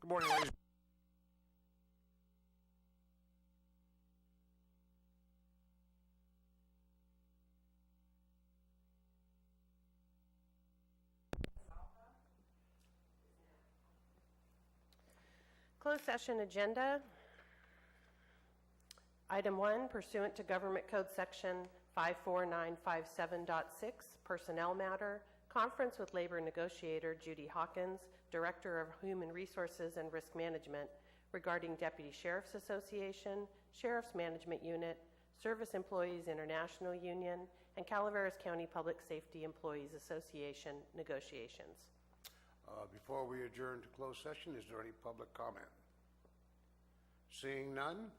Good morning, ladies. Closed session agenda. Item 1, pursuant to Government Code Section 54957.6, Personnel Matter, conference with labor negotiator Judy Hawkins, Director of Human Resources and Risk Management, regarding Deputy Sheriff's Association, Sheriff's Management Unit, Service Employees International Union, and Calaveras County Public Safety Employees Association negotiations. Before we adjourn to closed session, is there any public comment? Seeing none,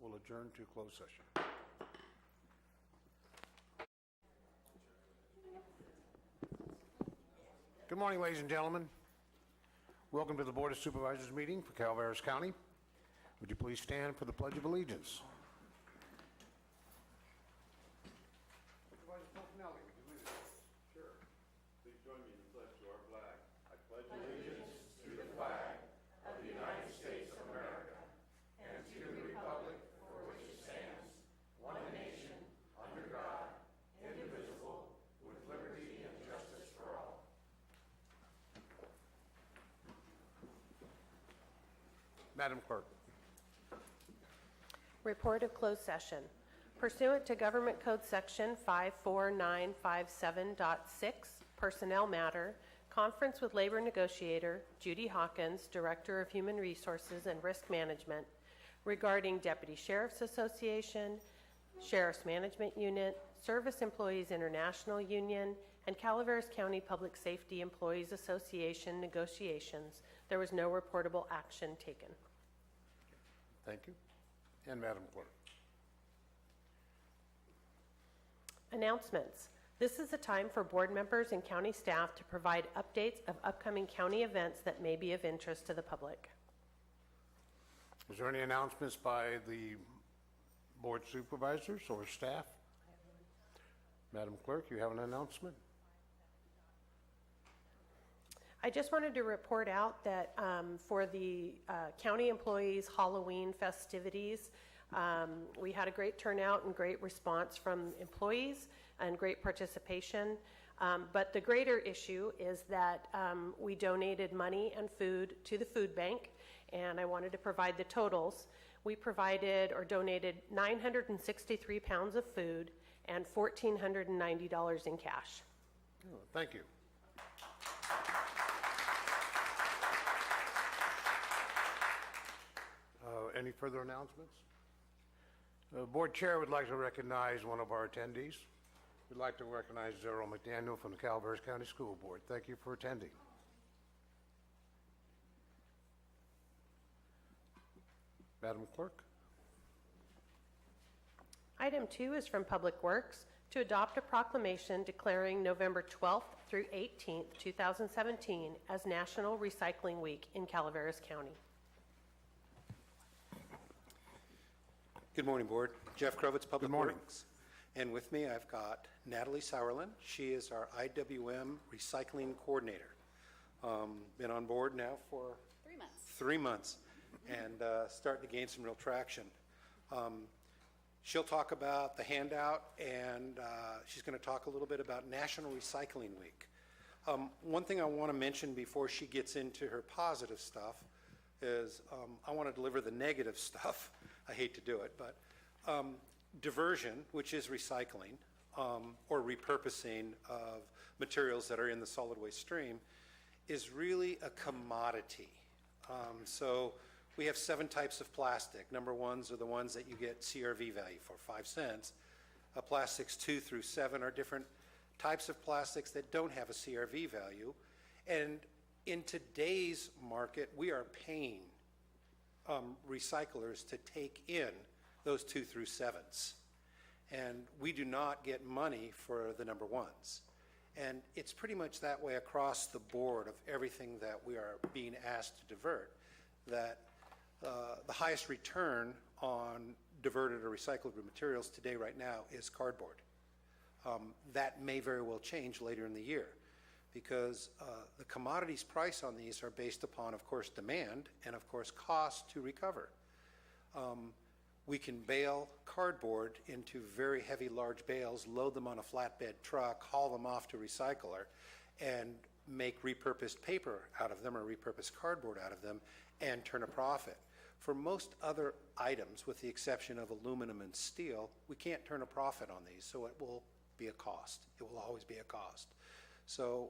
we'll adjourn to closed session. Good morning, ladies and gentlemen. Welcome to the Board of Supervisors meeting for Calaveras County. Would you please stand for the Pledge of Allegiance? Sure. Please join me in the pledge to our flag. I pledge allegiance to the flag of the United States of America and to the republic for which it stands, one nation, under God, indivisible, with liberty and justice for all. Madam Clerk. Report of closed session. Pursuant to Government Code Section 54957.6, Personnel Matter, conference with labor negotiator Judy Hawkins, Director of Human Resources and Risk Management, regarding Deputy Sheriff's Association, Sheriff's Management Unit, Service Employees International Union, and Calaveras County Public Safety Employees Association negotiations. There was no reportable action taken. Thank you. And Madam Clerk. Announcements. This is a time for board members and county staff to provide updates of upcoming county events that may be of interest to the public. Is there any announcements by the board supervisors or staff? Madam Clerk, you have an announcement? I just wanted to report out that for the county employees' Halloween festivities, we had a great turnout and great response from employees and great participation. But the greater issue is that we donated money and food to the food bank, and I wanted to provide the totals. We provided or donated 963 pounds of food and $1,490 in cash. Oh, thank you. Any further announcements? The board chair would like to recognize one of our attendees. We'd like to recognize Zero McDaniel from the Calaveras County School Board. Thank you for attending. Madam Clerk. Item 2 is from Public Works to adopt a proclamation declaring November 12th through 18th, 2017 as National Recycling Week in Calaveras County. Good morning, Board. Jeff Krovitz, Public Good morning. Works. And with me, I've got Natalie Sauerland. She is our IWM Recycling Coordinator. Been on board now for 3 months. 3 months and starting to gain some real traction. She'll talk about the handout, and she's going to talk a little bit about National Recycling Week. One thing I want to mention before she gets into her positive stuff is I want to deliver the negative stuff. I hate to do it, but diversion, which is recycling or repurposing of materials that are in the solid waste stream, is really a commodity. So we have 7 types of plastic. Number ones are the ones that you get CRV value for, 5 cents. Plastics 2 through 7 are different types of plastics that don't have a CRV value. And in today's market, we are paying recyclers to take in those 2 through 7s. And we do not get money for the number ones. And it's pretty much that way across the board of everything that we are being asked to divert, that the highest return on diverted or recyclable materials today right now is cardboard. That may very well change later in the year. because the commodities price on these are based upon, of course, demand and, of course, cost to recover. We can bale cardboard into very heavy, large bales, load them on a flatbed truck, haul them off to recycler, and make repurposed paper out of them or repurposed cardboard out of them and turn a profit. For most other items, with the exception of aluminum and steel, we can't turn a profit on these, so it will be a cost. It will always be a cost. So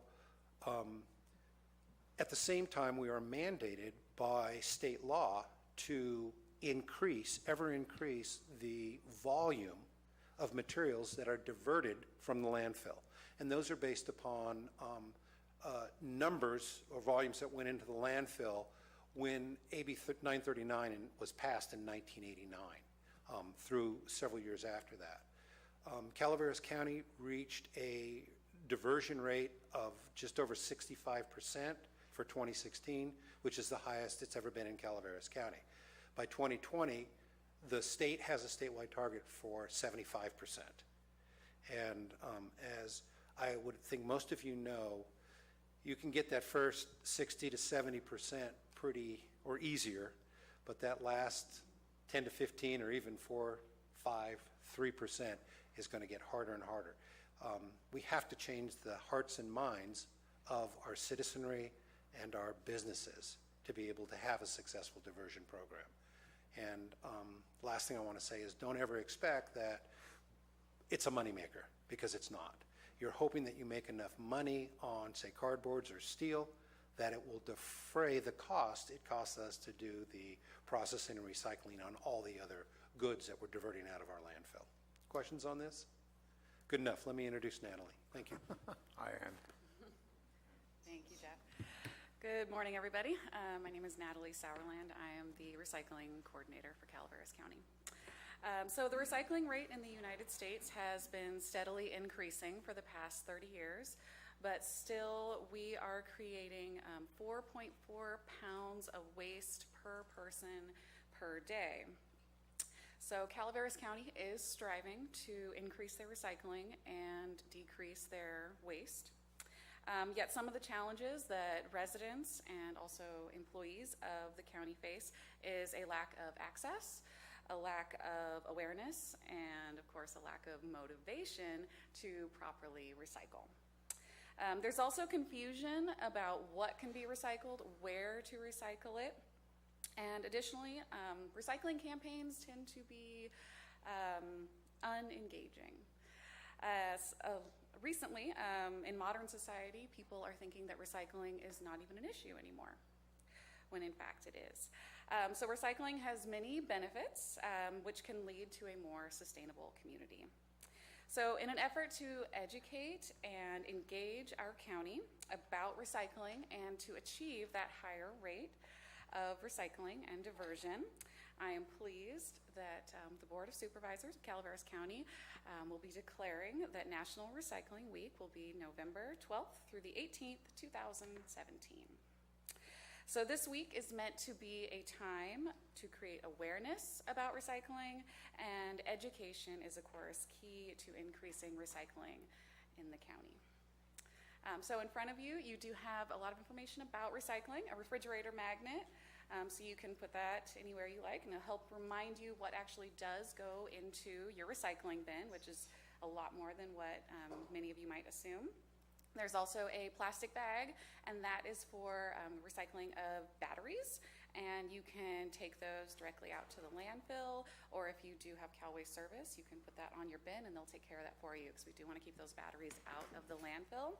at the same time, we are mandated by state law to ever increase the volume of materials that are diverted from the landfill. And those are based upon numbers or volumes that went into the landfill when AB 939 was passed in 1989, through several years after that. Calaveras County reached a diversion rate of just over 65% for 2016, which is the highest it's ever been in Calaveras County. By 2020, the state has a statewide target for 75%. And as I would think most of you know, you can get that first 60 to 70% pretty or easier, but that last 10 to 15 or even 4, 5, 3% is going to get harder and harder. We have to change the hearts and minds of our citizenry and our businesses to be able to have a successful diversion program. And last thing I want to say is don't ever expect that it's a moneymaker, because it's not. You're hoping that you make enough money on, say, cardboards or steel, that it will defray the cost it costs us to do the processing and recycling on all the other goods that we're diverting out of our landfill. Questions on this? Good enough. Let me introduce Natalie. Thank you. Hi, Ann. Thank you, Jeff. Good morning, everybody. My name is Natalie Sauerland. I am the recycling coordinator for Calaveras County. So the recycling rate in the United States has been steadily increasing for the past 30 years, but still we are creating 4.4 pounds of waste per person per day. So Calaveras County is striving to increase their recycling and decrease their waste. Yet some of the challenges that residents and also employees of the county face is a lack of access, a lack of awareness, and of course a lack of motivation to properly recycle. There's also confusion about what can be recycled, where to recycle it, and additionally, recycling campaigns tend to be unengaging. Recently, in modern society, people are thinking that recycling is not even an issue anymore, when in fact it is. So recycling has many benefits, which can lead to a more sustainable community. So in an effort to educate and engage our county about recycling and to achieve that higher rate of recycling and diversion, I am pleased that the Board of Supervisors of Calaveras County will be declaring that National Recycling Week will be November 12th through the 18th, 2017. So this week is meant to be a time to create awareness about recycling, and education is, of course, key to increasing recycling in the county. So in front of you, you do have a lot of information about recycling, a refrigerator magnet, so you can put that anywhere you like, and it'll help remind you what actually does go into your recycling bin, which is a lot more than what many of you might assume. There's also a plastic bag, and that is for recycling of batteries, and you can take those directly out to the landfill, or if you do have Cal Waste Service, you can put that on your bin and they'll take care of that for you, because we do want to keep those batteries out of the landfill.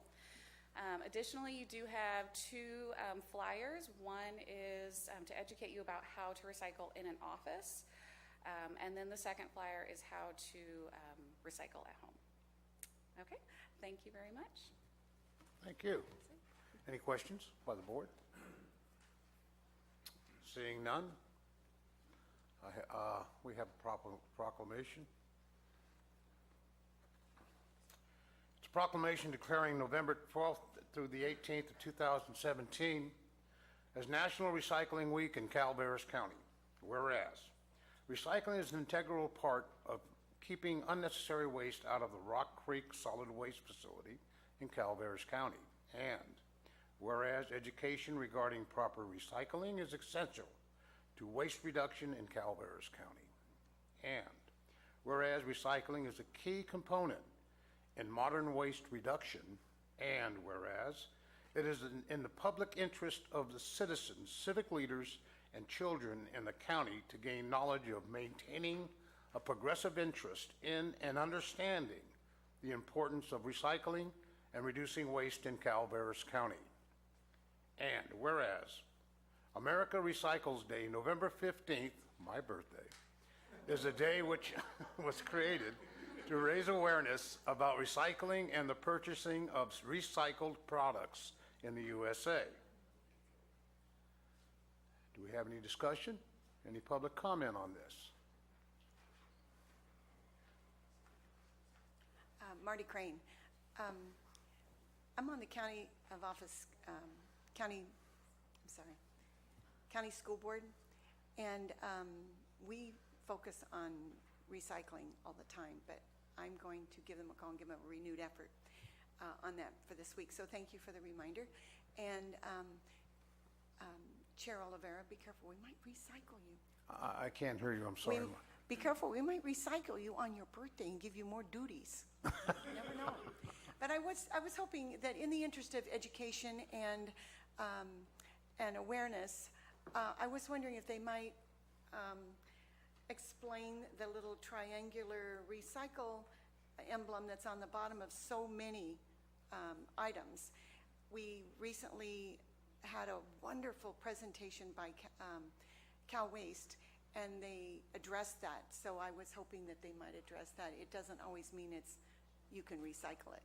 Additionally, you do have two flyers. One is to educate you about how to recycle in an office, and then the second flyer is how to recycle at home. Okay, thank you very much. Thank you. Any questions by the board? Seeing none, we have a proclamation. It's a proclamation declaring November 12th through the 18th of 2017 as National Recycling Week in Calaveras County. Whereas, recycling is an integral part of keeping unnecessary waste out of the Rock Creek Solid Waste Facility in Calaveras County. And whereas education regarding proper recycling is essential to waste reduction in Calaveras County. And whereas recycling is a key component in modern waste reduction. And whereas it is in the public interest of the citizens, civic leaders, and children in the county to gain knowledge of maintaining a progressive interest in and understanding the importance of recycling and reducing waste in Calaveras County. And whereas America Recycles Day, November 15th, my birthday, is a day which was created to raise awareness about recycling and the purchasing of recycled products in the USA. Do we have any discussion? Any public comment on this? Marty Crane. I'm on the county school board, and we focus on recycling all the time, but I'm going to give them a call and give them a renewed effort on that for this week. So thank you for the reminder. And Chair Oliveira, be careful, we might recycle you. I can't hear you, I'm sorry. Be careful, we might recycle you on your birthday and give you more duties. You never know. But I was hoping that in the interest of education and awareness, I was wondering if they might explain the little triangular recycle emblem that's on the bottom of so many items. We recently had a wonderful presentation by Cal Waste, and they addressed that. So I was hoping that they might address that. It doesn't always mean you can recycle it.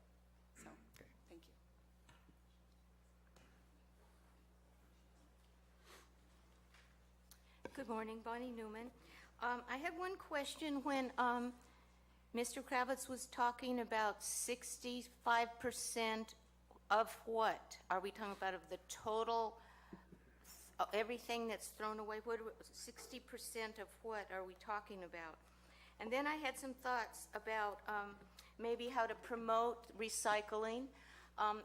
So, Okay. Thank you. Good morning, Bonnie Newman. I had one question when Mr. Kravitz was talking about 65% of what? Are we talking about of the total, everything that's thrown away? 60% of what are we talking about? And then I had some thoughts about maybe how to promote recycling.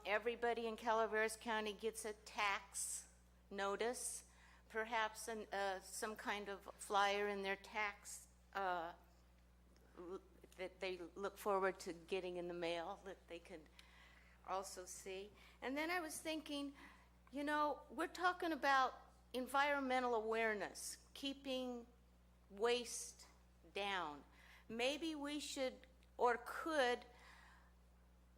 Everybody in Calaveras County gets a tax notice, perhaps some kind of flyer in their tax that they look forward to getting in the mail that they can also see. And then I was thinking, you know, we're talking about environmental awareness, keeping waste down. Maybe we should or could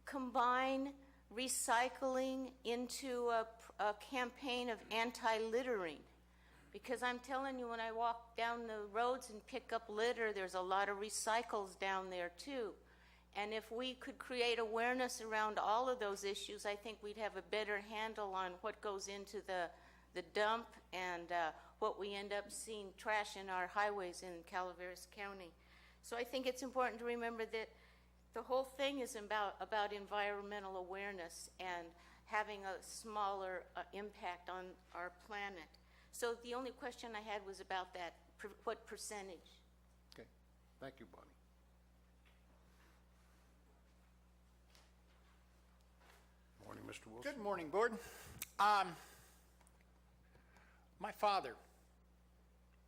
combine recycling into a campaign of anti-littering. Because I'm telling you, when I walk down the roads and pick up litter, there's a lot of recycles down there too. And if we could create awareness around all of those issues, I think we'd have a better handle on what goes into the dump and what we end up seeing trash in our highways in Calaveras County. So I think it's important to remember that the whole thing is about environmental awareness and having a smaller impact on our planet. So the only question I had was about that, what percentage? Okay, thank you, Bonnie. Morning, Mr. Wilson. Good morning, Board. My father,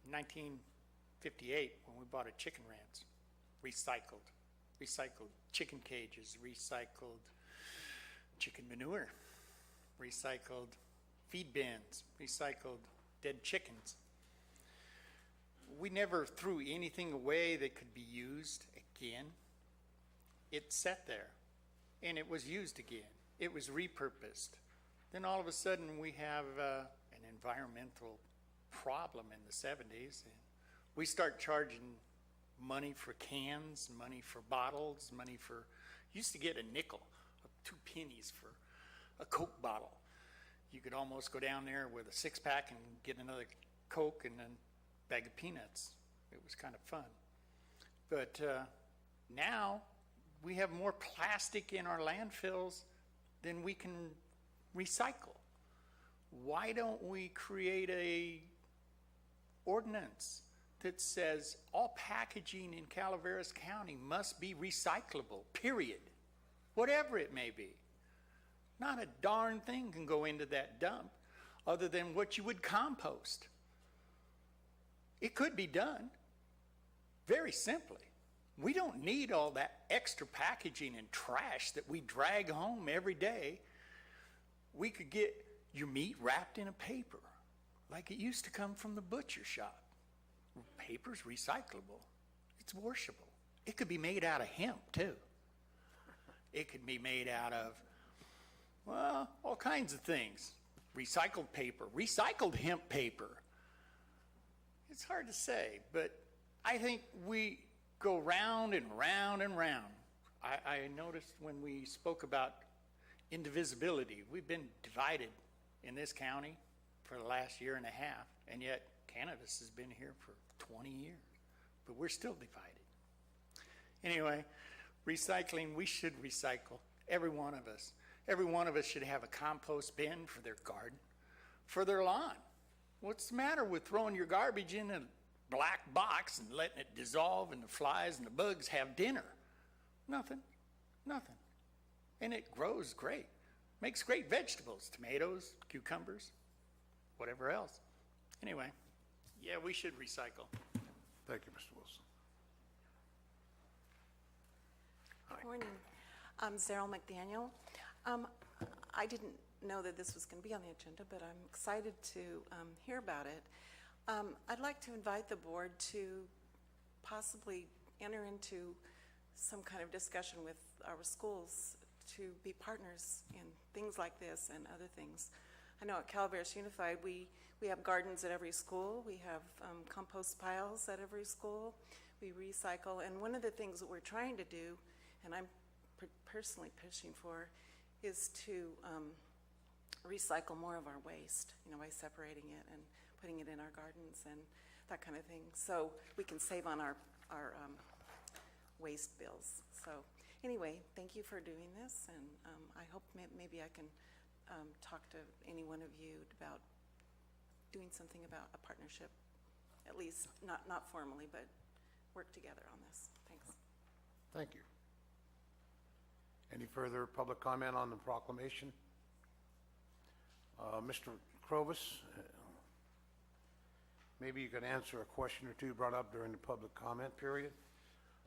in 1958, when we bought a chicken ranch, recycled chicken cages, recycled chicken manure, recycled feed bins, recycled dead chickens. We never threw anything away that could be used again. It sat there, and it was used again. It was repurposed. Then all of a sudden we have an environmental problem in the 70s. And we start charging money for cans, money for bottles, money for, used to get a nickel, 2 pennies for a Coke bottle. You could almost go down there with a 6-pack and get another Coke and a bag of peanuts. It was kind of fun. But now we have more plastic in our landfills than we can recycle. Why don't we create a ordinance that says all packaging in Calaveras County must be recyclable, period, whatever it may be? Not a darn thing can go into that dump other than what you would compost. It could be done very simply. We don't need all that extra packaging and trash that we drag home every day. We could get your meat wrapped in a paper like it used to come from the butcher shop. Paper's recyclable. It's washable. It could be made out of hemp too. It could be made out of, well, all kinds of things. Recycled paper, recycled hemp paper. It's hard to say, but I think we go round and round and round. I noticed when we spoke about indivisibility, we've been divided in this county for the last year and a half, and yet cannabis has been here for 20 years, but we're still divided. Anyway, recycling, we should recycle, every one of us. Every one of us should have a compost bin for their garden, for their lawn. What's the matter with throwing your garbage in a black box and letting it dissolve and the flies and the bugs have dinner? Nothing. And it grows great. Makes great vegetables, tomatoes, cucumbers, whatever else. Anyway, yeah, we should recycle. Thank you, Mr. Wilson. Good morning. I'm Cheryl McDaniel. I didn't know that this was going to be on the agenda, but I'm excited to hear about it. I'd like to invite the board to possibly enter into some kind of discussion with our schools to be partners in things like this and other things. I know at Calaveras Unified, we have gardens at every school. We have compost piles at every school. We recycle. And one of the things that we're trying to do, and I'm personally pushing for, is to recycle more of our waste, by separating it and putting it in our gardens and that kind of thing. So we can save on our waste bills. So anyway, thank you for doing this, and I hope maybe I can talk to any one of you about doing something about a partnership, at least not formally, but work together on this. Thanks. Thank you. Any further public comment on the proclamation? Mr. Krovis, maybe you could answer a question or two brought up during the public comment period.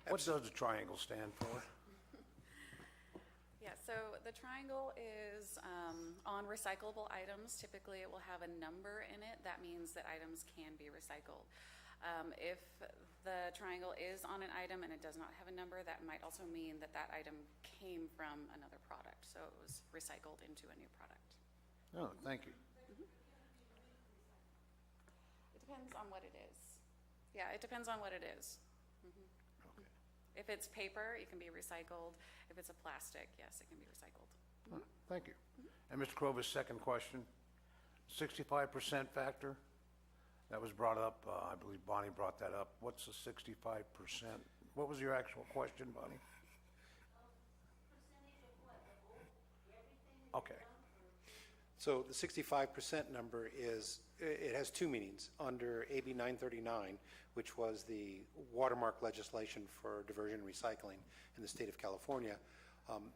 What does the triangle stand for? Yeah, so the triangle is on recyclable items. Typically, it will have a number in it. That means that items can be recycled. If the triangle is on an item and it does not have a number, that might also mean that that item came from another product. So it was recycled into a new product. Oh, thank you. It depends on what it is. Yeah, it depends on what it is. Okay. If it's paper, it can be recycled. If it's a plastic, yes, it can be recycled. Thank you. And Mr. Krovis, second question, 65% factor? That was brought up, I believe Bonnie brought that up. What's the 65%? What was your actual question, Bonnie? Okay. So the 65% number it has two meanings. Under AB 939, which was the watermark legislation for diversion and recycling in the state of California,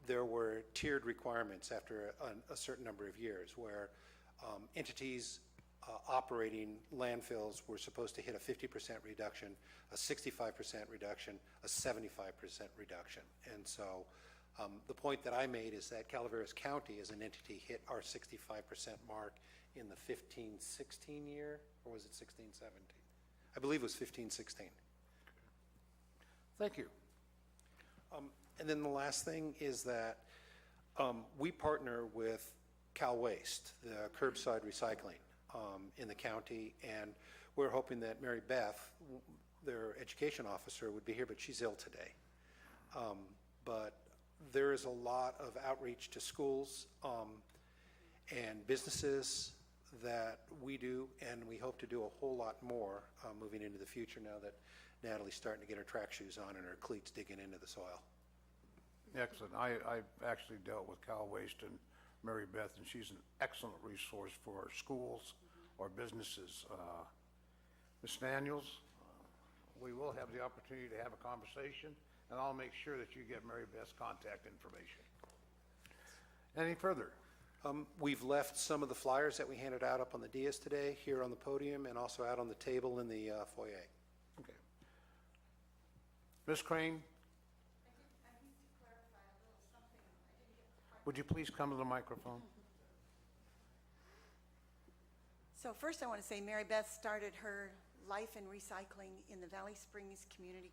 there were tiered requirements after a certain number of years where entities operating landfills were supposed to hit a 50% reduction, a 65% reduction, a 75% reduction. And so the point that I made is that Calaveras County as an entity hit our 65% mark in the 15-16 year, or was it 16-17? I believe it was 15-16. Thank you. And then the last thing is that we partner with Cal Waste, the curbside recycling in the county, and we're hoping that Mary Beth, their education officer, would be here, but she's ill today. But there is a lot of outreach to schools and businesses that we do, and we hope to do a whole lot more moving into the future now that Natalie's starting to get her track shoes on and her cleats digging into the soil. Excellent. I've actually dealt with Cal Waste and Mary Beth, and she's an excellent resource for schools or businesses. Ms. Daniels, we will have the opportunity to have a conversation, and I'll make sure that you get Mary Beth's contact information. Any further? We've left some of the flyers that we handed out up on the dais today, here on the podium, and also out on the table in the foyer. Okay. Ms. Crane? Would you please come to the microphone? So first, I want to say Mary Beth started her life in recycling in the Valley Springs Community,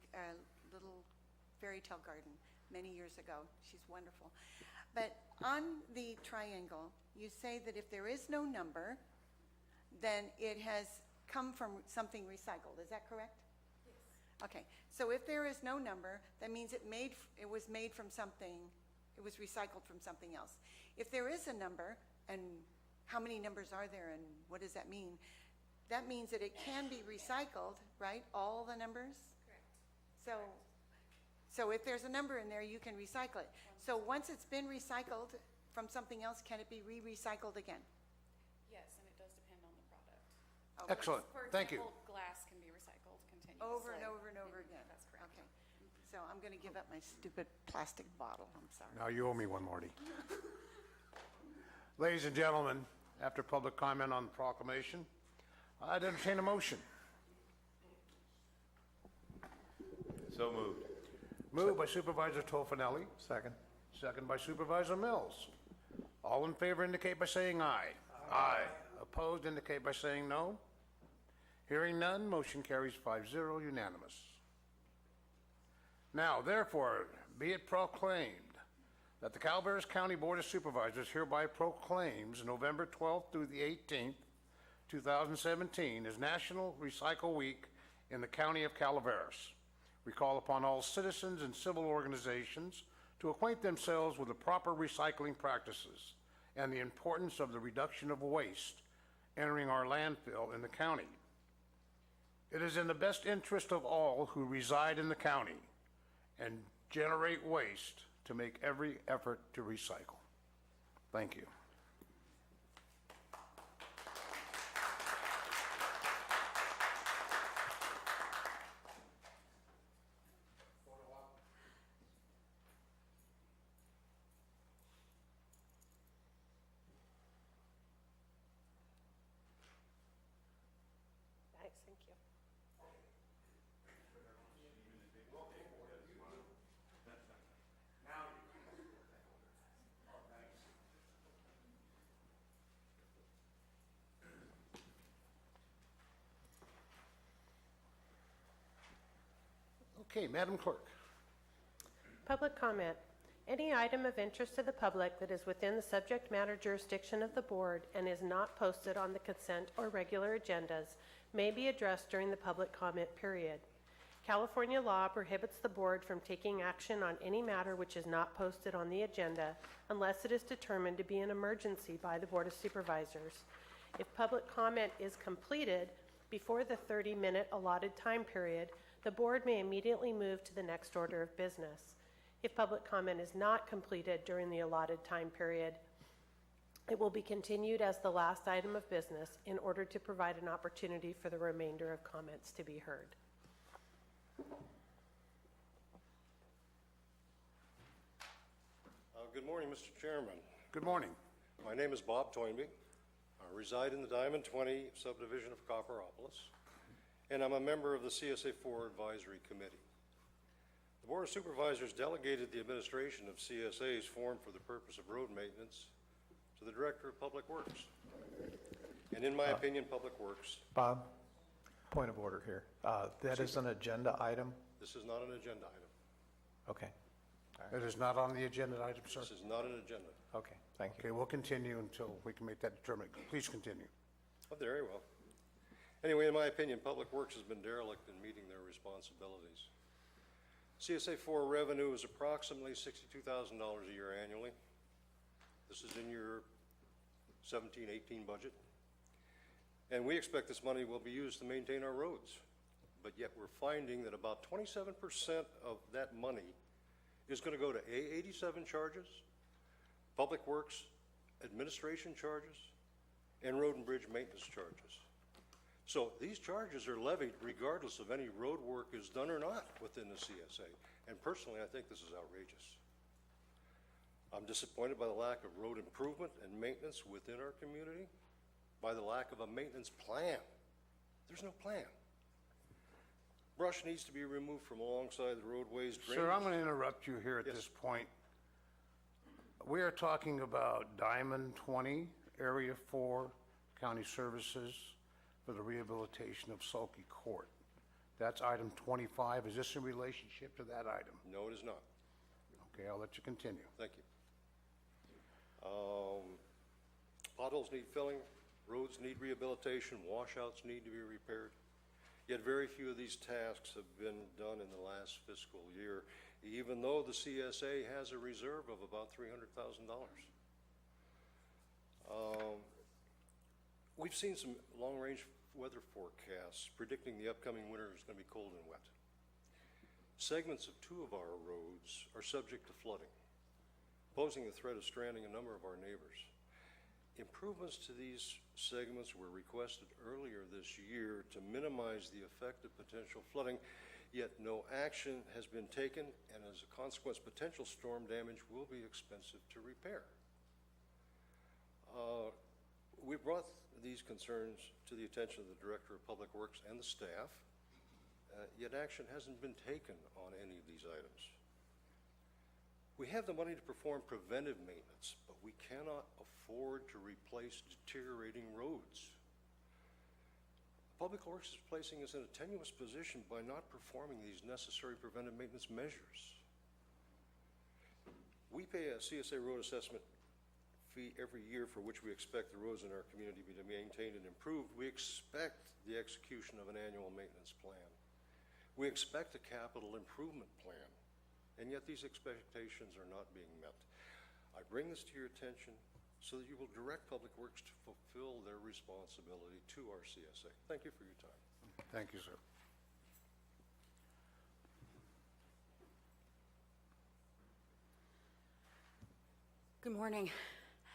little fairy tale garden many years ago. She's wonderful. But on the triangle, you say that if there is no number, then it has come from something recycled. Is that correct? Yes. Okay. So if there is no number, that means it was made from something, it was recycled from something else. If there is a number, and how many numbers are there and what does that mean? That means that it can be recycled, right? All the numbers? Correct. So if there's a number in there, you can recycle it. So once it's been recycled from something else, can it be re-recycled again? Yes, and it does depend on the product. Okay. Excellent. For Thank you. example, glass can be recycled continuously. Over and over and over again? That's correct. Okay. So I'm going to give up my stupid plastic bottle. I'm sorry. Now, you owe me one, Marty. Ladies and gentlemen, after public comment on the proclamation, I'd entertain a motion. So moved. Moved by Supervisor Tofinelli, Second. second by Supervisor Mills. All in favor indicate by saying aye. Aye. Opposed indicate by saying no. Hearing none, motion carries 5-0, unanimous. Now, therefore, be it proclaimed that the Calaveras County Board of Supervisors hereby proclaims November 12th through the 18th, 2017 as National Recycle Week in the County of Calaveras. We call upon all citizens and civil organizations to acquaint themselves with the proper recycling practices and the importance of the reduction of waste entering our landfill in the county. It is in the best interest of all who reside in the county and generate waste to make every effort to recycle. Thank you. Nice, thank you. Okay, Madam Clerk. Public comment. Any item of interest to the public that is within the subject matter jurisdiction of the board and is not posted on the consent or regular agendas may be addressed during the public comment period. California law prohibits the board from taking action on any matter which is not posted on the agenda unless it is determined to be an emergency by the Board of Supervisors. If public comment is completed before the 30-minute allotted time period, the board may immediately move to the next order of business. If public comment is not completed during the allotted time period, it will be continued as the last item of business in order to provide an opportunity for the remainder of comments to be heard. Good morning, Mr. Chairman. Good morning. My name is Bob Toynbee. I reside in the Diamond 20 subdivision of Copperopolis, and I'm a member of the CSA 4 Advisory Committee. The Board of Supervisors delegated the administration of CSAs formed for the purpose of road maintenance to the Director of Public Works. And in my opinion, Public Works, Bob, point of order here. That is an agenda item? this is not an agenda item. Okay. It is not on the agenda item, sir. This is not an agenda. Okay, thank you. Okay, we'll continue until we can make that determination. Please continue. Oh, very well. Anyway, in my opinion, Public Works has been derelict in meeting their responsibilities. CSA 4 revenue is approximately $62,000 a year annually. This is in your 17-18 budget. And we expect this money will be used to maintain our roads. But yet we're finding that about 27% of that money is going to go to A87 charges, Public Works administration charges, and road and bridge maintenance charges. So these charges are levied regardless of any road work is done or not within the CSA. And personally, I think this is outrageous. I'm disappointed by the lack of road improvement and maintenance within our community, by the lack of a maintenance plan. There's no plan. Brush needs to be removed from alongside the roadways, drainage. Sir, I'm going to interrupt you here at Yes. this point. We are talking about Diamond 20, Area 4, County Services for the rehabilitation of Sulky Court. That's item 25. Is this in relationship to that item? No, it is not. Okay, I'll let you continue. Thank you. Potholes need filling, roads need rehabilitation, washouts need to be repaired. Yet very few of these tasks have been done in the last fiscal year, even though the CSA has a reserve of about $300,000. We've seen some long-range weather forecasts predicting the upcoming winter is going to be cold and wet. Segments of 2 of our roads are subject to flooding, posing the threat of stranding a number of our neighbors. Improvements to these segments were requested earlier this year to minimize the effect of potential flooding, yet no action has been taken, and as a consequence, potential storm damage will be expensive to repair. We brought these concerns to the attention of the Director of Public Works and the staff, yet action hasn't been taken on any of these items. We have the money to perform preventive maintenance, but we cannot afford to replace deteriorating roads. Public Works is placing us in a tenuous position by not performing these necessary preventive maintenance measures. We pay a CSA road assessment fee every year for which we expect the roads in our community to be maintained and improved. We expect the execution of an annual maintenance plan. We expect a capital improvement plan, and yet these expectations are not being met. I bring this to your attention so that you will direct Public Works to fulfill their responsibility to our CSA. Thank you for your time. Thank you, sir. Good morning.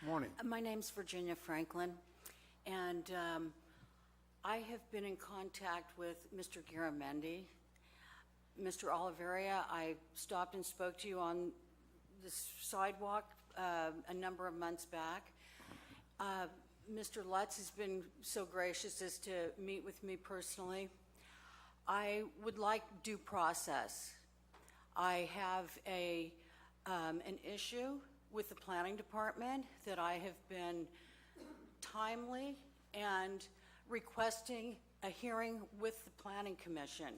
Morning. My name's Virginia Franklin, and I have been in contact with Mr. Garamendi. Mr. Oliveria, I stopped and spoke to you on this sidewalk a number of months back. Mr. Lutz has been so gracious as to meet with me personally. I would like due process. I have an issue with the planning department that I have been timely and requesting a hearing with the planning commission.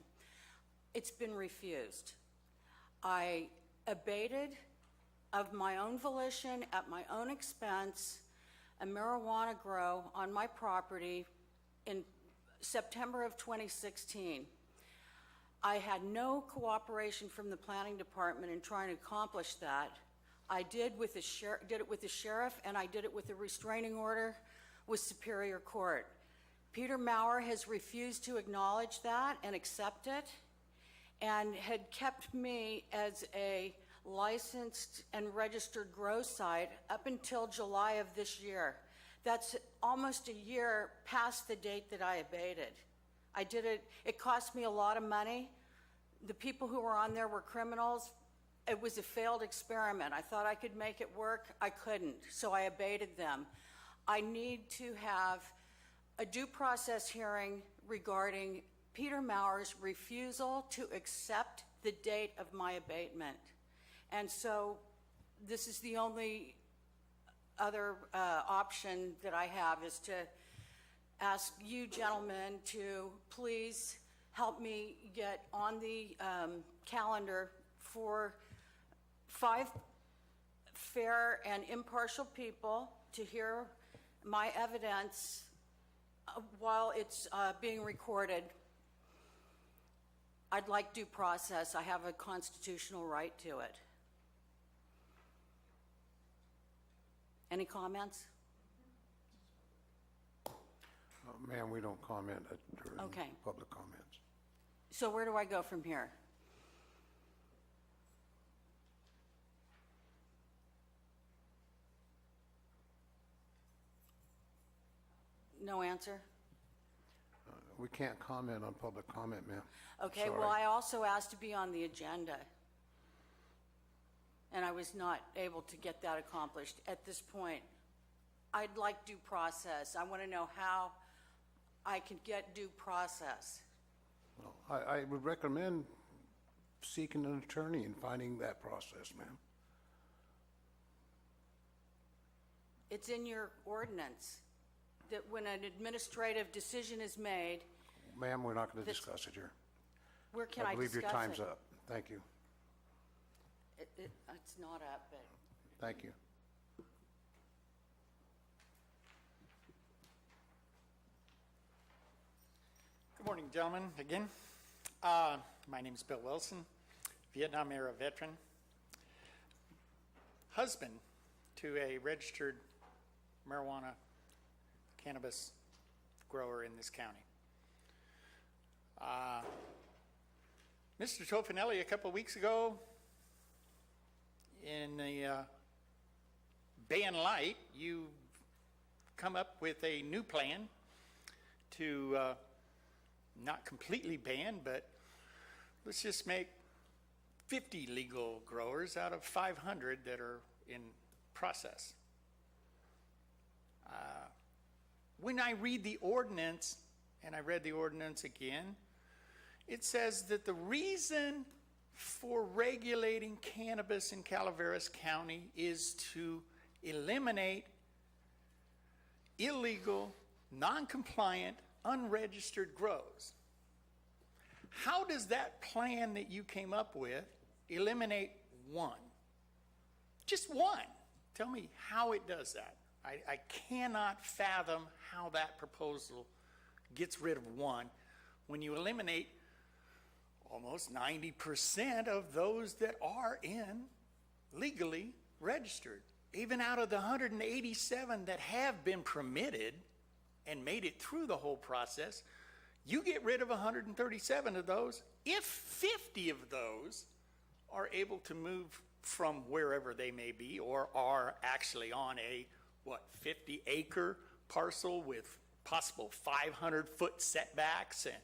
It's been refused. I abated of my own volition, at my own expense, a marijuana grow on my property in September of 2016. I had no cooperation from the planning department in trying to accomplish that. I did it with the sheriff, and I did it with a restraining order with Superior Court. Peter Maurer has refused to acknowledge that and accept it, and had kept me as a licensed and registered grow site up until July of this year. That's almost a year past the date that I abated. I did it, it cost me a lot of money. The people who were on there were criminals. It was a failed experiment. I thought I could make it work. I couldn't, so I abated them. I need to have a due process hearing regarding Peter Maurer's refusal to accept the date of my abatement. And so this is the only other option that I have, is to ask you gentlemen to please help me get on the calendar for 5 fair and impartial people to hear my evidence while it's being recorded. I'd like due process. I have a constitutional right to it. Any comments? Ma'am, we don't comment during Okay. public comments. So where do I go from here? No answer? We can't comment on public comment, ma'am. Okay, Sorry. well, I also asked to be on the agenda. and I was not able to get that accomplished. At this point, I'd like due process. I want to know how I can get due process. Well, I would recommend seeking an attorney and finding that process, ma'am. It's in your ordinance that when an administrative decision is made, Ma'am, we're not going to This- discuss it here. where can I I believe discuss your time's it? up. Thank you. It's not up, but Thank you. Good morning, gentlemen, again. My name is Bill Wilson, Vietnam era veteran, husband to a registered marijuana cannabis grower in this county. Mr. Tofinelli, a couple of weeks ago, in the ban light, you come up with a new plan to not completely ban, but let's just make 50 legal growers out of 500 that are in process. When I read the ordinance, and I read the ordinance again, it says that the reason for regulating cannabis in Calaveras County is to eliminate illegal, non-compliant, unregistered grows. How does that plan that you came up with eliminate one? Just one. Tell me how it does that. I cannot fathom how that proposal gets rid of one when you eliminate almost 90% of those that are legally registered. Even out of the 187 that have been permitted and made it through the whole process, you get rid of 137 of those if 50 of those are able to move from wherever they may be or are actually on a, 50-acre parcel with possible 500-foot setbacks and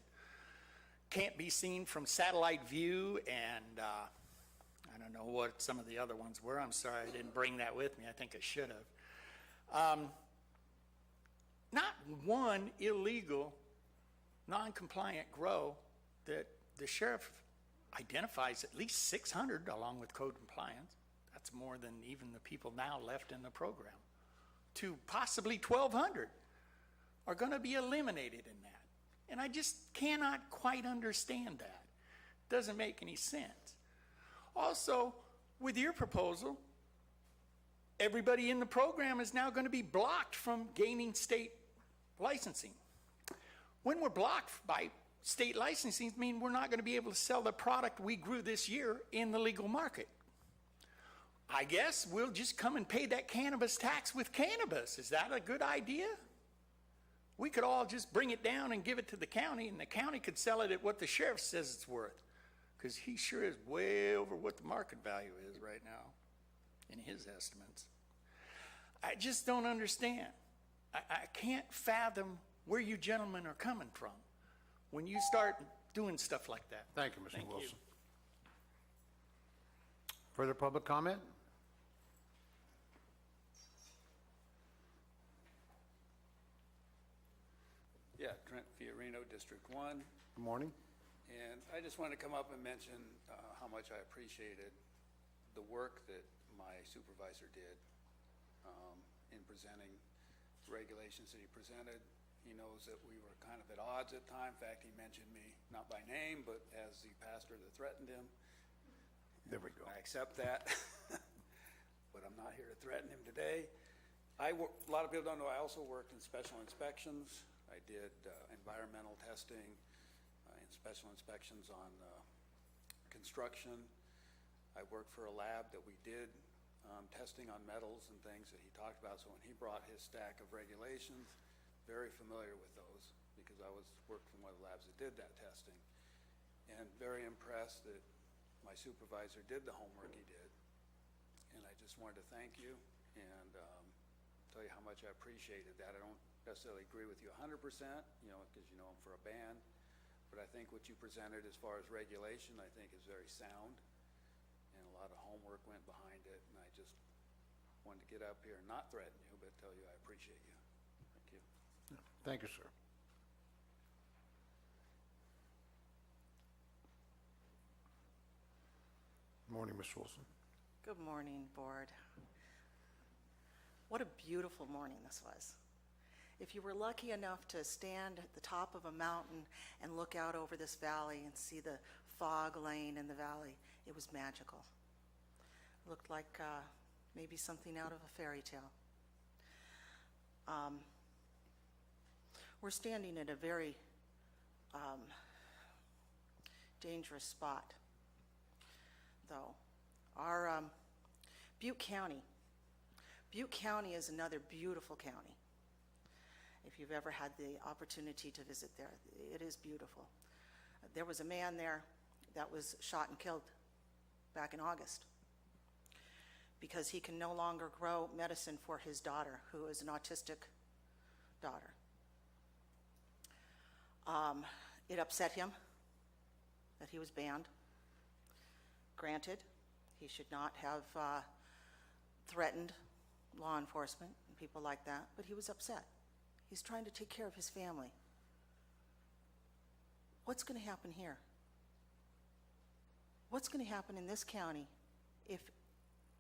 can't be seen from satellite view, and I don't know what some of the other ones were. I'm sorry I didn't bring that with me. I think I should have. Not one illegal, non-compliant grow that the sheriff identifies at least 600 along with code compliance. That's more than even the people now left in the program. To possibly 1,200 are going to be eliminated in that. And I just cannot quite understand that. Doesn't make any sense. Also, with your proposal, everybody in the program is now going to be blocked from gaining state licensing. When we're blocked by state licensing, it means we're not going to be able to sell the product we grew this year in the legal market. I guess we'll just come and pay that cannabis tax with cannabis. Is that a good idea? We could all just bring it down and give it to the county, and the county could sell it at what the sheriff says it's worth, because he sure is way over what the market value is right now in his estimates. I just don't understand. I can't fathom where you gentlemen are coming from when you start doing stuff like that. Thank you, Mr. Thank you. Wilson. Further public comment? Yeah, Trent Fiorino, District 1. Good morning. And I just wanted to come up and mention how much I appreciated the work that my supervisor did in presenting the regulations that he presented. He knows that we were kind of at odds at times. In fact, he mentioned me, not by name, but as the pastor that threatened him. There we go. I accept that, but I'm not here to threaten him today. A lot of people don't know I also worked in special inspections. I did environmental testing and special inspections on construction. I worked for a lab that we did testing on metals and things that he talked about. So when he brought his stack of regulations, very familiar with those because I worked for one of the labs that did that testing, and very impressed that my supervisor did the homework he did. And I just wanted to thank you and tell you how much I appreciated that. I don't necessarily agree with you 100%, because you know I'm for a ban, but I think what you presented as far as regulation, I think is very sound. And a lot lot of homework went behind it, and I just wanted to get up here and not threaten you, but tell you I appreciate you. Thank you. Thank you, sir. Morning, Ms. Wilson. Good morning, Board. What a beautiful morning this was. If you were lucky enough to stand at the top of a mountain and look out over this valley and see the fog laying in the valley, it was magical. It looked like maybe something out of a fairy tale. We're standing at a very dangerous spot, though. Our Butte County is another beautiful county. If you've ever had the opportunity to visit there, it is beautiful. There was a man there that was shot and killed back in August because he can no longer grow medicine for his daughter, who is an autistic daughter. It upset him that he was banned. Granted, he should not have threatened law enforcement and people like that, but he was upset. He's trying to take care of his family. What's going to happen here? What's going to happen in this county if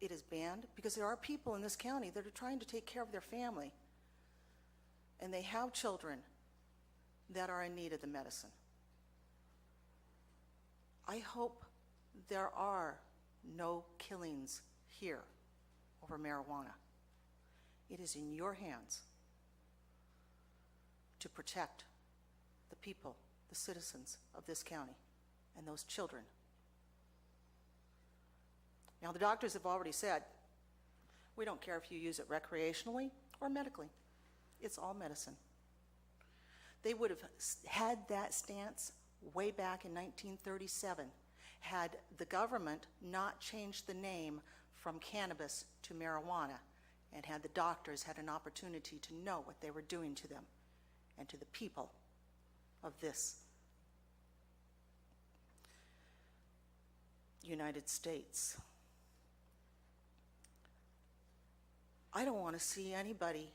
it is banned? Because there are people in this county that are trying to take care of their family, and they have children that are in need of the medicine. I hope there are no killings here over marijuana. It is in your hands to protect the people, the citizens of this county, and those children. Now, the doctors have already said, we don't care if you use it recreationally or medically. It's all medicine. They would have had that stance way back in 1937 had the government not changed the name from cannabis to marijuana, and had the doctors had an opportunity to know what they were doing to them and to the people of this United States. I don't want to see anybody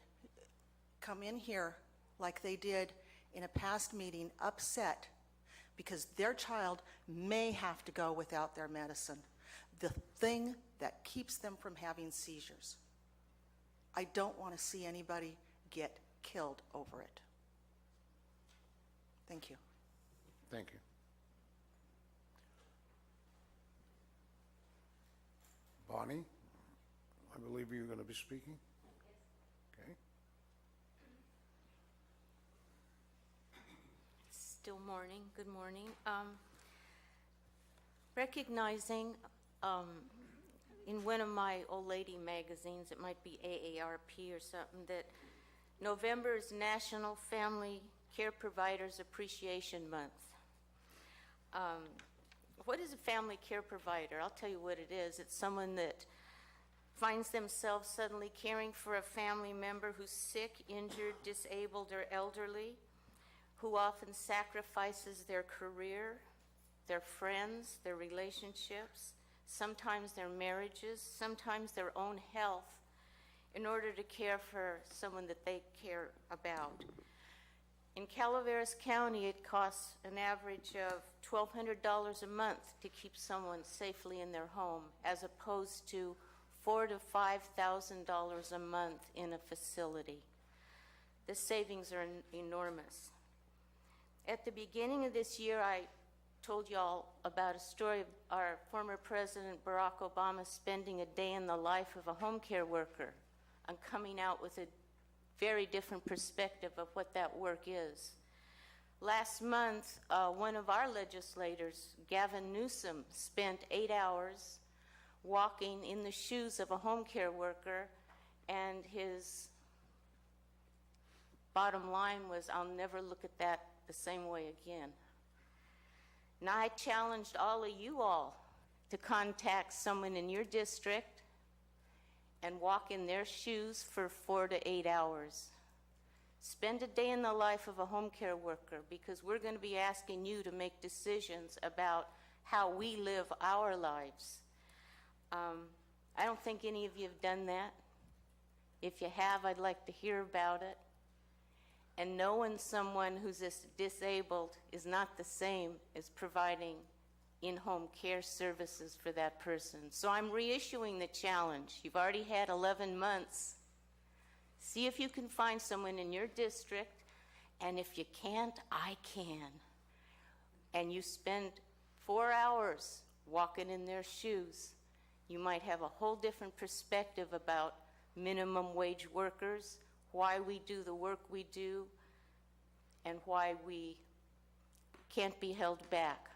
come in here like they did in a past meeting, upset because their child may have to go without their medicine, the thing that keeps them from having seizures. I don't want to see anybody get killed over it. Thank you. Thank you. Bonnie, I believe you're going to be speaking? Okay. Still morning, good morning. Recognizing in one of my old lady magazines, it might be AARP or something, that November is National Family Care Providers Appreciation Month. What is a family care provider? I'll tell you what it is. It's someone that finds themselves suddenly caring for a family member who's sick, injured, disabled, or elderly, who often sacrifices their career, their friends, their relationships, sometimes their marriages, sometimes their own health, in order to care for someone that they care about. In Calaveras County, it costs an average of $1,200 a month to keep someone safely in their home, as opposed to $4,000 to $5,000 a month in a facility. The savings are enormous. At the beginning of this year, I told y'all about a story of our former President Barack Obama spending a day in the life of a home care worker and coming out with a very different perspective of what that work is. Last month, one of our legislators, Gavin Newsom, spent 8 hours walking in the shoes of a home care worker, and his bottom line was, I'll never look at that the same way again. Now, I challenged all of you all to contact someone in your district and walk in their shoes for 4 to 8 hours. Spend a day in the life of a home care worker, because we're going to be asking you to make decisions about how we live our lives. I don't think any of you have done that. If you have, I'd like to hear about it. And knowing someone who's disabled is not the same as providing in-home care services for that person. So I'm reissuing the challenge. You've already had 11 months. See if you can find someone in your district, and if you can't, I can. And you spend 4 hours walking in their shoes. You might have a whole different perspective about minimum wage workers, why we do the work we do, and why we can't be held back.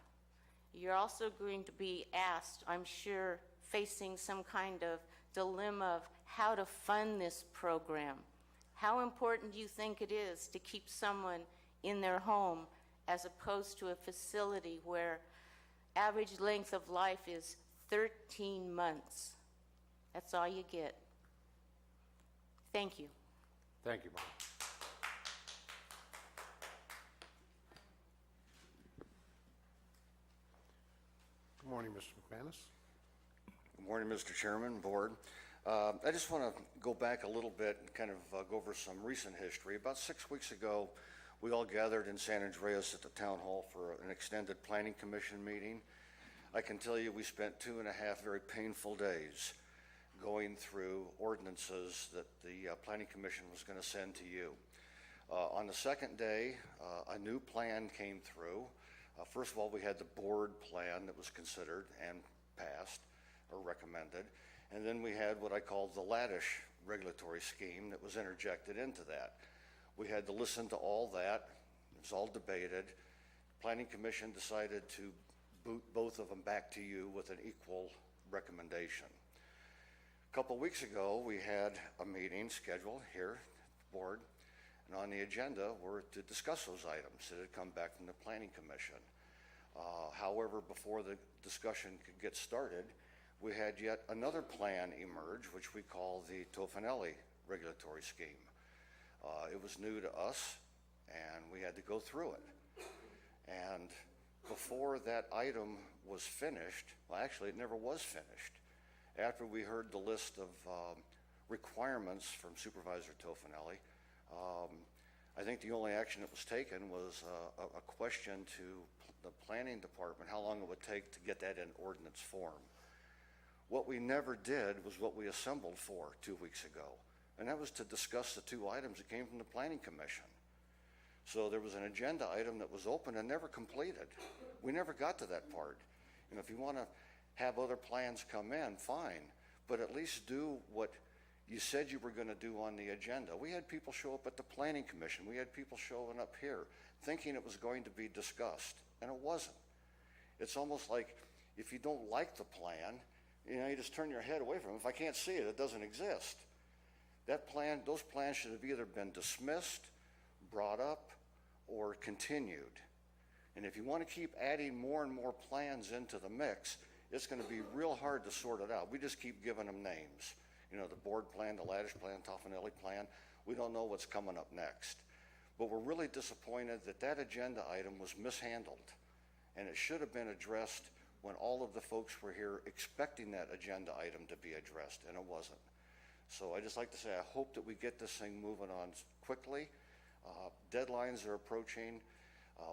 You're also going to be asked, I'm sure, facing some kind of dilemma of how to fund this program. How important do you think it is to keep someone in their home as opposed to a facility where average length of life is 13 months? That's all you get. Thank you. Thank you, Mark. Good morning, Mr. McManus. Good morning, Mr. Chairman, Board. I just want to go back a little bit and kind of go over some recent history. About 6 weeks ago, we all gathered in San Andreas at the Town Hall for an extended Planning Commission meeting. I can tell you we spent 2.5 very painful days going through ordinances that the Planning Commission was going to send to you. On the second day, a new plan came through. First of all, we had the board plan that was considered and passed or recommended. And then we had what I called the lattice regulatory scheme that was interjected into that. We had to listen to all that. It was all debated. Planning Commission decided to boot both of them back to you with an equal recommendation. A couple weeks ago, we had a meeting scheduled here at the board, and on the agenda were to discuss those items that had come back from the Planning Commission. However, before the discussion could get started, we had yet another plan emerge, which we call the Tofanelli regulatory scheme. It was new to us, and we had to go through it. And before that item was finished, well, actually, it never was finished. After we heard the list of requirements from Supervisor Tofanelli, I think the only action that was taken was a question to the planning department, how long it would take to get that in ordinance form. What we never did was what we assembled for 2 weeks ago, and that was to discuss the two items that came from the Planning Commission. So there was an agenda item that was open and never completed. We never got to that part. And if you want to have other plans come in, fine, but at least do what you said you were going to do on the agenda. We had people show up at the Planning Commission. We had people showing up here thinking it was going to be discussed, and it wasn't. It's almost like if you don't like the plan, you know, you just turn your head away from it. If I can't see it, it doesn't exist. That plan, those plans should have either been dismissed, brought up, or continued. And if you want to keep adding more and more plans into the mix, it's going to be real hard to sort it out. We just keep giving them names. You know, the board plan, the lattice plan, Tofanelli plan. We don't know what's coming up next. But we're really disappointed that that agenda item was mishandled. And it should have been addressed when all of the folks were here expecting that agenda item to be addressed, and it wasn't. So I just like to say I hope that we get this thing moving on quickly. Deadlines are approaching.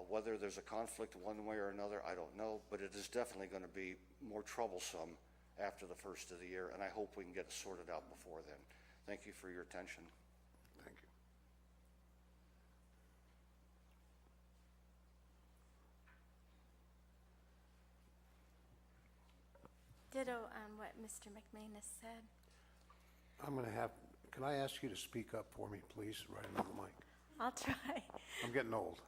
Whether there's a conflict one way or another, I don't know, but it is definitely going to be more troublesome after the first of the year, and I hope we can get it sorted out before then. Thank you for your attention. Thank you. Ditto on what Mr. McManus said. I'm going to have, can I ask you to speak up for me, please, right into the mic? I'll try. I'm getting old.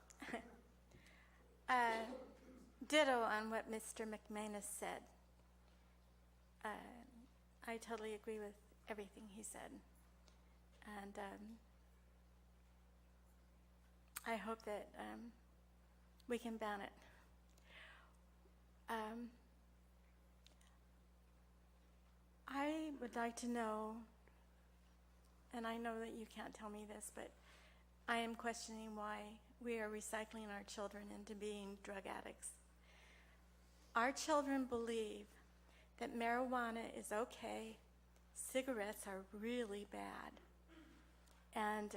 Ditto on what Mr. McManus said. I totally agree with everything he said. And I hope that we can ban it. I would like to know, and I know that you can't tell me this, but I am questioning why we are recycling our children into being drug addicts. Our children believe that marijuana is okay, cigarettes are really bad. And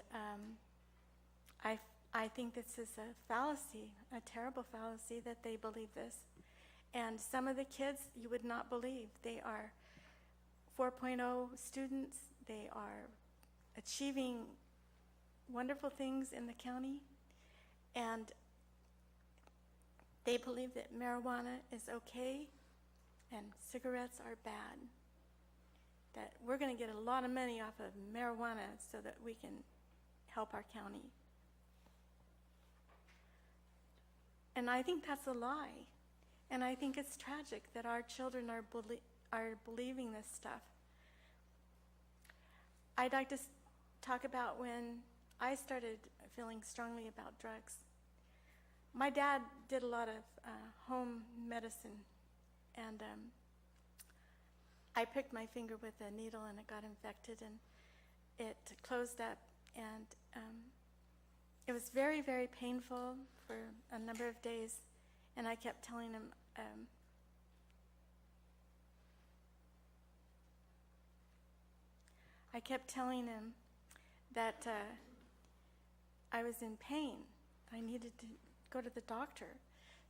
I think this is a fallacy, a terrible fallacy that they believe this. And some of the kids you would not believe. They are 4.0 students. They are achieving wonderful things in the county. And they believe that marijuana is okay and cigarettes are bad. That we're going to get a lot of money off of marijuana so that we can help our county. And I think that's a lie. And I think it's tragic that our children are believing this stuff. I'd like to talk about when I started feeling strongly about drugs. My dad did a lot of home medicine, and I pricked my finger with a needle and it got infected and it closed up, and it was very, very painful for a number of days, and I kept telling him, that I was in pain. I needed to go to the doctor.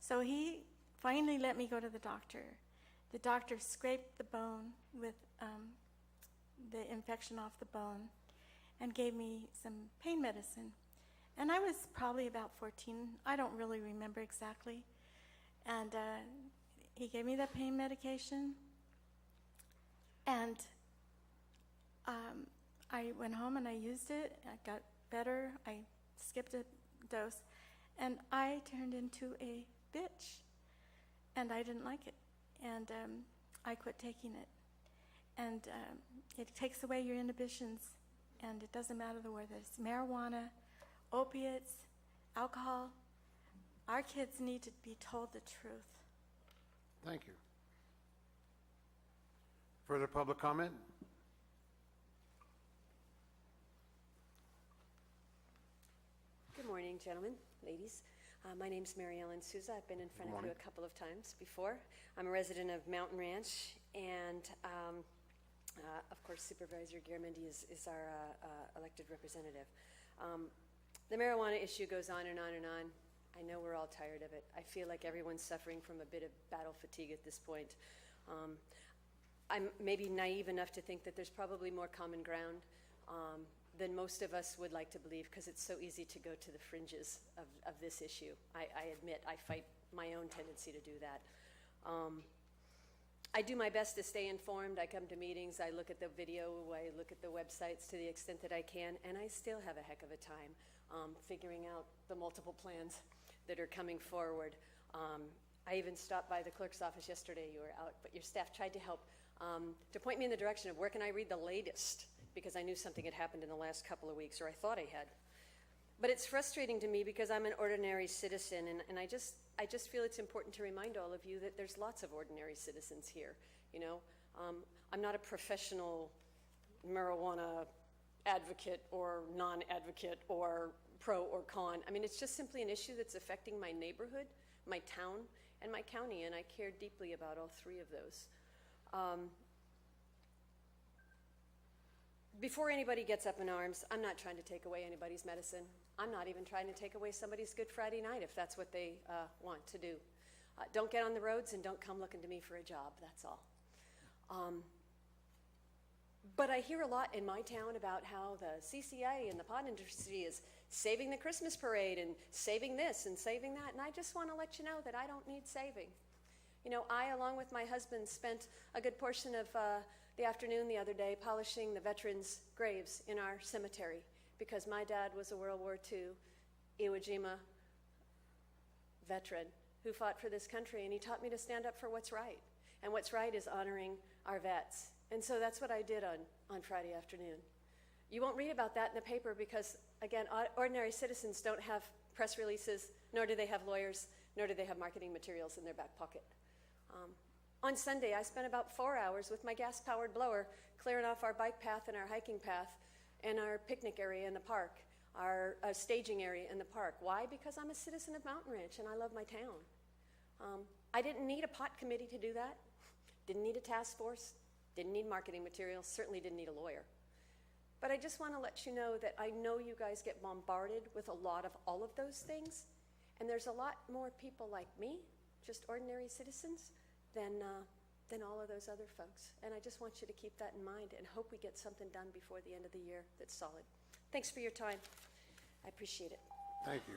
So he finally let me go to the doctor. The doctor scraped the bone with the infection off the bone and gave me some pain medicine. And I was probably about 14. I don't really remember exactly. And he gave me that pain medication. And I went home and I used it. I got better. I skipped a dose. And I turned into a bitch. And I didn't like it. And I quit taking it. And it takes away your inhibitions. And it doesn't matter whether it's marijuana, opiates, alcohol. Our kids need to be told the truth. Thank you. Further public comment? Good morning, gentlemen, ladies. My name's Mary Ellen Souza. I've been in front of you a couple of times before. I'm a resident of Mountain Ranch, and of course, Supervisor Garamendi is our elected representative. The marijuana issue goes on and on and on. I know we're all tired of it. I feel like everyone's suffering from a bit of battle fatigue at this point. I'm maybe naive enough to think that there's probably more common ground than most of us would like to believe, because it's so easy to go to the fringes of this issue. I admit I fight my own tendency to do that. I do my best to stay informed. I come to meetings, I look at the video, I look at the websites to the extent that I can, and I still have a heck of a time figuring out the multiple plans that are coming forward. I even stopped by the clerk's office yesterday. You were out, but your staff tried to help to point me in the direction of where can I read the latest, because I knew something had happened in the last couple of weeks, or I thought I had. But it's frustrating to me because I'm an ordinary citizen, and I just feel it's important to remind all of you that there's lots of ordinary citizens here. You know, I'm not a professional marijuana advocate or non-advocate or pro or con. I mean, it's just simply an issue that's affecting my neighborhood, my town, and my county, and I care deeply about all three of those. Before anybody gets up in arms, I'm not trying to take away anybody's medicine. I'm not even trying to take away somebody's Good Friday night if that's what they want to do. Don't get on the roads and don't come looking to me for a job, that's all. But I hear a lot in my town about how the CCA and the pot industry is saving the Christmas parade and saving this and saving that, and I just want to let you know that I don't need saving. You know, I, along with my husband, spent a good portion of the afternoon the other day polishing the veterans' graves in our cemetery, because my dad was a World War II Iwo Jima veteran who fought for this country, and he taught me to stand up for what's right. And what's right is honoring our vets. And so that's what I did on Friday afternoon. You won't read about that in the paper because, again, ordinary citizens don't have press releases, nor do they have lawyers, nor do they have marketing materials in their back pocket. On Sunday, I spent about 4 hours with my gas-powered blower clearing off our bike path and our hiking path and our picnic area in the park, our staging area in the park. Why? Because I'm a citizen of Mountain Ranch and I love my town. I didn't need a pot committee to do that. Didn't need a task force, didn't need marketing materials, certainly didn't need a lawyer. But I just want to let you know that I know you guys get bombarded with a lot of all of those things, and there's a lot more people like me, just ordinary citizens, than all of those other folks. And I just want you to keep that in mind and hope we get something done before the end of the year that's solid. Thanks for your time. I appreciate it. Thank you.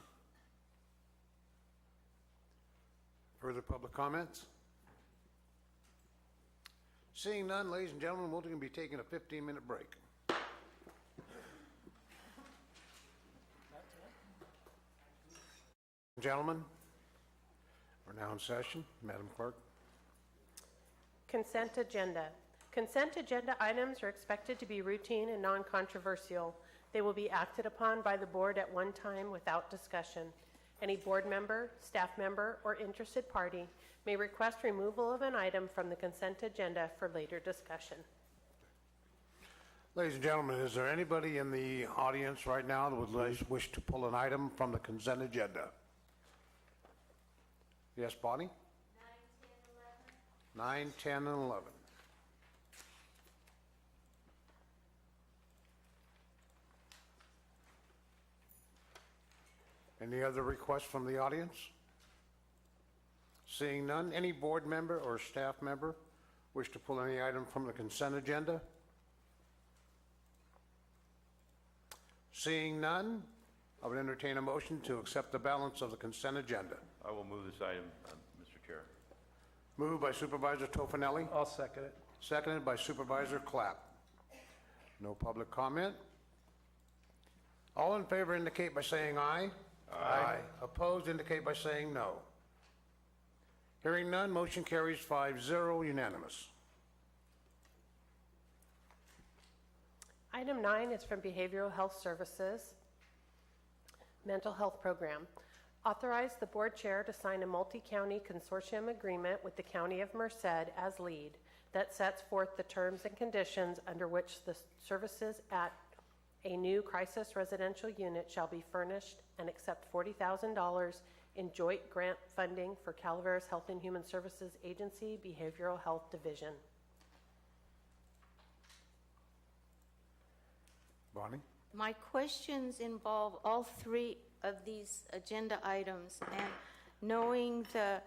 Further public comments? Seeing none, ladies and gentlemen, we're going to be taking a 15-minute break. Gentlemen, we're now in session. Madam Clerk. Consent agenda. Consent agenda items are expected to be routine and non-controversial. They will be acted upon by the board at one time without discussion. Any board member, staff member, or interested party may request removal of an item from the consent agenda for later discussion. Ladies and gentlemen, is there anybody in the audience right now that would wish to pull an item from the consent agenda? Yes, Bonnie? 9, 10, and 11. Any other requests from the audience? Seeing none, any board member or staff member wish to pull any item from the consent agenda? Seeing none, I would entertain a motion to accept the balance of the consent agenda. I will move this item, Mr. Chair. Moved by Supervisor Tofinelli, I'll second it. seconded by Supervisor Clapp. No public comment. All in favor indicate by saying aye. Aye. Opposed indicate by saying no. Hearing none, motion carries 5-0, unanimous. Item 9 is from Behavioral Health Services, Mental Health Program. Authorize the board chair to sign a multi-county consortium agreement with the County of Merced as lead that sets forth the terms and conditions under which the services at a new crisis residential unit shall be furnished and accept $40,000 in joint grant funding for Calaveras Health and Human Services Agency Behavioral Health Division. Bonnie? My questions involve all three of these agenda items, and knowing the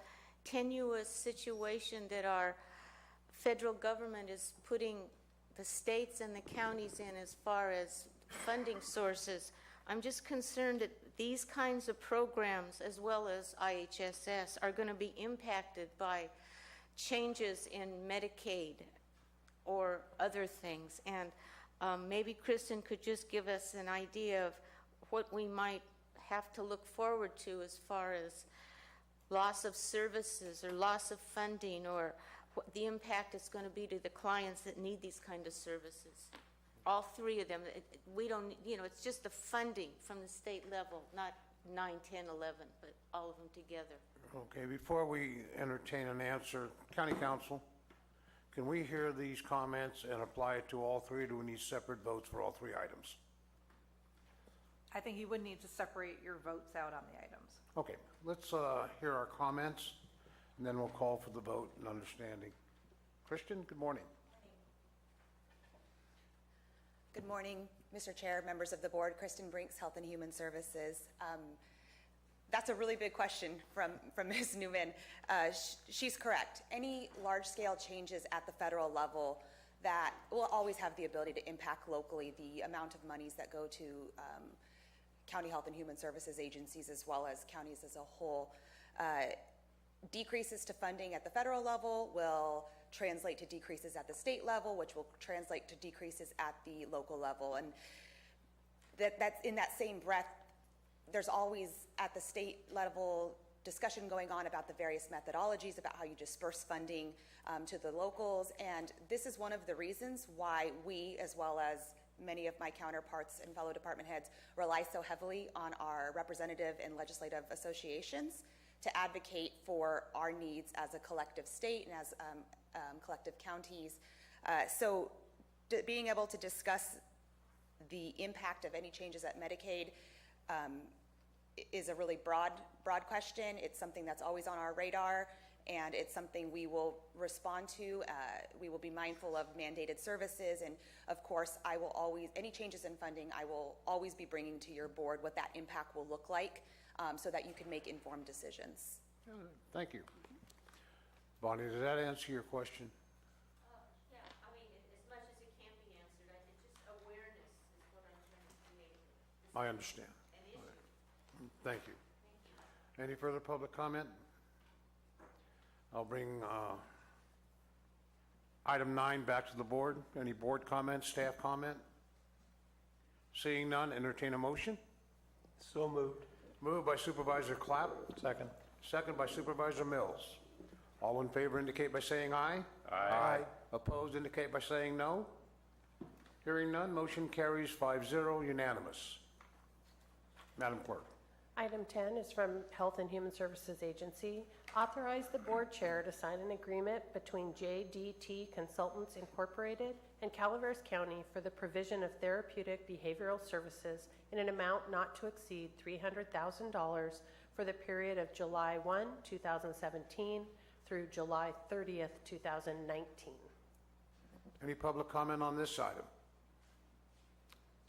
tenuous situation that our federal government is putting the states and the counties in as far as funding sources, I'm just concerned that these kinds of programs, as well as IHSS, are going to be impacted by changes in Medicaid or other things. And maybe Kristen could just give us an idea of what we might have to look forward to as far as loss of services or loss of funding, or what the impact is going to be to the clients that need these kind of services. All three of them. We don't, it's just the funding from the state level, not 9, 10, 11, but all of them together. Okay, before we entertain an answer, County Council, can we hear these comments and apply it to all three, or do we need separate votes for all three items? I think you would need to separate your votes out on the items. Okay, let's hear our comments, and then we'll call for the vote and understanding. Christian, good morning. Good morning, Mr. Chair, members of the board. Kristen Brinks, Health and Human Services. That's a really big question from Ms. Newman. She's correct. Any large-scale changes at the federal level that will always have the ability to impact locally the amount of monies that go to county health and human services agencies as well as counties as a whole. Decreases to funding at the federal level will translate to decreases at the state level, which will translate to decreases at the local level. And that's in that same breath, there's always at the state level discussion going on about the various methodologies, about how you disperse funding to the locals. And this is one of the reasons why we, as well as many of my counterparts and fellow department heads, rely so heavily on our representative and legislative associations to advocate for our needs as a collective state and as collective counties. So being able to discuss the impact of any changes at Medicaid is a really broad question. It's something that's always on our radar, and it's something we will respond to. We will be mindful of mandated services, and of course, I will always, any changes in funding, I will always be bringing to your board what that impact will look like, so that you can make informed decisions. Thank you. Bonnie, does that answer your question? Yeah, I mean, as much as it can't be answered, it's just awareness is what I'm trying to create. I understand. Thank you. Any further public comment? I'll bring item 9 back to the board. Any board comments, staff comment? Seeing none, entertain a motion. So moved. Moved by Supervisor Clapp. Second. Second by Supervisor Mills. All in favor indicate by saying aye. Aye. Opposed indicate by saying no. Hearing none, motion carries 5-0, unanimous. Madam Clerk. Item 10 is from Health and Human Services Agency. Authorize the board chair to sign an agreement between JDT Consultants Incorporated and Calaveras County for the provision of therapeutic behavioral services in an amount not to exceed $300,000 for the period of July 1, 2017 through July 30th, 2019. Any public comment on this item?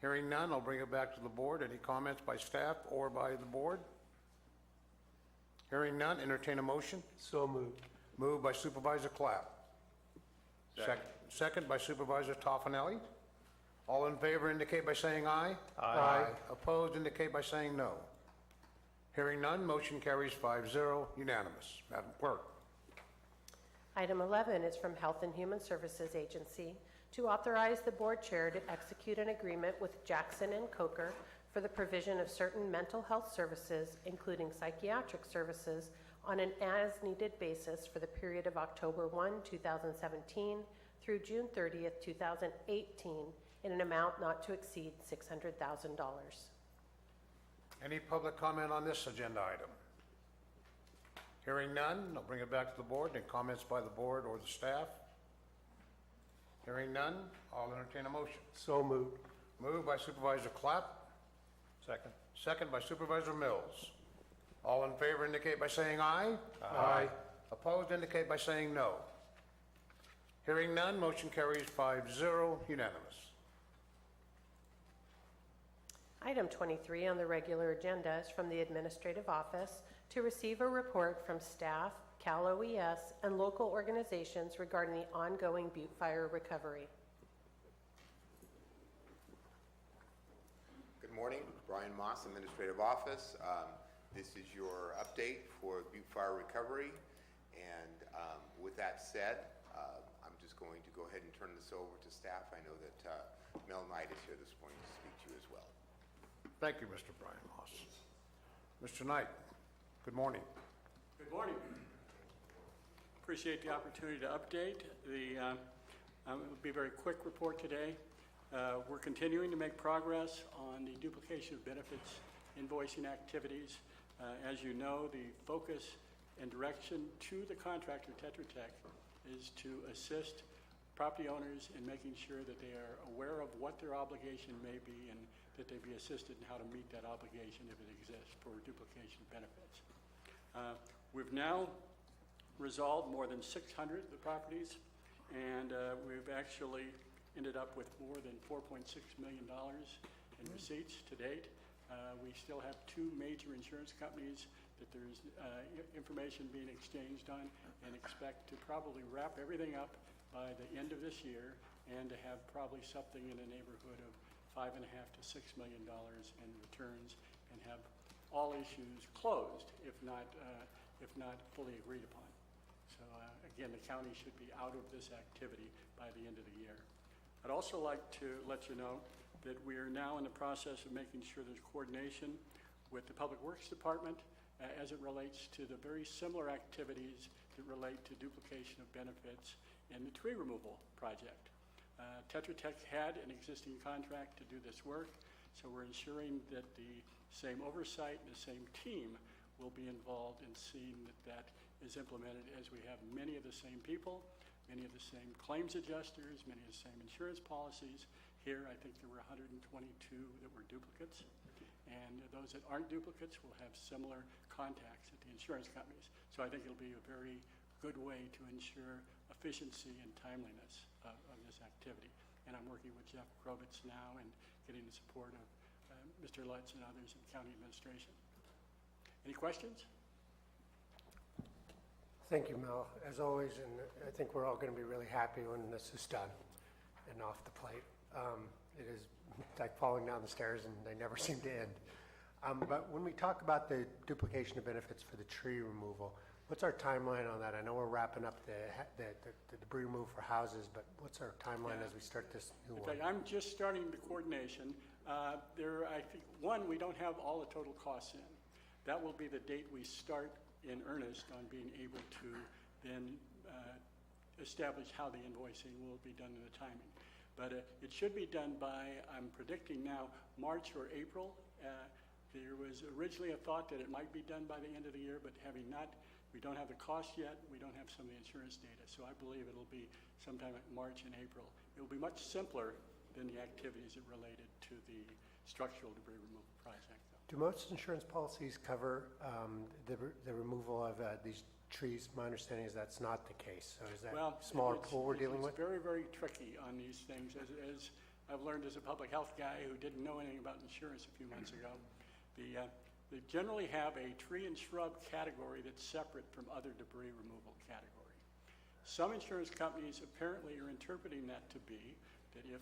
Hearing none, I'll bring it back to the board. Any comments by staff or by the board? Hearing none, entertain a motion. So moved. Moved by Supervisor Clapp. Second by Supervisor Toffenelli. All in favor indicate by saying aye. Aye. Opposed indicate by saying no. Hearing none, motion carries 5-0, unanimous. Madam Clerk. Item 11 is from Health and Human Services Agency to authorize the board chair to execute an agreement with Jackson and Coker for the provision of certain mental health services, including psychiatric services, on an as-needed basis for the period of October 1, 2017 through June 30th, 2018 in an amount not to exceed $600,000. Any public comment on this agenda item? Hearing none, I'll bring it back to the board. Any comments by the board or the staff? Hearing none, I'll entertain a motion. So moved. Moved by Supervisor Clapp. Second. Second by Supervisor Mills. All in favor indicate by saying aye. Aye. Opposed indicate by saying no. Hearing none, motion carries 5-0, unanimous. Item 23 on the regular agenda is from the Administrative Office to receive a report from staff, Cal OES, and local organizations regarding the ongoing Butte Fire recovery. Good morning, Brian Moss, Administrative Office. This is your update for Butte Fire recovery, and with that said, I'm just going to go ahead and turn this over to staff. I know that Mel Knight is here this morning to speak to you as well. Thank you, Mr. Brian Moss. Mr. Knight, good morning. Good morning. Appreciate the opportunity to update. It will be a very quick report today. We're continuing to make progress on the duplication of benefits invoicing activities. As you know, the focus and direction to the contractor, Tetra Tech, is to assist property owners in making sure that they are aware of what their obligation may be and that they be assisted in how to meet that obligation if it exists for duplication of benefits. We've now resolved more than 600 of the properties, and we've actually ended up with more than $4.6 million in receipts to date. We still have 2 major insurance companies that there's information being exchanged on, and expect to probably wrap everything up by the end of this year and to have probably something in the neighborhood of $5.5 to $6 million in returns and have all issues closed, if not fully agreed upon. So again, the county should be out of this activity by the end of the year. I'd also like to let you know that we are now in the process of making sure there's coordination with the Public Works Department as it relates to the very similar activities that relate to duplication of benefits in the tree removal project. Tetra Tech had an existing contract to do this work, so we're ensuring that the same oversight and the same team will be involved in seeing that that is implemented, as we have many of the same people, many of the same claims adjusters, many of the same insurance policies. Here, I think there were 122 that were duplicates, and those that aren't duplicates will have similar contacts at the insurance companies. So I think it'll be a very good way to ensure efficiency and timeliness of this activity. And I'm working with Jeff Krovitz now and getting the support of Mr. Lutz and others in county administration. Any questions? Thank you, Mel, as always, and I think we're all going to be really happy when this is done and off the plate. It is like falling down the stairs and they never seem to end. But when we talk about the duplication of benefits for the tree removal, what's our timeline on that? I know we're wrapping up the debris removal for houses, but what's our timeline as we start this new In one? fact, I'm just starting the coordination. I think, one, we don't have all the total costs in. That will be the date we start in earnest on being able to then establish how the invoicing will be done in the timing. But it should be done by, I'm predicting now, March or April. There was originally a thought that it might be done by the end of the year, but we don't have the cost yet, we don't have some of the insurance data. So I believe it'll be sometime in March and April. It will be much simpler than the activities that related to the structural debris removal project. Do most insurance policies cover the removal of these trees? My understanding is that's not the case. So is that smaller pool we're dealing with? It's very, very tricky on these things. As I've learned as a public health guy who didn't know anything about insurance a few months ago, they generally have a tree and shrub category that's separate from other debris removal category. Some insurance companies apparently are interpreting that to be that if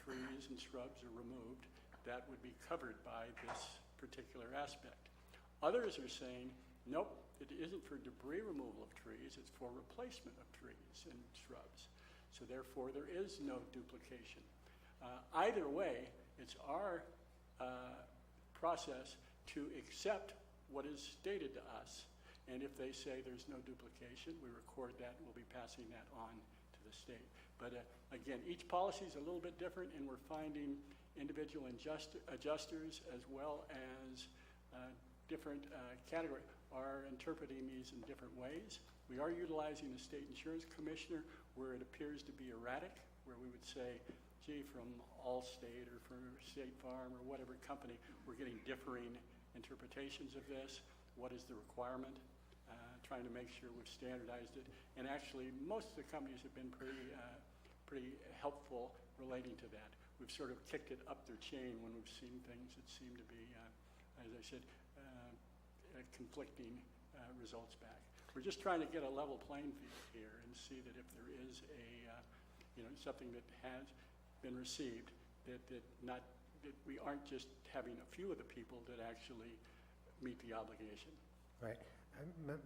trees and shrubs are removed, that would be covered by this particular aspect. Others are saying, nope, it isn't for debris removal of trees, it's for replacement of trees and shrubs. So therefore, there is no duplication. Either way, it's our process to accept what is stated to us. And if they say there's no duplication, we record that and we'll be passing that on to the state. But again, each policy is a little bit different, and we're finding individual adjusters as well as different categories are interpreting these in different ways. We are utilizing the state insurance commissioner where it appears to be erratic, where we would say, gee, from Allstate or from State Farm or whatever company, we're getting differing interpretations of this. What is the requirement? Trying to make sure we've standardized it. And actually, most of the companies have been pretty helpful relating to that. We've sort of kicked it up their chain when we've seen things that seem to be, as I said, conflicting results back. We're just trying to get a level playing field here and see that if there is something that has been received, that we aren't just having a few of the people that actually meet the obligation. Right.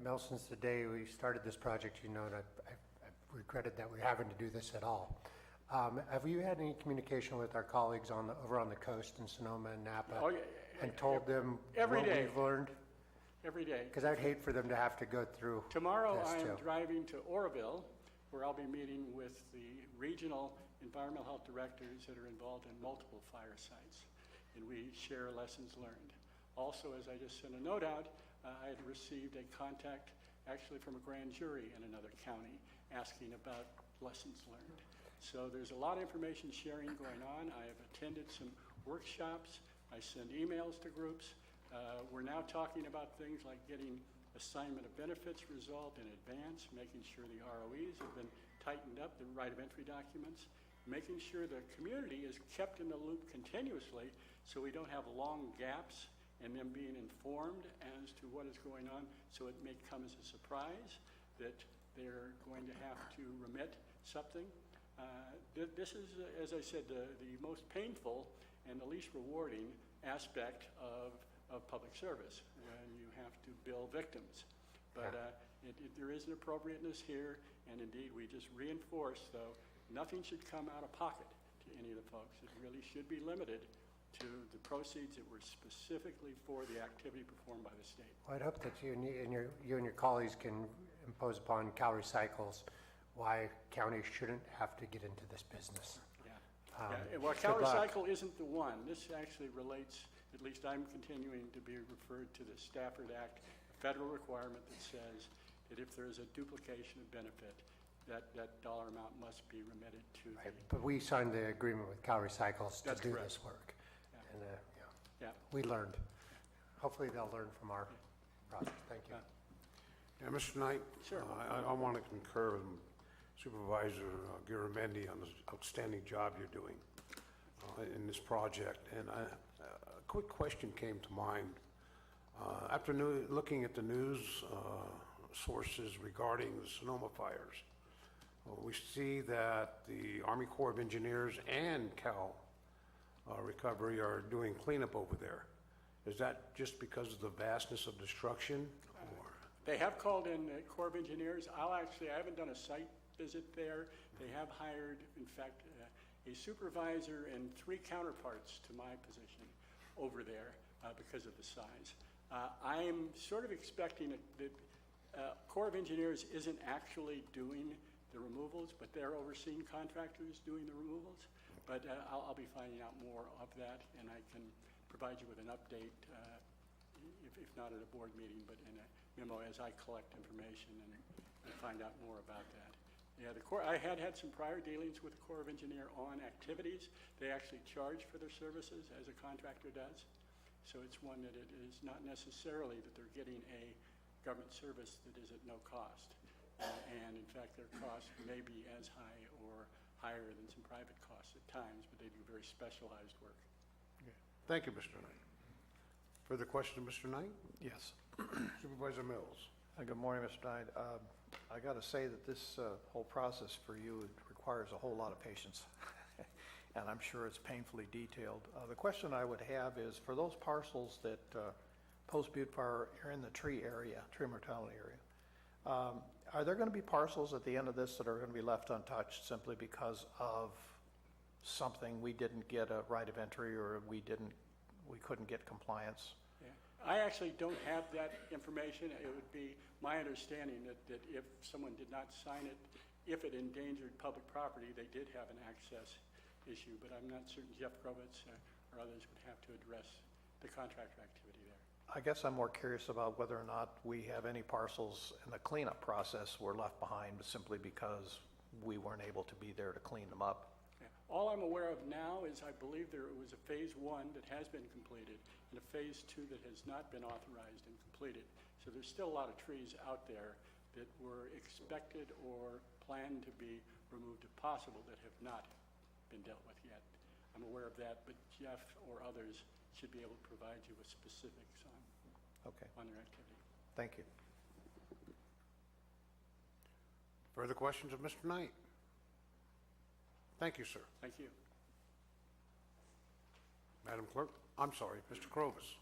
Mel, since the day we started this project, and I've regretted that we're having to do this at all. Have you had any communication with our colleagues over on the coast in Sonoma and Napa? Oh, yeah, and told them every what day. we've learned? Every day. Because I'd hate for them to have to go through Tomorrow this I am too. driving to Oroville, where I'll be meeting with the regional environmental health directors that are involved in multiple fire sites, and we share lessons learned. Also, as I just sent a note out, I had received a contact actually from a grand jury in another county asking about lessons learned. So there's a lot of information sharing going on. I have attended some workshops. I send emails to groups. We're now talking about things like getting assignment of benefits resolved in advance, making sure the ROEs have been tightened up, the right of entry documents, making sure the community is kept in the loop continuously so we don't have long gaps and them being informed as to what is going on, so it may come as a surprise that they're going to have to remit something. This is, as I said, the most painful and the least rewarding aspect of public service, when you have to bill victims. But there is an appropriateness here, and indeed we just reinforce, though, nothing should come out of pocket to any of the folks. It really should be limited to the proceeds that were specifically for the activity performed by the state. Well, I'd hope that you and your colleagues can impose upon Cal Recycles why counties shouldn't have to get into this business. Well, Cal Recycle isn't the one. This actually relates, at least I'm continuing to be referred to the Stafford Act, a federal requirement that says that if there is a duplication of benefit, that dollar amount must be remitted to But we signed the agreement with Cal Recycles to do this work. And we learned. Hopefully they'll learn from our process. Thank you. Yeah, Mr. Knight? Sure. I want to concur with Supervisor Garamendi on the outstanding job you're doing in this project. And a quick question came to mind. After looking at the news sources regarding the Sonoma fires, we see that the Army Corps of Engineers and Cal Recovery are doing cleanup over there. Is that just because of the vastness of destruction? They have called in the Corps of Engineers. I haven't done a site visit there. They have hired, in fact, a supervisor and 3 counterparts to my position over there because of the size. I'm sort of expecting that Corps of Engineers isn't actually doing the removals, but they're overseeing contractors doing the removals. But I'll be finding out more of that, and I can provide you with an update, if not at a board meeting, but in a memo as I collect information and find out more about that. Yeah, the Corps, I had some prior dealings with the Corps of Engineer on activities. They actually charge for their services, as a contractor does. So it's one that it is not necessarily that they're getting a government service that is at no cost. And in fact, their cost may be as high or higher than some private costs at times, but they do very specialized work. Okay. Thank you, Mr. Knight. Further question, Mr. Knight? Yes. Supervisor Mills. Good morning, Mr. Knight. I got to say that this whole process for you requires a whole lot of patience, and I'm sure it's painfully detailed. The question I would have is, for those parcels that post-Butte Fire are in the tree mortality area, are there going to be parcels at the end of this that are going to be left untouched simply because of something we didn't get a right of entry, or we couldn't get compliance? I actually don't have that information. It would be my understanding that if someone did not sign it, if it endangered public property, they did have an access issue, but I'm not certain Jeff Grovitz or others would have to address the contractor activity there. I guess I'm more curious about whether or not we have any parcels in the cleanup process were left behind simply because we weren't able to be there to clean them up. All I'm aware of now is I believe there was a phase 1 that has been completed and a phase 2 that has not been authorized and completed. So there's still a lot of trees out there that were expected or planned to be removed if possible that have not been dealt with yet. I'm aware of that, but Jeff or others should be able to provide you with specifics on their activity. Thank you. Further questions of Mr. Knight? Thank you, sir. Thank you. Madam Clerk, I'm sorry, Mr. Crovus.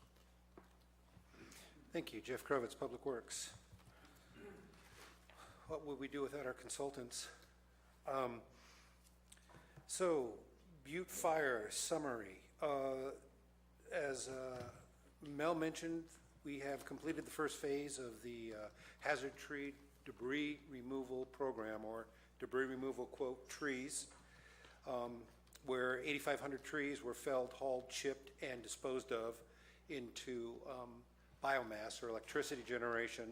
Thank you. Jeff Krovitz, Public Works. What would we do without our consultants? So, Butte Fire summary. As Mel mentioned, we have completed the first phase of the hazard tree debris removal program, or debris removal, quote, trees, where 8,500 trees were felled, hauled, chipped, and disposed of into biomass or electricity generation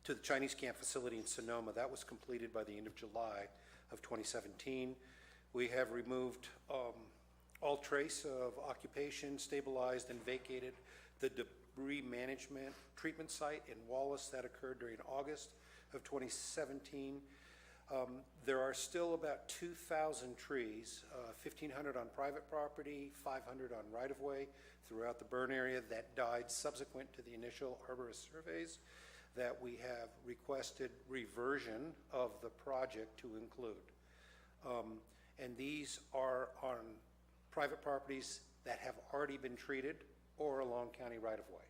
to the Chinese camp facility in Sonoma. That was completed by the end of July of 2017. We have removed all trace of occupation, stabilized and vacated the debris management treatment site in Wallace. That occurred during August of 2017. There are still about 2,000 trees, 1,500 on private property, 500 on right-of-way throughout the burn area that died subsequent to the initial arborist surveys that we have requested reversion of the project to include. And these are on private properties that have already been treated or along county right-of-way.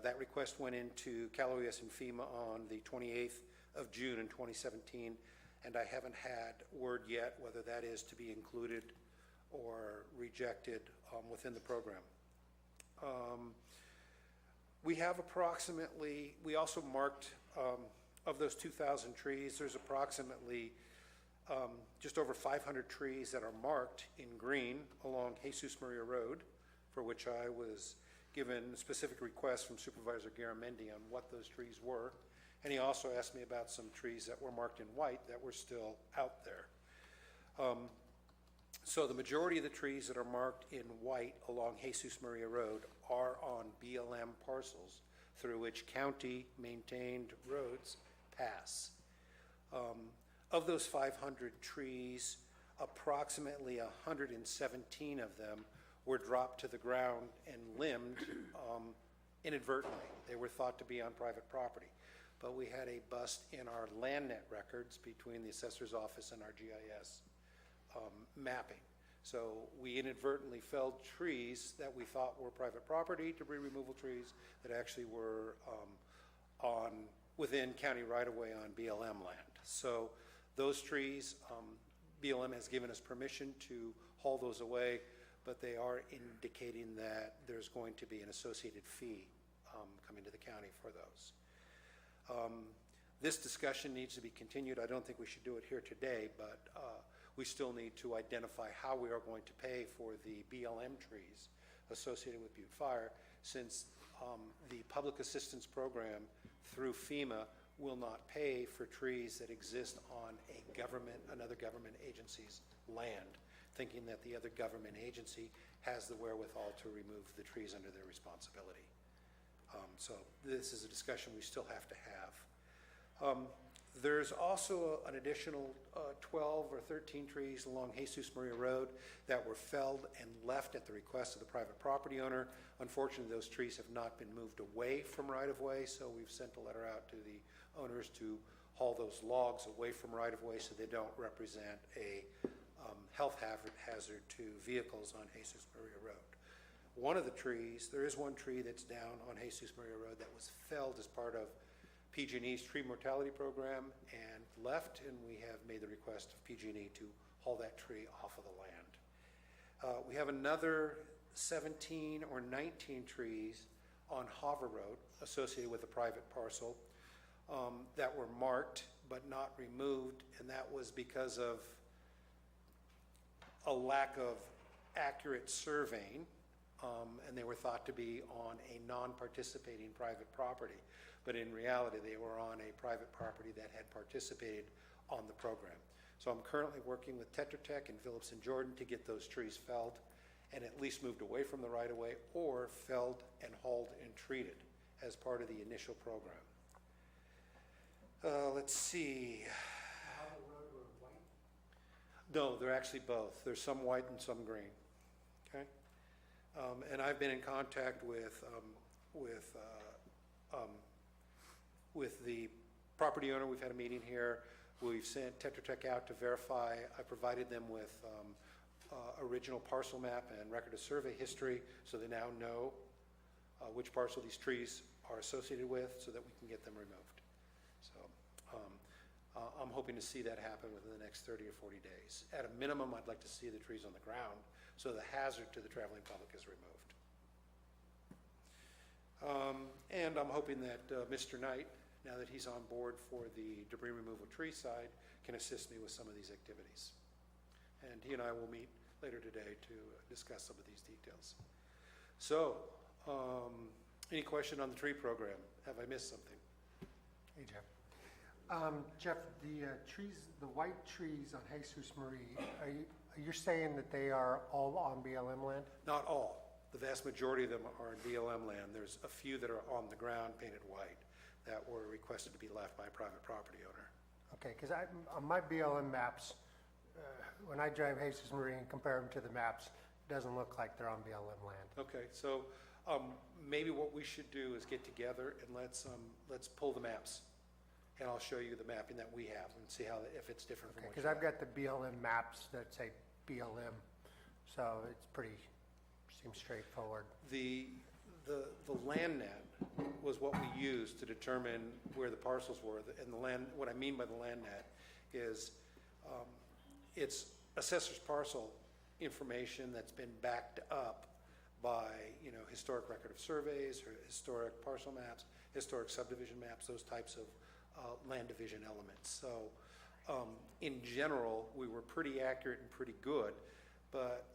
That request went into Cal OES and FEMA on the 28th of June in 2017, and I haven't had word yet whether that is to be included or rejected within the program. We have approximately, we also marked, of those 2,000 trees, there's approximately just over 500 trees that are marked in green along Jesus Maria Road, for which I was given specific requests from Supervisor Garamendi on what those trees were. And he also asked me about some trees that were marked in white that were still out there. So the majority of the trees that are marked in white along Jesus Maria Road are on BLM parcels through which county-maintained roads pass. Of those 500 trees, approximately 117 of them were dropped to the ground and limbed inadvertently. They were thought to be on private property. But we had a bust in our land net records between the assessor's office and our GIS mapping. So we inadvertently felled trees that we thought were private property, debris removal trees, that actually were within county right-of-way on BLM land. So those trees, BLM has given us permission to haul those away, but they are indicating that there's going to be an associated fee coming to the county for those. This discussion needs to be continued. I don't think we should do it here today, but we still need to identify how we are going to pay for the BLM trees associated with Butte Fire, since the public assistance program through FEMA will not pay for trees that exist on another government agency's land, thinking that the other government agency has the wherewithal to remove the trees under their responsibility. So this is a discussion we still have to have. There's also an additional 12 or 13 trees along Jesus Maria Road that were felled and left at the request of the private property owner. Unfortunately, those trees have not been moved away from right-of-way, so we've sent a letter out to the owners to haul those logs away from right-of-way so they don't represent a health hazard to vehicles on Jesus Maria Road. One of the trees, there is one tree that's down on Jesus Maria Road that was felled as part of PG&E's tree mortality program and left, and we have made the request of PG&E to haul that tree off of the land. We have another 17 or 19 trees on Hoover Road associated with a private parcel that were marked but not removed, and that was because of a lack of accurate surveying, and they were thought to be on a non-participating private property. But in reality, they were on a private property that had participated on the program. So I'm currently working with Tetra Tech and Phillips and Jordan to get those trees felled and at least moved away from the right-of-way, or felled and hauled and treated as part of the initial program. Let's see. No, they're actually both. There's some white and some green. Okay, and I've been in contact with the property owner. We've had a meeting here. We've sent Tetra Tech out to verify. I provided them with original parcel map and record of survey history, so they now know which parcel these trees are associated with, so that we can get them removed. So I'm hoping to see that happen within the next 30 or 40 days. At a minimum, I'd like to see the trees on the ground so the hazard to the traveling public is removed. And I'm hoping that Mr. Knight, now that he's on board for the debris removal tree side, can assist me with some of these activities. And he and I will meet later today to discuss some of these details. So, any question on the tree program? Have I missed something? Hey, Jeff. Jeff, the trees, the white trees on Jesus Marie, are you saying that they are all on BLM land? Not all. The vast majority of them are in BLM land. There's a few that are on the ground painted white that were requested to be left by a private property owner. Okay, because on my BLM maps, when I drive Jesus Marie and compare them to the maps, it doesn't look like they're on BLM land. Okay, so maybe what we should do is get together and let's pull the maps, and I'll show you the mapping that we have and see how if it's different from what Because you I've got the BLM maps that say BLM, so it's seems straightforward. The land net was what we used to determine where the parcels were, and the land. What I mean by the land net is it's assessor's parcel information that's been backed up by historic record of surveys, or historic parcel maps, historic subdivision maps, those types of land division elements. So in general, we were pretty accurate and pretty good, but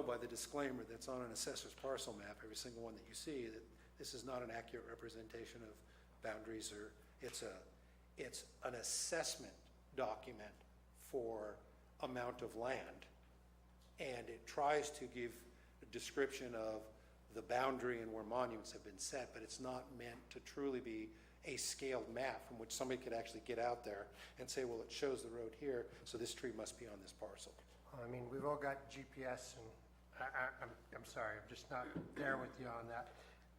by the disclaimer that's on an assessor's parcel map, every single one that you see, that this is not an accurate representation of boundaries, or it's an assessment document for amount of land, and it tries to give a description of the boundary and where monuments have been set, but it's not meant to truly be a scaled map from which somebody could actually get out there and say, well, it shows the road here, so this tree must be on this parcel. I mean, we've all got GPS, and I'm sorry, I'm just not there with you on that.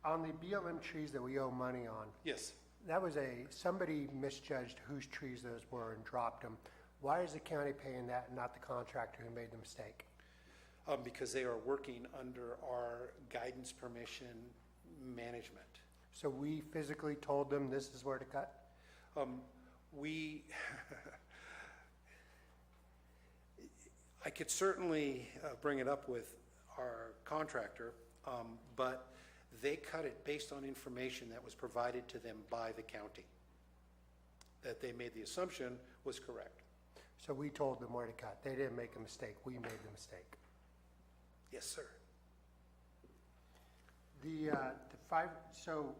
On the BLM trees that we owe money on, Yes. that was somebody misjudged whose trees those were and dropped them. Why is the county paying that and not the contractor who made the mistake? Because they are working under our guidance permission management. So we physically told them this is where to cut? I could certainly bring it up with our contractor, but they cut it based on information that was provided to them by the county, that they made the assumption was correct. So we told them where to cut. They didn't make a mistake. We made the mistake. Yes, sir. So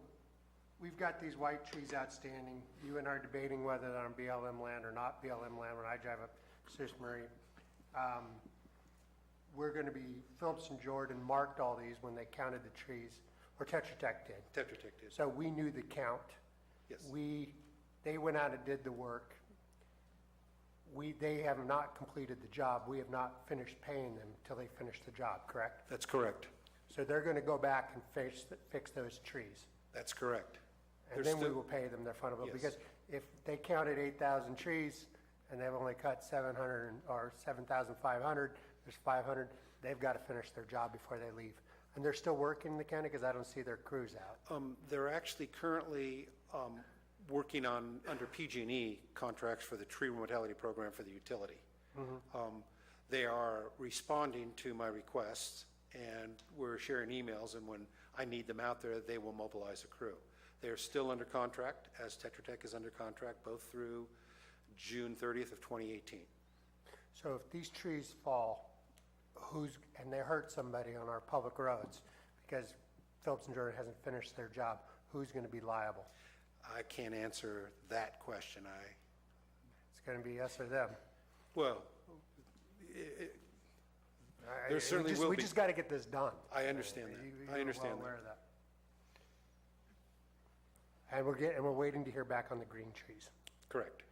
we've got these white trees outstanding. You and I are debating whether they're on BLM land or not BLM land when I drive up Sis Marie. We're going to be, Phillips and Jordan marked all these when they counted the trees, or Tetra Tech did. Tetra Tech did. So we knew the count. Yes. They went out and did the work. They have not completed the job. We have not finished paying them until they finish the job, correct? That's correct. So they're going to go back and fix those trees. That's correct. And then we will pay them their fund bill. Yes. Because if they counted 8,000 trees and they've only cut 700 or 7,500, there's 500, they've got to finish their job before they leave. And they're still working in the county because I don't see their crews out. They're actually currently working on, under PG&E contracts for the tree mortality program for the utility. They are responding to my requests, and we're sharing emails, and when I need them out there, they will mobilize a crew. They're still under contract, as Tetra Tech is under contract, both through June 30th of 2018. So if these trees fall, and they hurt somebody on our public roads because Phillips and Jordan hasn't finished their job, who's going to be liable? I can't answer that question. It's going to be us or them. Well, there certainly will be. We just got to get this done. I understand that. I understand well aware of that. And we're waiting to hear back on the green trees. Correct.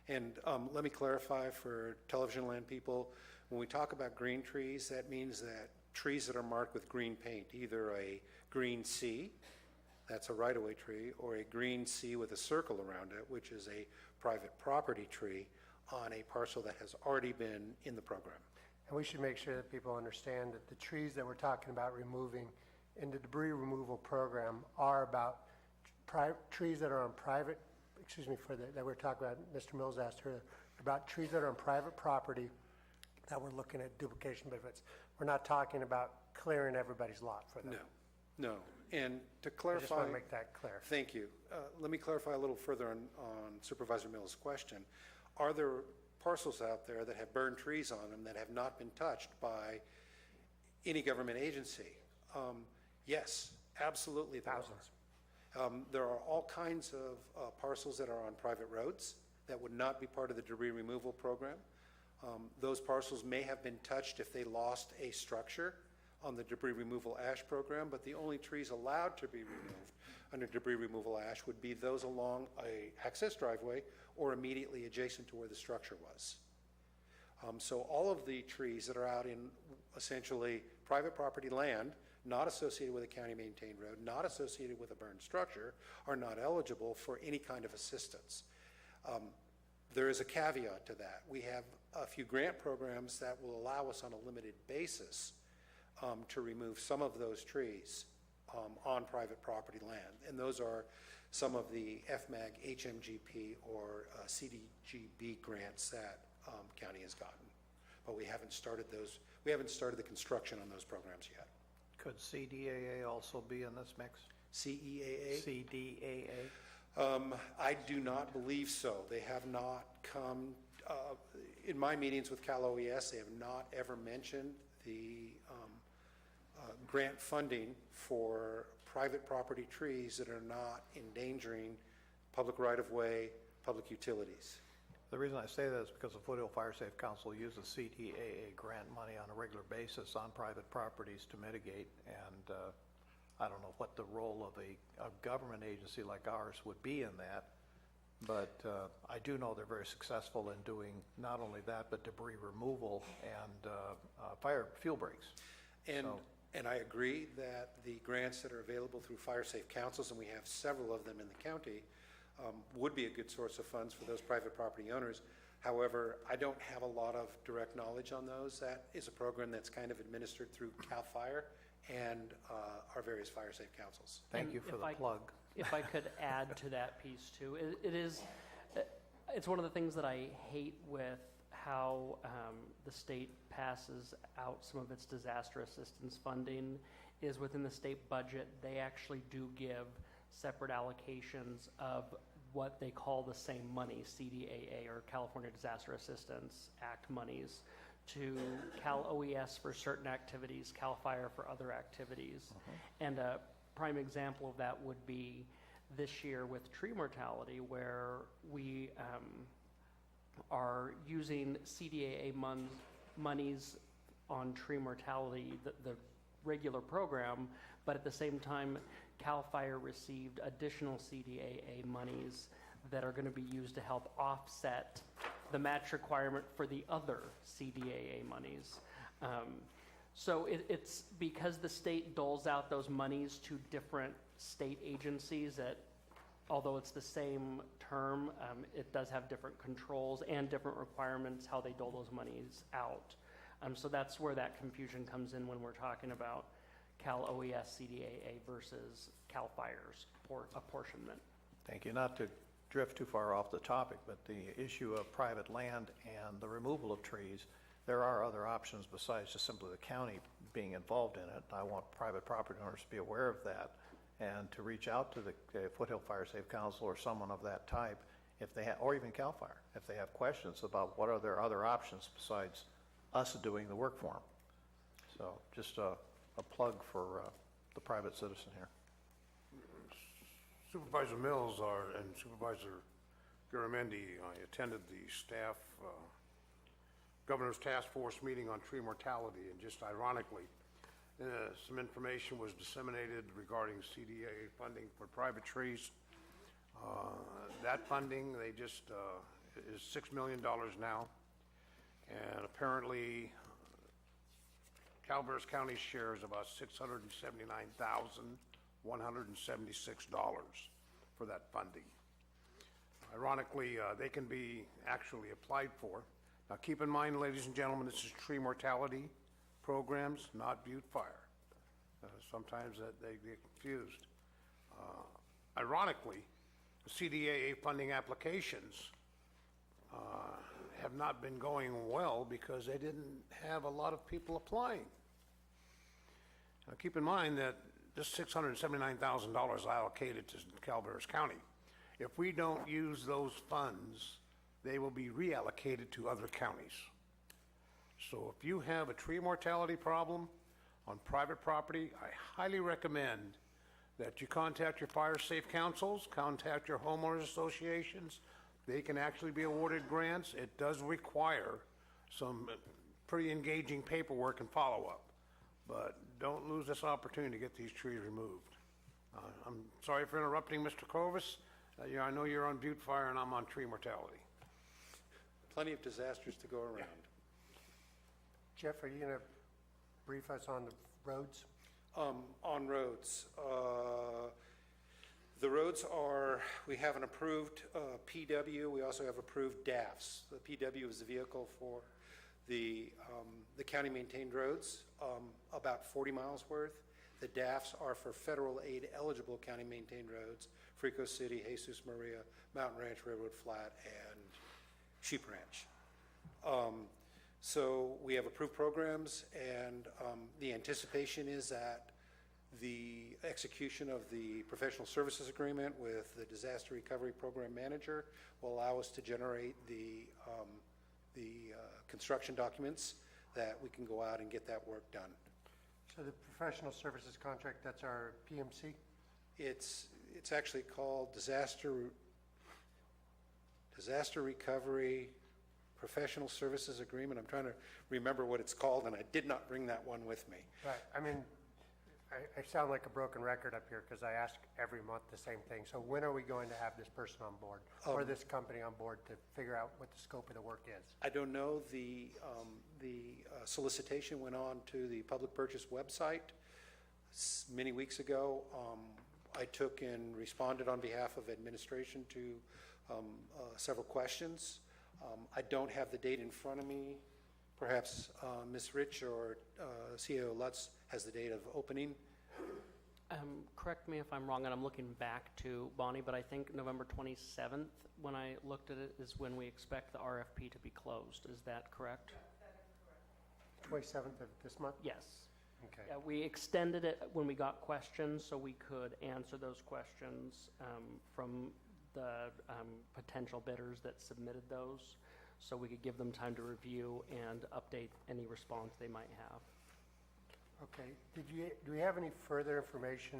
And let me clarify for television land people, when we talk about green trees, that means that trees that are marked with green paint, either a green C, that's a right-of-way tree, or a green C with a circle around it, which is a private property tree on a parcel that has already been in the program. And we should make sure that people understand that the trees that we're talking about removing in the debris removal program are about trees that are on private, that we're talking about, Mr. Mills asked her, about trees that are on private property that we're looking at duplication benefits. We're not talking about clearing everybody's lot for them. No. And to clarify. I just want to make that clear. Thank you. Let me clarify a little further on Supervisor Mills' question. Are there parcels out there that have burned trees on them that have not been touched by any government agency? Yes, absolutely. Thousands. There are all kinds of parcels that are on private roads that would not be part of the debris removal program. Those parcels may have been touched if they lost a structure on the debris removal ash program, but the only trees allowed to be removed under debris removal ash would be those along a access driveway or immediately adjacent to where the structure was. So all of the trees that are out in essentially private property land, not associated with a county maintained road, not associated with a burned structure, are not eligible for any kind of assistance. There is a caveat to that. We have a few grant programs that will allow us on a limited basis to remove some of those trees on private property land. And those are some of the FMAG, HMGP, or CDGB grants that county has gotten. But we haven't started those. We haven't started the construction on those programs yet. Could CDAA also be in this mix? CEAA? CDAA? I do not believe so. They have not come, in my meetings with Cal OES, they have not ever mentioned the grant funding for private property trees that are not endangering public right-of-way, public utilities. The reason I say that is because the Foothill Fire Safe Council uses CDAA grant money on a regular basis on private properties to mitigate, and I don't know what the role of a government agency like ours would be in that, but I do know they're very successful in doing not only that, but debris removal and fuel breaks. And I agree that the grants that are available through fire safe councils, and we have several of them in the county, would be a good source of funds for those private property owners. However, I don't have a lot of direct knowledge on those. That is a program that's kind of administered through CAL FIRE and our various fire safe councils. Thank you for the plug. If I could add to that piece too, it's one of the things that I hate with how the state passes out some of its disaster assistance funding is within the state budget, they actually do give separate allocations of what they call the same money, CDAA or California Disaster Assistance Act monies, to Cal OES for certain activities, Cal Fire for other activities. And a prime example of that would be this year with tree mortality, where we are using CDAA monies on tree mortality, the regular program, but at the same time, CAL FIRE received additional CDAA monies that are going to be used to help offset the match requirement for the other CDAA monies. So it's because the state doles out those monies to different state agencies that, although it's the same term, it does have different controls and different requirements how they dole those monies out. So that's where that confusion comes in when we're talking about Cal OES CDAA versus Cal FIRE's apportionment. Thank you. Not to drift too far off the topic, but the issue of private land and the removal of trees, there are other options besides just simply the county being involved in it. I want private property owners to be aware of that and to reach out to the Foothill Fire Safe Council or someone of that type, if they or even CAL FIRE, if they have questions about what are their other options besides us doing the work for them. So just a plug for the private citizen here. Supervisor Mills and Supervisor Garamendi, I attended the staff, Governor's Task Force meeting on tree mortality, and just ironically, some information was disseminated regarding CDA funding for private trees. That funding, they just, is $6 million now, and apparently Calaveras County's share is about $679,176 for that funding. Ironically, they can be actually applied for. Now keep in mind, ladies and gentlemen, this is tree mortality programs, not Butte Fire. Sometimes they get confused. Ironically, the CDAA funding applications have not been going well because they didn't have a lot of people applying. Now keep in mind that this $679,000 allocated to Calaveras County. If we don't use those funds, they will be reallocated to other counties. So if you have a tree mortality problem on private property, I highly recommend that you contact your fire safe councils, contact your homeowners associations. They can actually be awarded grants. It does require some pretty engaging paperwork and follow-up, but don't lose this opportunity to get these trees removed. I'm sorry for interrupting, Mr. Clovis. I know you're on Butte Fire and I'm on tree mortality. Plenty of disasters to go around. Jeff, are you going to brief us on the roads? On roads, the roads are, we have an approved PW, we also have approved DAFs. The PW is the vehicle for the county maintained roads, about 40 miles worth. The DAFs are for federal aid eligible county maintained roads, Frico City, Jesus Maria, Mountain Ranch, Railroad Flat, and Sheep Ranch. So we have approved programs, and the anticipation is that the execution of the professional services agreement with the disaster recovery program manager will allow us to generate the construction documents that we can go out and get that work done. So the professional services contract, that's our PMC? It's actually called disaster Disaster Recovery Professional Services Agreement. I'm trying to remember what it's called, and I did not bring that one with me. Right, I mean, I sound like a broken record up here because I ask every month the same thing. So when are we going to have this person on board or this company on board to figure out what the scope of the work is? I don't know. The solicitation went on to the public purchase website many weeks ago. I took and responded on behalf of administration to several questions. I don't have the date in front of me. Perhaps Ms. Rich or CEO Lutz has the date of opening. Correct me if I'm wrong, and I'm looking back to Bonnie, but I think November 27th, when I looked at it, is when we expect the RFP to be closed. Is that correct? 27th of this month? Yes. Okay. Yeah, we extended it when we got questions, so we could answer those questions from the potential bidders that submitted those, so we could give them time to review and update any response they might have. Okay, do we have any further information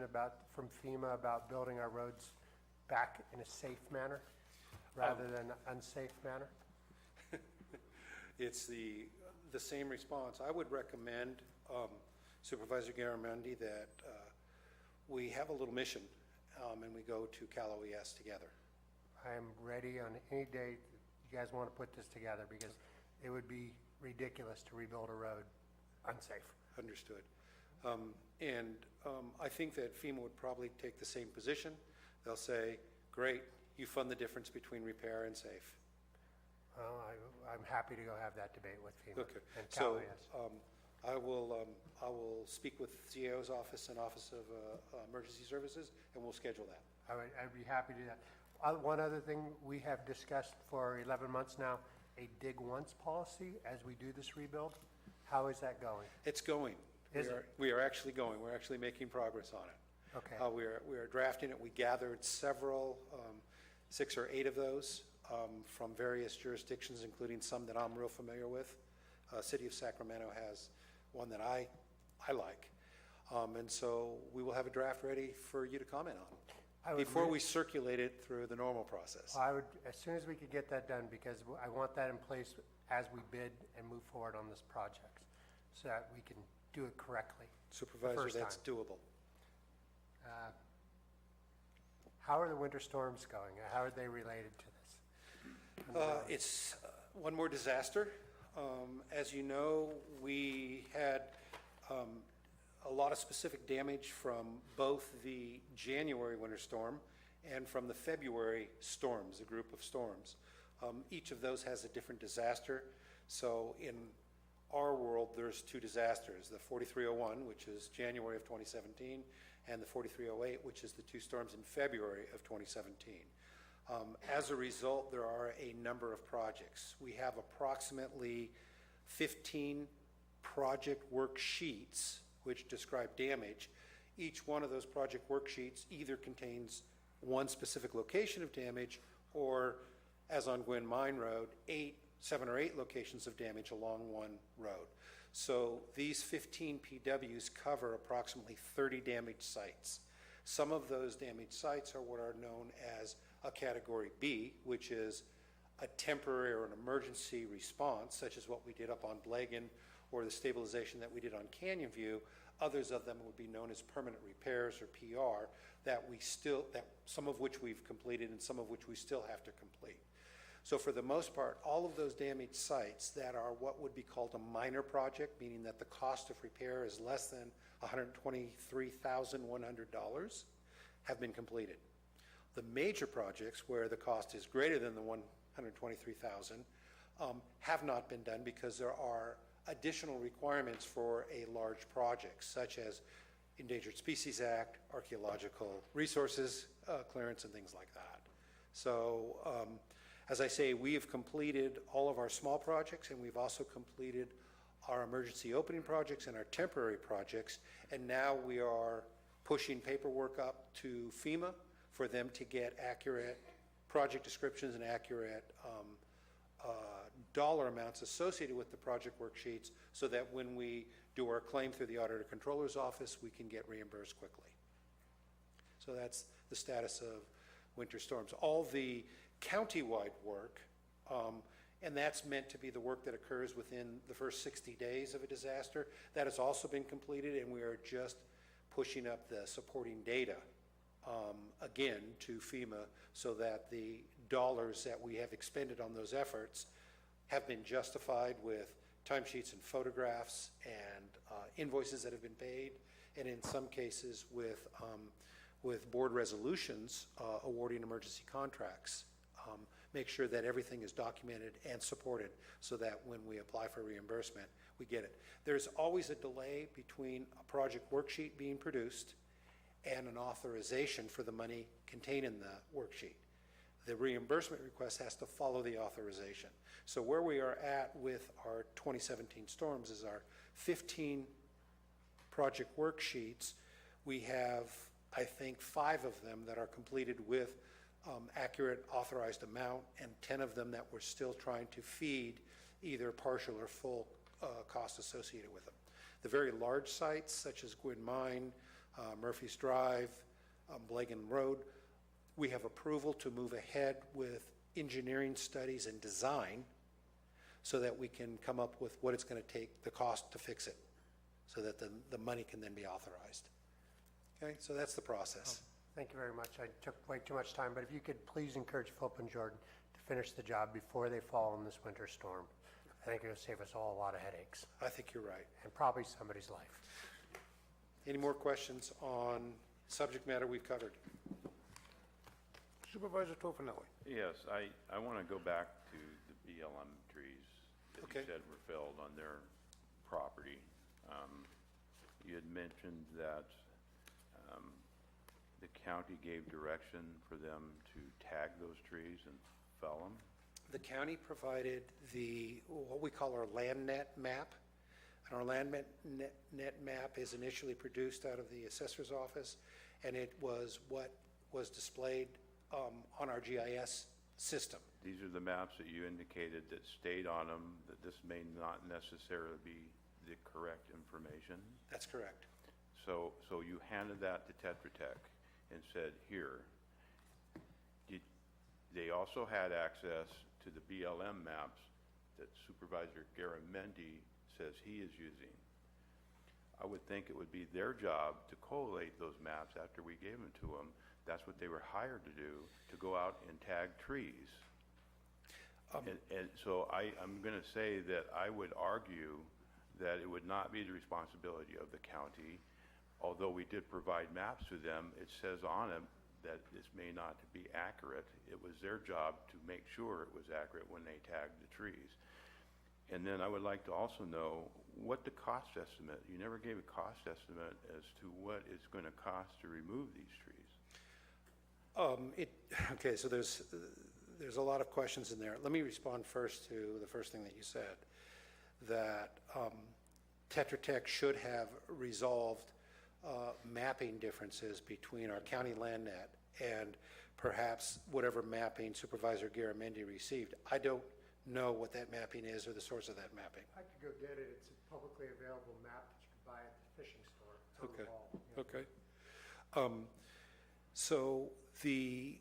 from FEMA about building our roads back in a safe manner rather than unsafe manner? It's the same response. I would recommend, Supervisor Garamendi, that we have a little mission and we go to Cal OES together. I am ready on any date you guys want to put this together because it would be ridiculous to rebuild a road unsafe. Understood. I think that FEMA would probably take the same position. They'll say, great, you fund the difference between repair and safe. Well, I'm happy to go have that debate with FEMA Okay. and Cal So OES. I will speak with CAO's office and Office of Emergency Services, and we'll schedule that. I'd be happy to do that. One other thing we have discussed for 11 months now, a dig once policy as we do this rebuild. How is that going? It's going. Is it? We are actually going. We're actually making progress on it. Okay. We are drafting it. We gathered several, 6 or 8 of those from various jurisdictions, including some that I'm real familiar with. City of Sacramento has one that I like. And so we will have a draft ready for you to comment on before we circulate it through the normal process. I would, as soon as we could get that done, because I want that in place as we bid and move forward on this project so that we can do it correctly. Supervisor, that's doable. How are the winter storms going? How are they related to this? It's one more disaster. As you know, we had a lot of specific damage from both the January winter storm and from the February storms, a group of storms. Each of those has a different disaster. So in our world, there's 2 disasters, the 4301, which is January of 2017, and the 4308, which is the 2 storms in February of 2017. As a result, there are a number of projects. We have approximately 15 project worksheets which describe damage. Each one of those project worksheets either contains one specific location of damage or, as on Gwynn Mine Road, 7 or 8 locations of damage along one road. So these 15 PWs cover approximately 30 damaged sites. Some of those damaged sites are what are known as a Category B, which is a temporary or an emergency response, such as what we did up on Blagan or the stabilization that we did on Canyon View. Others of them would be known as permanent repairs or PR, that some of which we've completed and some of which we still have to complete. So for the most part, all of those damaged sites that are what would be called a minor project, meaning that the cost of repair is less than $123,100, have been completed. The major projects where the cost is greater than the $123,000 have not been done because there are additional requirements for a large project, such as Endangered Species Act, archaeological resources clearance, and things like that. So as I say, we have completed all of our small projects, and we've also completed our emergency opening projects and our temporary projects, and now we are pushing paperwork up to FEMA for them to get accurate project descriptions and accurate dollar amounts associated with the project worksheets so that when we do our claim through the Auditor Controller's Office, we can get reimbursed quickly. So that's the status of winter storms. All the countywide work, and that's meant to be the work that occurs within the first 60 days of a disaster. That has also been completed, and we are just pushing up the supporting data again to FEMA so that the dollars that we have expended on those efforts have been justified with timesheets and photographs and invoices that have been paid, and in some cases with board resolutions awarding emergency contracts. Make sure that everything is documented and supported so that when we apply for reimbursement, we get it. There's always a delay between a project worksheet being produced and an authorization for the money contained in the worksheet. The reimbursement request has to follow the authorization. So where we are at with our 2017 storms is our 15 project worksheets. We have, I think, 5 of them that are completed with accurate authorized amount, and 10 of them that we're still trying to feed either partial or full cost associated with them. The very large sites, such as Gwynn Mine, Murphy's Drive, Blagan Road, we have approval to move ahead with engineering studies and design so that we can come up with what it's going to take, the cost to fix it, so that the money can then be authorized. Okay, so that's the process. Thank you very much. I took way too much time, but if you could please encourage Philip and Jordan to finish the job before they fall in this winter storm. I think it'll save us all a lot of headaches. I think you're right. And probably somebody's life. Any more questions on subject matter we've covered? Supervisor Tofinelli. Yes, I want to go back to the BLM trees that Okay. you said were felled on their property. You had mentioned that the county gave direction for them to tag those trees and fell them. The county provided what we call our land net map. And our land net map is initially produced out of the assessor's office, and it was what was displayed on our GIS system. These are the maps that you indicated that stayed on them, that this may not necessarily be the correct information. That's correct. So you handed that to Tetra Tech and said, here. They also had access to the BLM maps that Supervisor Garamendi says he is using. I would think it would be their job to collate those maps after we gave them to them. That's what they were hired to do, to go out and tag trees. And so I'm going to say that I would argue that it would not be the responsibility of the county. Although we did provide maps to them, it says on them that this may not be accurate. It was their job to make sure it was accurate when they tagged the trees. And then I would like to also know what the cost estimate, you never gave a cost estimate as to what it's going to cost to remove these trees. Okay, so there's a lot of questions in there. Let me respond first to the first thing that you said, that Tetra Tech should have resolved mapping differences between our county land net and perhaps whatever mapping Supervisor Garamendi received. I don't know what that mapping is or the source of that mapping. I could go get it. It's a publicly available map that you can buy at the fishing store. It's on the wall. Yeah. Okay. So the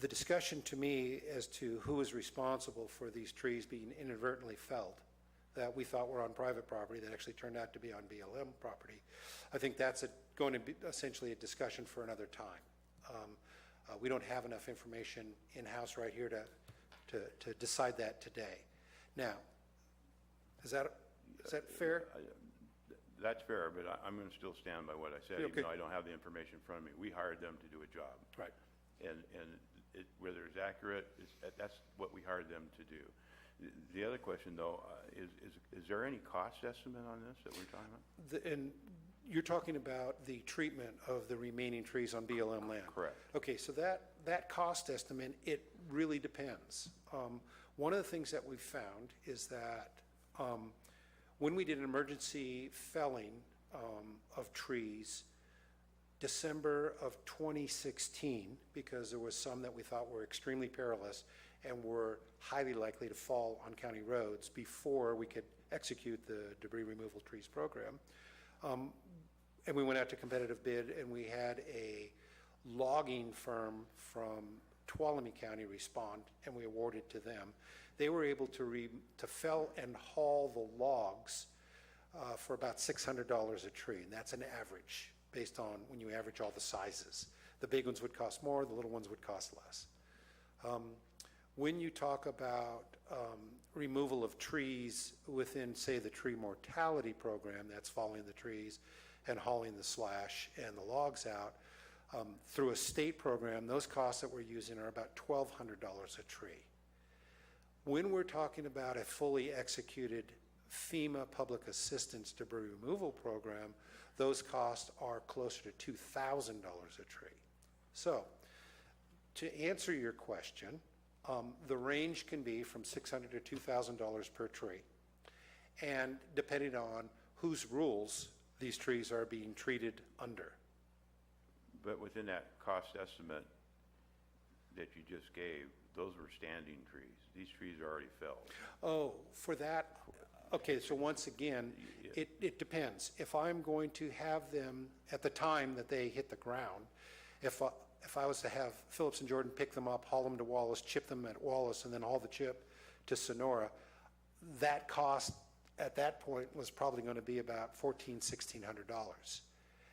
discussion to me as to who is responsible for these trees being inadvertently felled that we thought were on private property that actually turned out to be on BLM property, I think that's going to be essentially a discussion for another time. We don't have enough information in-house right here to decide that today. Now, is that fair? That's fair, but I'm going to still stand by what I said, Okay. even though I don't have the information in front of me. We hired them to do a job. Right. And whether it's accurate, that's what we hired them to do. The other question, though, is there any cost estimate on this that we're talking about? And you're talking about the treatment of the remaining trees on BLM land? Correct. Okay, so that cost estimate, it really depends. One of the things that we've found is that when we did an emergency felling of trees, December of 2016, because there was some that we thought were extremely perilous and were highly likely to fall on county roads before we could execute the debris removal trees program. And we went out to competitive bid, and we had a logging firm from Tuolumne County respond, and we awarded to them. They were able to fell and haul the logs for about $600 a tree, and that's an average based on when you average all the sizes. The big ones would cost more, the little ones would cost less. When you talk about removal of trees within, say, the tree mortality program, that's falling the trees and hauling the slash and the logs out, through a state program, those costs that we're using are about $1,200 a tree. When we're talking about a fully executed FEMA public assistance debris removal program, those costs are closer to $2,000 a tree. So, to answer your question, the range can be from $600 to $2,000 per tree, and depending on whose rules these trees are being treated under. But within that cost estimate that you just gave, those were standing trees. These trees are already felled. Oh, for that, okay, so once again, it depends. If I'm going to have them at the time that they hit the ground, if I was to have Phillips and Jordan pick them up, haul them to Wallace, chip them at Wallace, and then haul the chip to Sonora, that cost at that point was probably going to be about $1,400, $1,600.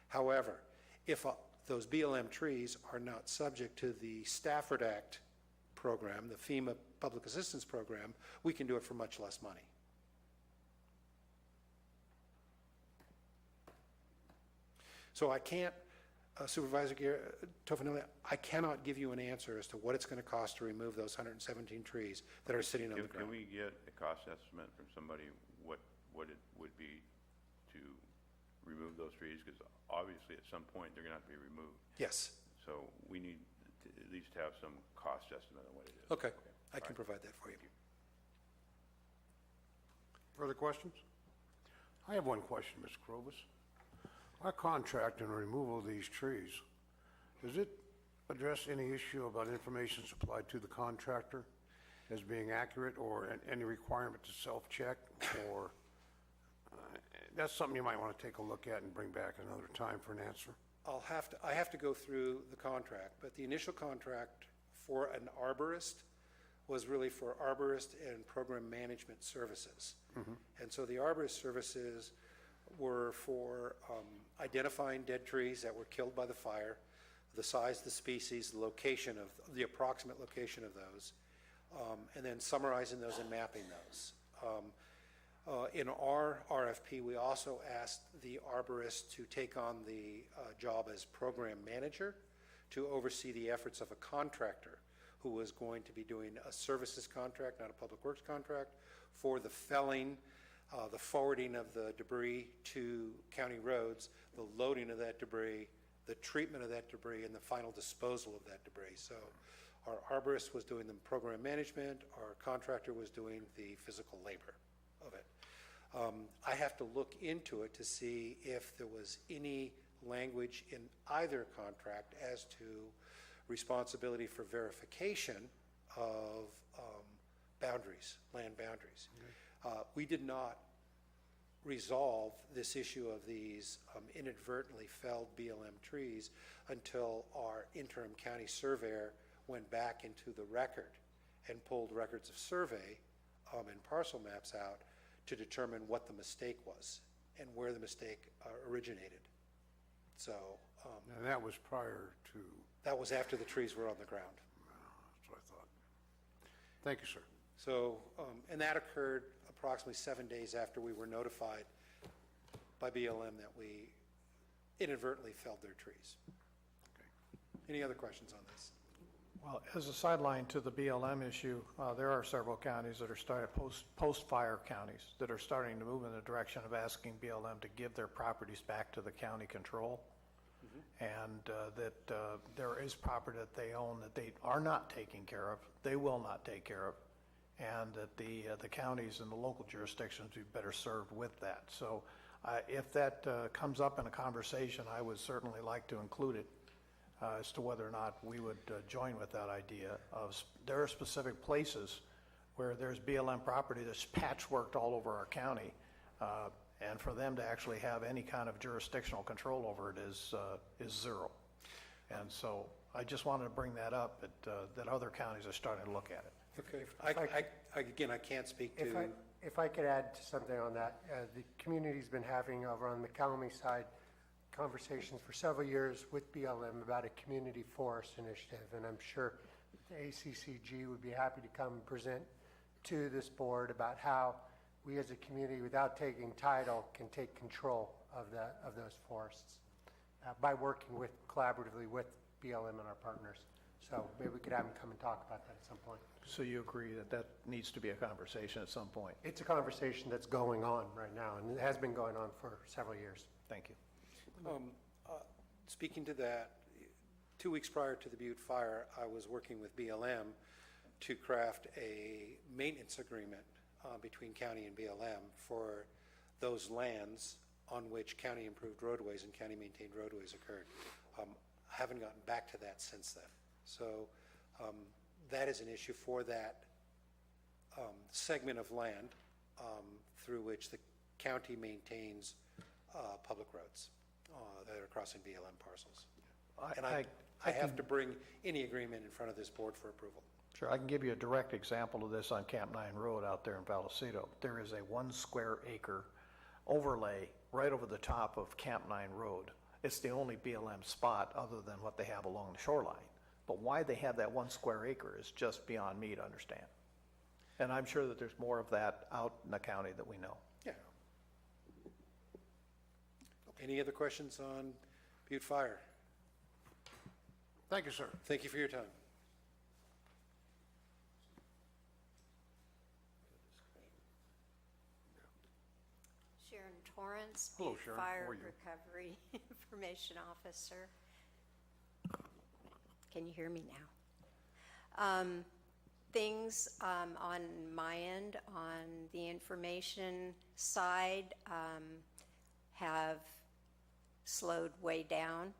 However, if those BLM trees are not subject to the Stafford Act program, the FEMA Public Assistance Program, we can do it for much less money. So I can't, Supervisor Tofanelli, I cannot give you an answer as to what it's going to cost to remove those 117 trees that are sitting on the ground. Can we get a cost estimate from somebody what it would be to remove those trees? Because obviously at some point they're going to have to be removed. Yes. So we need to at least have some cost estimate on what it is. Okay. I can provide that for you. Further questions? I have one question, Mr. Krobus. Our contract in removal of these trees, does it address any issue about information supplied to the contractor as being accurate, or any requirement to self-check, or that's something you might want to take a look at and bring back another time for an answer? I have to go through the contract, but the initial contract for an arborist was really for arborist and program management services. And so the arborist services were for identifying dead trees that were killed by the fire, the size, the species, the location of the approximate location of those, and then summarizing those and mapping those. In our RFP, we also asked the arborist to take on the job as program manager to oversee the efforts of a contractor who was going to be doing a services contract, not a public works contract, for the felling, the forwarding of the debris to county roads, the loading of that debris, the treatment of that debris, and the final disposal of that debris. So our arborist was doing the program management, our contractor was doing the physical labor of it. I have to look into it to see if there was any language in either contract as to responsibility for verification of boundaries, land boundaries. We did not resolve this issue of these inadvertently felled BLM trees until our interim county surveyor went back into the record and pulled records of survey and parcel maps out to determine what the mistake was and where the mistake originated. So And that was prior to... that was after the trees were on the ground. That's what I thought. Thank you, sir. So, and that occurred approximately 7 days after we were notified by BLM that we inadvertently felled their trees. Any other questions on this? Well, as a sideline to the BLM issue, there are several counties that are starting, post-fire counties, that are starting to move in the direction of asking BLM to give their properties back to the county control. And that there is property that they own that they are not taking care of, they will not take care of, and that the counties and the local jurisdictions would be better served with that. So if that comes up in a conversation, I would certainly like to include it as to whether or not we would join with that idea of, there are specific places where there's BLM property that's patchworked all over our county, and for them to actually have any kind of jurisdictional control over it is zero. And so I just wanted to bring that up, that other counties are starting to look at it. Okay. Again, I can't speak to, If I could add something on that, the community's been having over on the Calumet side conversations for several years with BLM about a community forest initiative, and I'm sure the ACCG would be happy to come and present to this board about how we as a community, without taking title, can take control of those forests by working collaboratively with BLM and our partners. So maybe we could have them come and talk about that at some point. So you agree that needs to be a conversation at some point? It's a conversation that's going on right now, and it has been going on for several years. Thank you. speaking to that, 2 weeks prior to the Butte fire, I was working with BLM to craft a maintenance agreement between county and BLM for those lands on which county improved roadways and county maintained roadways occurred. I haven't gotten back to that since then. So that is an issue for that segment of land through which the county maintains public roads that are crossing BLM parcels. And I have to bring any agreement in front of this board for approval. Sure, I can give you a direct example of this on Camp 9 Road out there in Vallecito. There is a 1 square acre overlay right over the top of Camp 9 Road. It's the only BLM spot other than what they have along the shoreline. But why they have that 1 square acre is just beyond me to understand. And I'm sure that there's more of that out in the county that we know. Yeah. Any other questions on Butte Fire? Thank you, sir. Thank you for your time. Sharon Torrance, Hello, Butte Sharon. Fire How are you? Recovery Information Officer. Can you hear me now? Things on my end, on the information side, have slowed way down.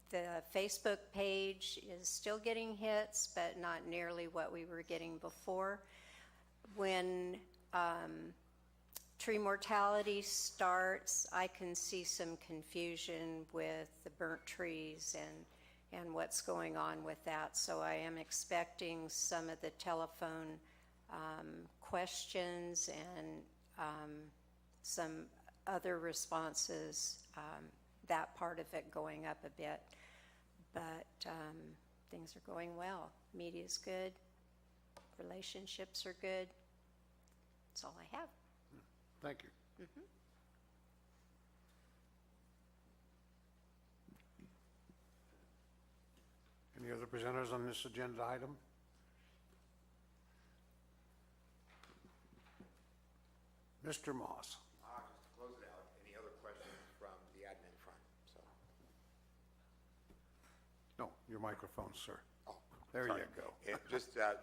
The Facebook page is still getting hits, but not nearly what we were getting before. When tree mortality starts, I can see some confusion with the burnt trees and what's going on with that. So I am expecting some of the telephone questions and some other responses, that part of it going up a bit. But things are going well. Media's good. Relationships are good. That's all I have. Thank you. Mm-hmm. Any other presenters on this agenda item? Mr. Moss. Just to close it out, any other questions from the admin front? So, No, your microphone, sir. oh, There sorry. you go.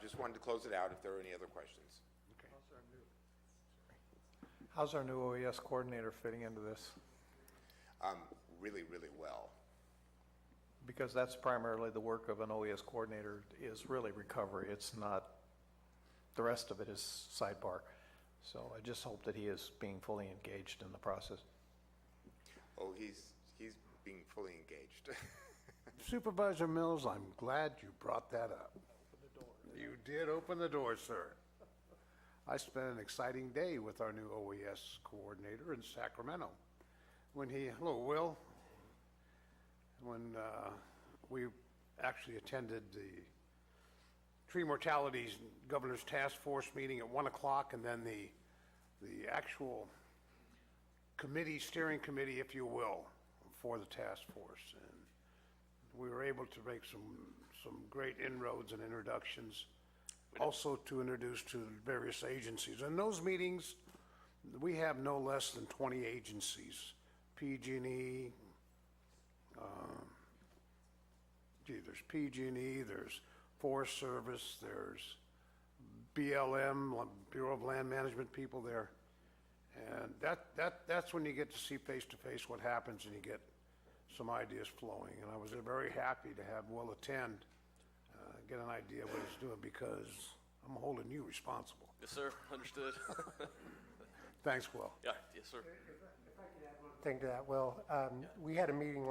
Just wanted to close it out if there are any other questions. Okay. How's our new OES coordinator fitting into this? Really, really well. Because that's primarily the work of an OES coordinator, is really recovery. It's not, the rest of it is sidebar. So I just hope that he is being fully engaged in the process. Oh, he's being fully engaged. Supervisor Mills, I'm glad you brought that up. You did open the door, sir. I spent an exciting day with our new OES coordinator in Sacramento. Hello, Will. When we actually attended the tree mortalities governor's task force meeting at 1 o'clock, and then the actual committee, steering committee, if you will, for the task force. And we were able to make some great inroads and introductions, also to introduce to various agencies. In those meetings, we have no less than 20 agencies, PG&E, there's PG&E, there's Forest Service, there's BLM, Bureau of Land Management people there. And that's when you get to see face-to-face what happens and you get some ideas flowing. And I was very happy to have Will attend, get an idea of what he's doing, because I'm holding you responsible. Yes, sir. Understood. Thanks, Will. Yeah, yes, sir. If I could add one thing to that, Will, we had a meeting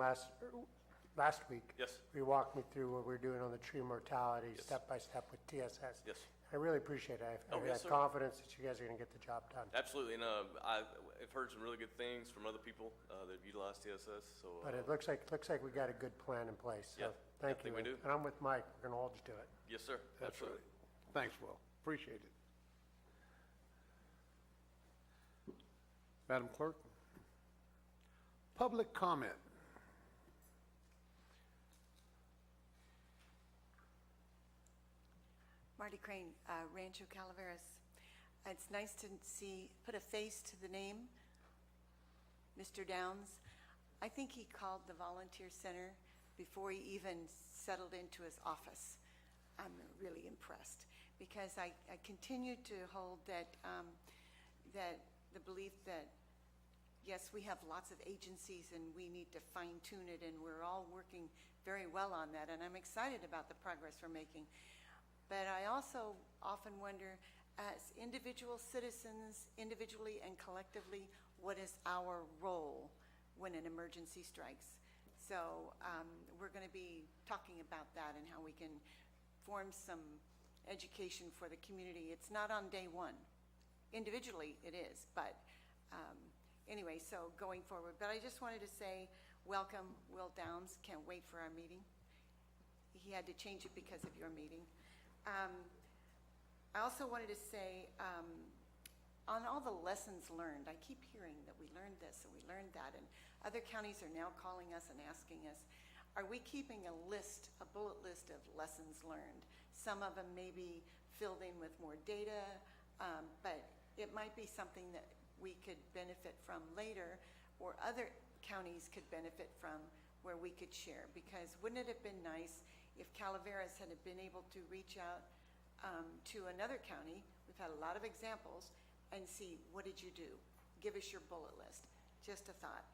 last week. Yes. You walked me through what we're doing on the tree mortality, Yes. step by step with TSS. Yes. I really appreciate it. I Oh, have yes, sir. confidence that you guys are gonna get the job done. Absolutely, and I've heard some really good things from other people that have utilized TSS, so. But it looks like we got a good plan in place, Yeah, so thank I think you. we do. And I'm with Mike, we're gonna hold you to it. Yes, sir, absolutely. Thanks, Will. Appreciate it. Madam Clerk? Public comment. Marty Crane, Rancho Calaveras. It's nice to put a face to the name, Mr. Downs. I think he called the Volunteer Center before he even settled into his office. I'm really impressed because I continue to hold that the belief that, yes, we have lots of agencies and we need to fine tune it, and we're all working very well on that, and I'm excited about the progress we're making. But I also often wonder, as individual citizens, individually and collectively, what is our role when an emergency strikes? So we're going to be talking about that and how we can form some education for the community. It's not on day one. Individually, it is, but anyway, so going forward. But I just wanted to say, welcome, Will Downs. Can't wait for our meeting. He had to change it because of your meeting. I also wanted to say, on all the lessons learned, I keep hearing that we learned this and we learned that, and other counties are now calling us and asking us, are we keeping a bullet list of lessons learned? Some of them may be filled in with more data, but it might be something that we could benefit from later, or other counties could benefit from, where we could share. Because wouldn't it have been nice if Calaveras had been able to reach out to another county, we've had a lot of examples, and see, what did you do? Give us your bullet list. Just a thought.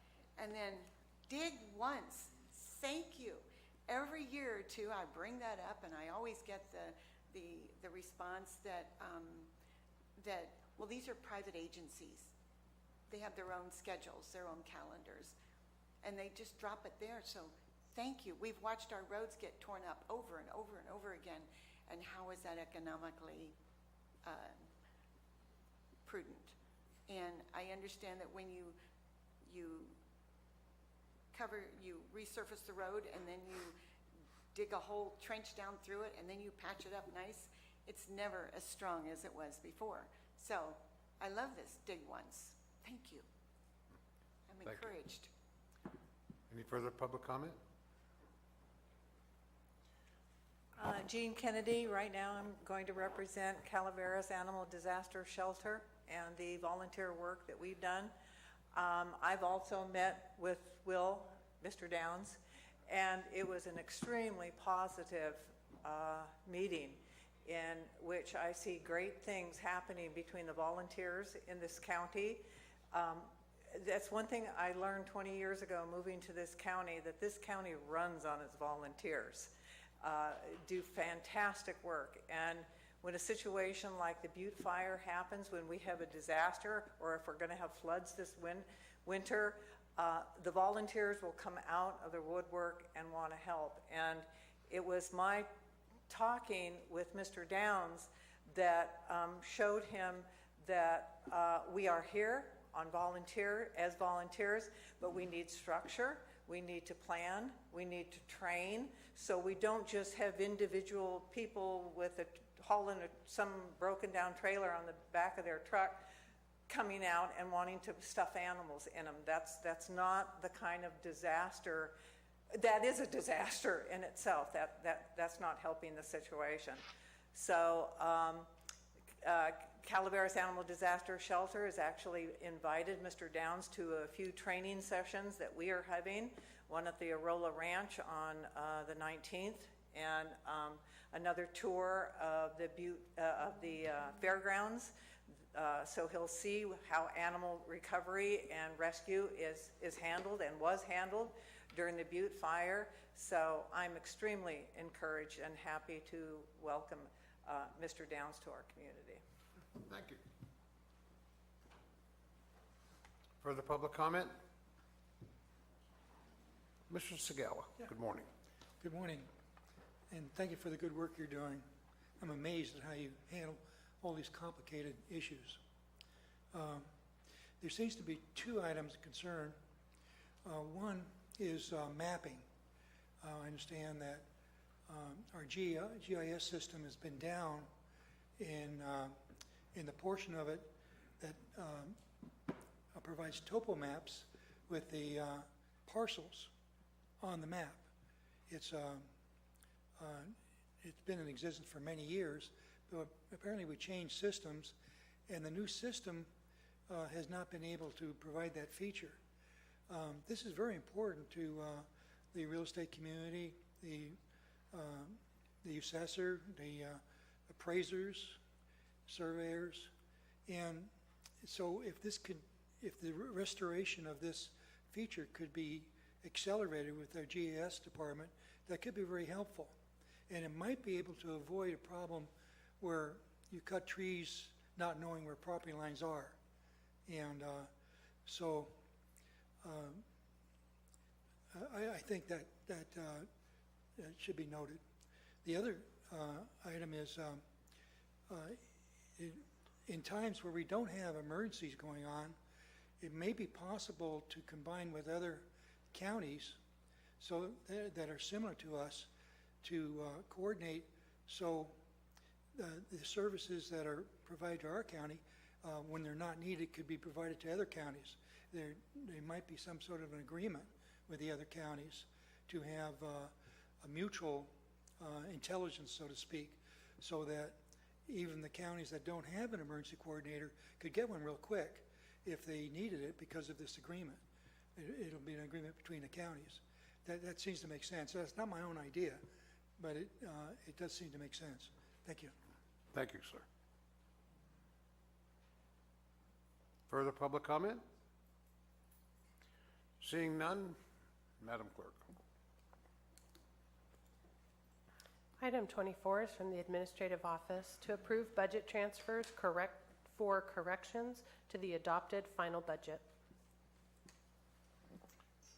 And then dig once. Thank you. Every year or two, I bring that up, and I always get the response that, well, these are private agencies. They have their own schedules, their own calendars, and they just drop it there. So thank you. We've watched our roads get torn up over and over and over again, and how is that economically prudent? And I understand that when you resurface the road and then you dig a whole trench down through it and then you patch it up nice, it's never as strong as it was before. So I love this dig once. Thank you. I'm Thank you. encouraged. Any further public comment? Jean Kennedy, right now I'm going to represent Calaveras Animal Disaster Shelter and the volunteer work that we've done. I've also met with Will, Mr. Downs, and it was an extremely positive meeting in which I see great things happening between the volunteers in this county. That's one thing I learned 20 years ago moving to this county, that this county runs on its volunteers. Do fantastic work, and when a situation like the Butte Fire happens, when we have a disaster, or if we're going to have floods this winter, the volunteers will come out of their woodwork and want to help. And it was my talking with Mr. Downs that showed him that we are here on as volunteers, but we need structure. We need to plan, we need to train, so we don't just have individual people hauling some broken down trailer on the back of their truck coming out and wanting to stuff animals in them. That's not the kind of disaster, that is a disaster in itself. That's not helping the situation. So Calaveras Animal Disaster Shelter has actually invited Mr. Downs to a few training sessions that we are having, one at the Arola Ranch on the 19th, and another tour of the fairgrounds. So he'll see how animal recovery and rescue is handled and was handled during the Butte Fire. So I'm extremely encouraged and happy to welcome Mr. Downs to our community. Thank you. Further public comment? Mr. Segawa, good morning. Good morning, and thank you for the good work you're doing. I'm amazed at how you handle all these complicated issues. There seems to be two items of concern. One is mapping. I understand that our GIS system has been down in the portion of it that provides topo maps with the parcels on the map. It's been in existence for many years, but apparently we changed systems, and the new system has not been able to provide that feature. This is very important to the real estate community, the assessor, the appraisers, surveyors, and so if the restoration of this feature could be accelerated with our GIS department, that could be very helpful. And it might be able to avoid a problem where you cut trees not knowing where property lines are. And so I think that should be noted. The other item is in times where we don't have emergencies going on, it may be possible to combine with other counties so that are similar to us to coordinate so the services that are provided to our county when they're not needed could be provided to other counties. There might be some sort of an agreement with the other counties to have a mutual intelligence, so to speak, so that even the counties that don't have an emergency coordinator could get one real quick if they needed it because of this agreement. It'll be an agreement between the counties. That seems to make sense. That's not my own idea, but it does seem to make sense. Thank you. Thank you, sir. Further public comment? Seeing none, Madam Clerk. Item 24 is from the Administrative Office to approve budget transfers for corrections to the adopted final budget.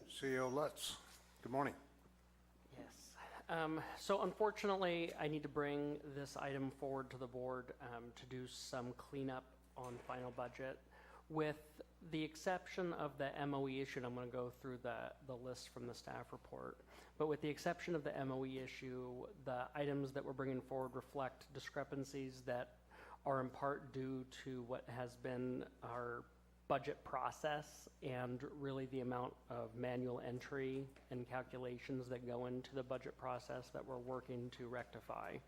CEO Lutz, good morning. Yes. So unfortunately, I need to bring this item forward to the board to do some cleanup on final budget. With the exception of the MOE issue, and I'm going to go through the list from the staff report, but with the exception of the MOE issue, the items that we're bringing forward reflect discrepancies that are in part due to what has been our budget process and really the amount of manual entry and calculations that go into the budget process that we're working to rectify.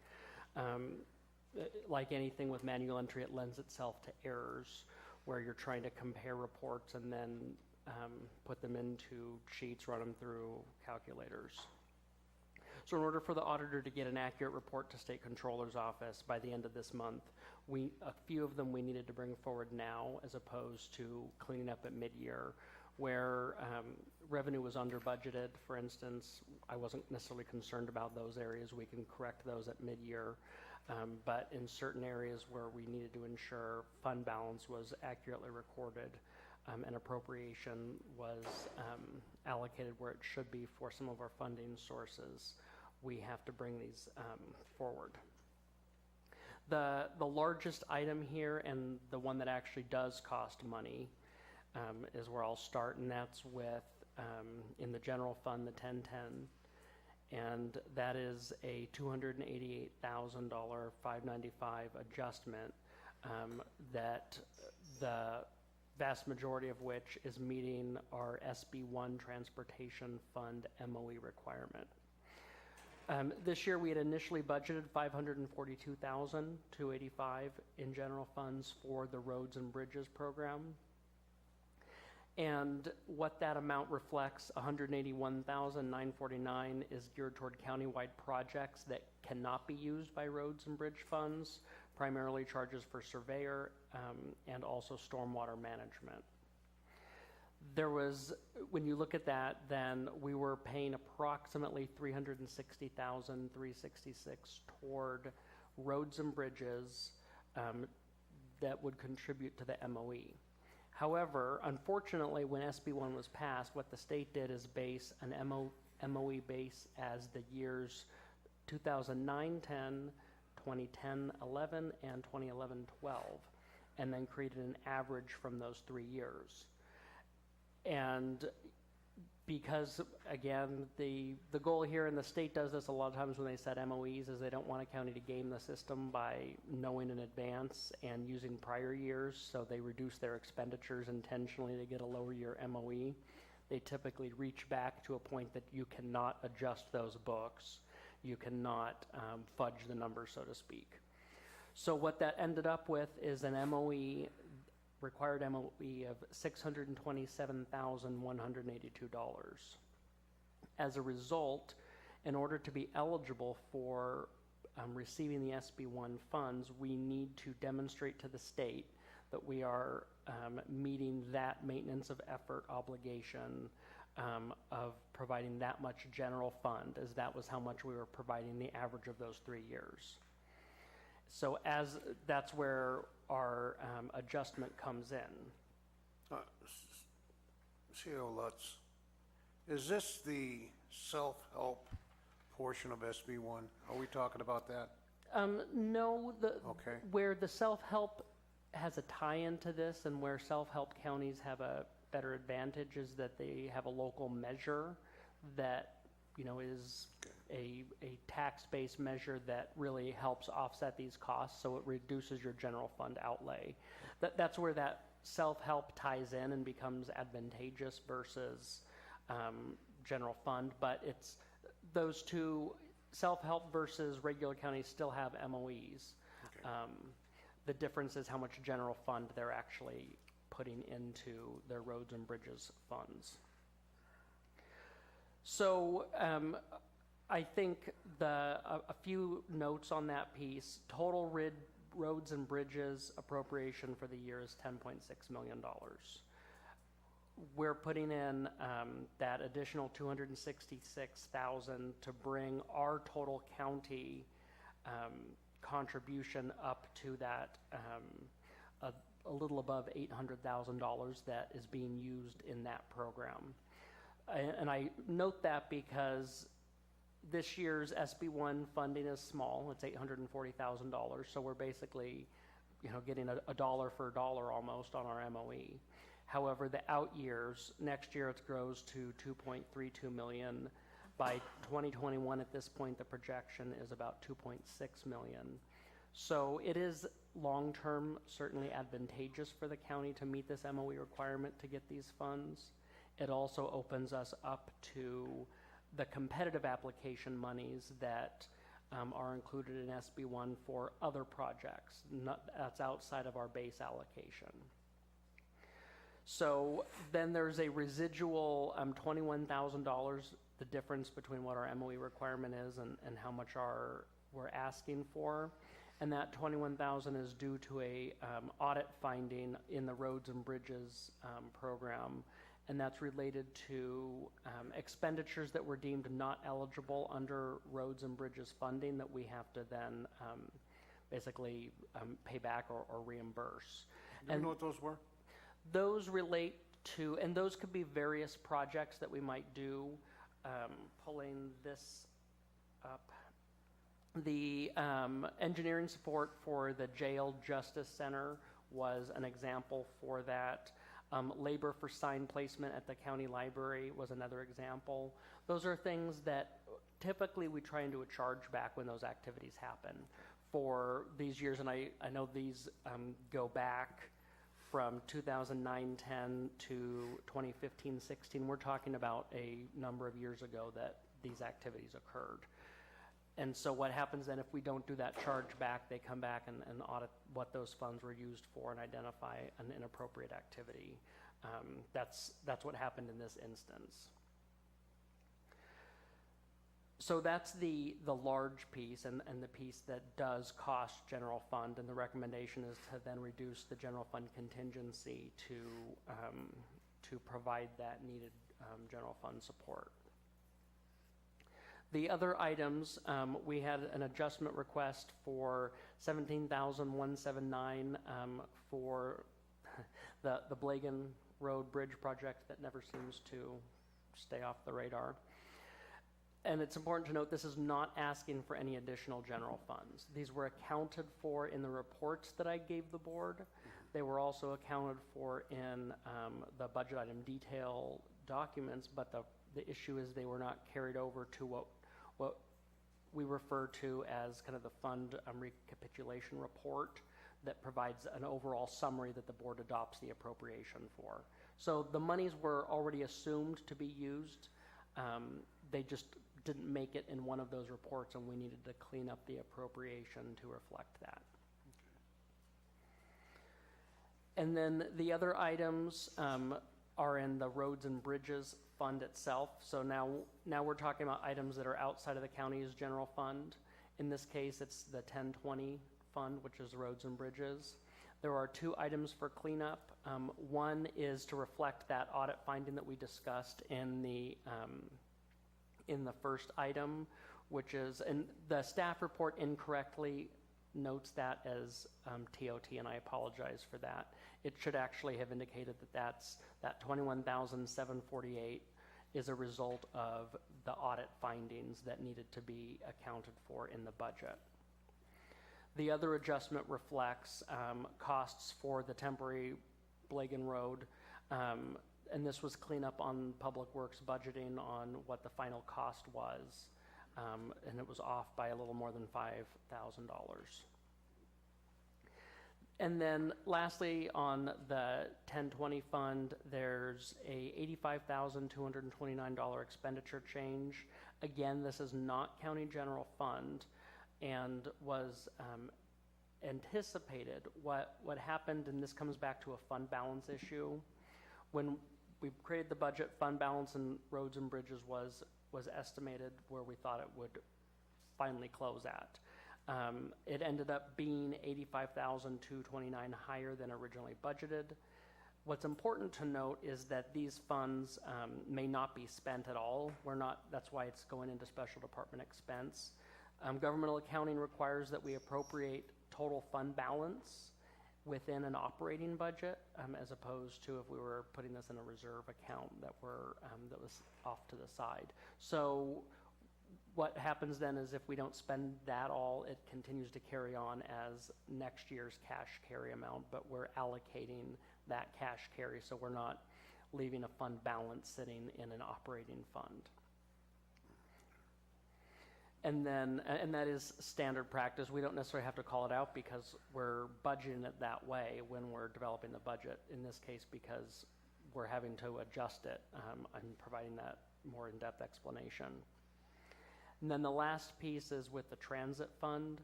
Like anything with manual entry, it lends itself to errors where you're trying to compare reports and then put them into sheets, run them through calculators. So in order for the auditor to get an accurate report to State Controller's Office by the end of this month, a few of them we needed to bring forward now as opposed to cleaning up at mid-year. Where revenue was under budgeted, for instance, I wasn't necessarily concerned about those areas. We can correct those at mid-year. But in certain areas where we needed to ensure fund balance was accurately recorded and appropriation was allocated where it should be for some of our funding sources, we have to bring these forward. The largest item here, and the one that actually does cost money, is where I'll start, and that's with, in the general fund, the 1010. And that is a $288,000 595 adjustment that the vast majority of which is meeting our SB1 Transportation Fund MOE requirement. This year we had initially budgeted $542,285 in general funds for the Roads and Bridges program. And what that amount reflects, $181,949 is geared toward countywide projects that cannot be used by roads and bridge funds, primarily charges for surveyor and also stormwater management. There was, when you look at that, then we were paying approximately $360,366 toward roads and bridges that would contribute to the MOE. However, unfortunately, when SB1 was passed, what the state did is base an MOE base as the years 2009-10, 2010-11, and 2011-12, and then created an average from those 3 years. And because, again, the goal here, and the state does this a lot of times when they set MOEs, is they don't want a county to game the system by knowing in advance and using prior years, so they reduce their expenditures intentionally to get a lower year MOE. They typically reach back to a point that you cannot adjust those books. You cannot fudge the numbers, so to speak. So what that ended up with is an MOE, required MOE of $627,182. As a result, in order to be eligible for receiving the SB1 funds, we need to demonstrate to the state that we are meeting that maintenance of effort obligation of providing that much general fund, as that was how much we were providing the average of those 3 years. So that's where our adjustment comes in. CO Lutz, is this the self-help portion of SB1? Are we talking about that? No, Okay. where the self-help has a tie-in to this, and where self-help counties have a better advantage, is that they have a local measure that, you know, is a tax-based measure that really helps offset these costs, so it reduces your general fund outlay. That's where that self-help ties in and becomes advantageous versus general fund, but it's those two, self-help versus regular counties, still have MOEs. Okay. The difference is how much general fund they're actually putting into their roads and bridges funds. So I think a few notes on that piece. Total roads and bridges appropriation for the year is $10.6 million. We're putting in that additional $266,000 to bring our total county contribution up to that a little above $800,000 that is being used in that program. And I note that because this year's SB1 funding is small. It's $840,000, so we're basically, you know, getting a dollar for a dollar almost on our MOE. However, the out years, next year it grows to $2.32 million. By 2021, at this point, the projection is about $2.6 million. So it is long-term certainly advantageous for the county to meet this MOE requirement to get these funds. It also opens us up to the competitive application monies that are included in SB1 for other projects. That's outside of our base allocation. So then there's a residual $21,000, the difference between what our MOE requirement is and how much we're asking for. And that $21,000 is due to a audit finding in the roads and bridges program, and that's related to expenditures that were deemed not eligible under roads and bridges funding that we have to then basically pay back or reimburse. Do you know what those were? Those relate to, and those could be various projects that we might do. Pulling this up. The engineering support for the Jail Justice Center was an example for that. Labor for sign placement at the county library was another example. Those are things that typically we try and do a charge back when those activities happen for these years. And I know these go back from 2009-10 to 2015-16. We're talking about a number of years ago that these activities occurred. And so what happens then if we don't do that charge back, they come back and audit what those funds were used for and identify an inappropriate activity. That's what happened in this instance. So that's the large piece and the piece that does cost general fund, and the recommendation is to then reduce the general fund contingency to provide that needed general fund support. The other items, we had an adjustment request for $17,179 for the Blagan Road Bridge project that never seems to stay off the radar. And it's important to note this is not asking for any additional general funds. These were accounted for in the reports that I gave the board. They were also accounted for in the budget item detail documents, but the issue is they were not carried over to what we refer to as kind of the fund recapitulation report that provides an overall summary that the board adopts the appropriation for. So the monies were already assumed to be used. They just didn't make it in one of those reports, and we needed to clean up the appropriation to reflect that. And then the other items are in the roads and bridges fund itself. So now we're talking about items that are outside of the county's general fund. In this case, it's the 1020 fund, which is roads and bridges. There are two items for cleanup. One is to reflect that audit finding that we discussed in the first item, which is, and the staff report incorrectly notes that as TOT, and I apologize for that. It should actually have indicated that $21,748 is a result of the audit findings that needed to be accounted for in the budget. The other adjustment reflects costs for the temporary Blagan Road, and this was cleanup on Public Works budgeting on what the final cost was, and it was off by a little more than $5,000. And then lastly, on the 1020 fund, there's a $85,229 expenditure change. Again, this is not county general fund and was anticipated. What happened, and this comes back to a fund balance issue, when we created the budget, fund balance in roads and bridges was estimated where we thought it would finally close at. It ended up being $85,229 higher than originally budgeted. What's important to note is that these funds may not be spent at all. That's why it's going into special department expense. Governmental accounting requires that we appropriate total fund balance within an operating budget, as opposed to if we were putting this in a reserve account that was off to the side. So what happens then is if we don't spend that all, it continues to carry on as next year's cash carry amount, but we're allocating that cash carry, so we're not leaving a fund balance sitting in an operating fund. And that is standard practice. We don't necessarily have to call it out because we're budgeting it that way when we're developing the budget. In this case, because we're having to adjust it, I'm providing that more in-depth explanation. And then the last piece is with the transit fund.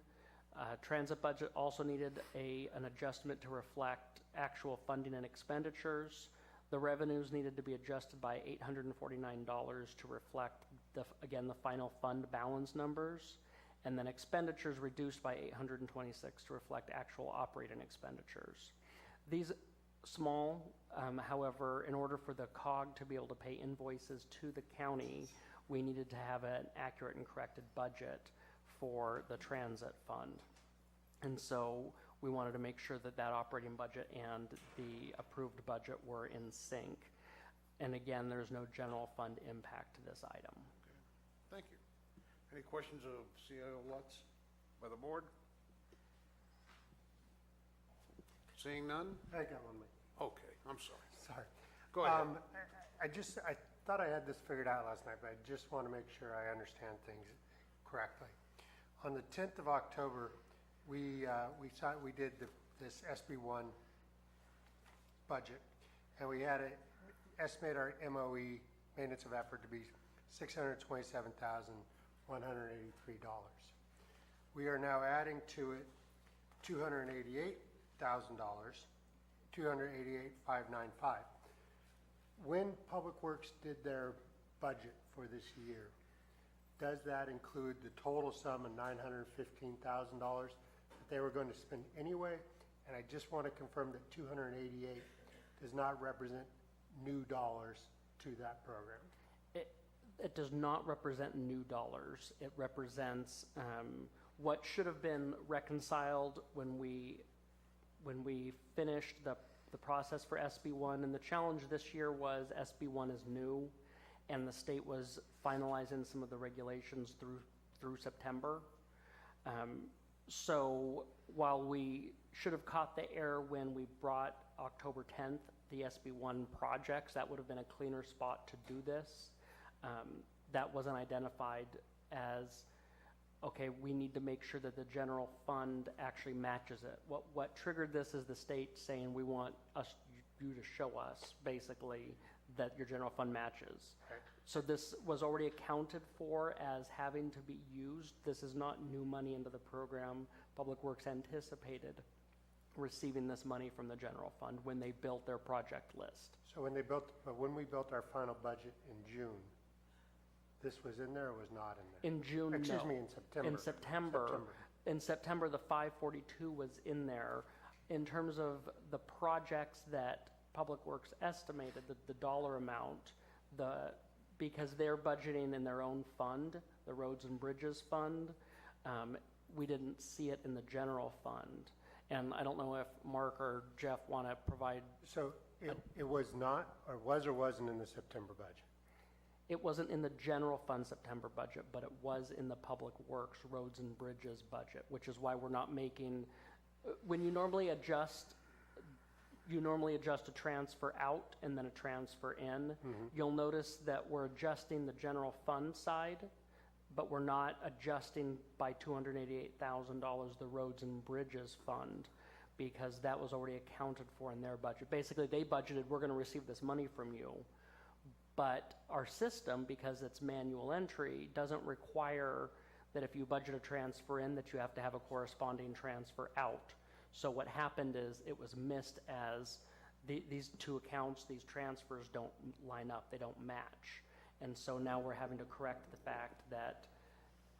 Transit budget also needed an adjustment to reflect actual funding and expenditures. The revenues needed to be adjusted by $849 to reflect again the final fund balance numbers, and then expenditures reduced by $826 to reflect actual operating expenditures. These small, however, in order for the COG to be able to pay invoices to the county, we needed to have an accurate and corrected budget for the transit fund. And so we wanted to make sure that that operating budget and the approved budget were in sync. And again, there's no general fund impact to this item. Thank you. Any questions of CIO Lutz by the board? Seeing none? I got one, Mike. Okay, I'm sorry. Sorry. Go ahead. I thought I had this figured out last night, but I just want to make sure I understand things correctly. On the 10th of October, we did this SB1 budget, and we had to estimate our MOE, maintenance of effort, to be $627,183. We are now adding to it $288,000, $288,595. When Public Works did their budget for this year, does that include the total sum of $915,000 that they were going to spend anyway? And I just want to confirm that 288 does not represent new dollars to that program. It does not represent new dollars. It represents what should have been reconciled when we finished the the process for SB1, and the challenge this year was SB1 is new, and the state was finalizing some of the regulations through September. So while we should have caught the air when we brought October 10th the SB1 projects, that would have been a cleaner spot to do this. That wasn't identified as, okay, we need to make sure that the general fund actually matches it. What triggered this is the state saying, we want you to show us, basically, that your general fund matches. Okay. So this was already accounted for as having to be used. This is not new money into the program. Public Works anticipated receiving this money from the general fund when they built their project list. So when we built our final budget in June, this was in there or was not in there? In June, Excuse no. me, in September. In September, the 542 was in there. In terms of the projects that Public Works estimated, the dollar amount, because they're budgeting in their own fund, the Roads and Bridges Fund, we didn't see it in the general fund. And I don't know if Mark or Jeff want to provide. So it was not, or was or wasn't in the September budget? It wasn't in the general fund September budget, but it was in the Public Works Roads and Bridges budget, which is why we're not making, when you normally adjust a transfer out and then a transfer in. You'll notice that we're adjusting the general fund side, but we're not adjusting by $288,000 the Roads and Bridges Fund, because that was already accounted for in their budget. Basically, they budgeted, we're going to receive this money from you. But our system, because it's manual entry, doesn't require that if you budget a transfer in that you have to have a corresponding transfer out. So what happened is it was missed as these two accounts, these transfers don't line up, they don't match. And so now we're having to correct the fact that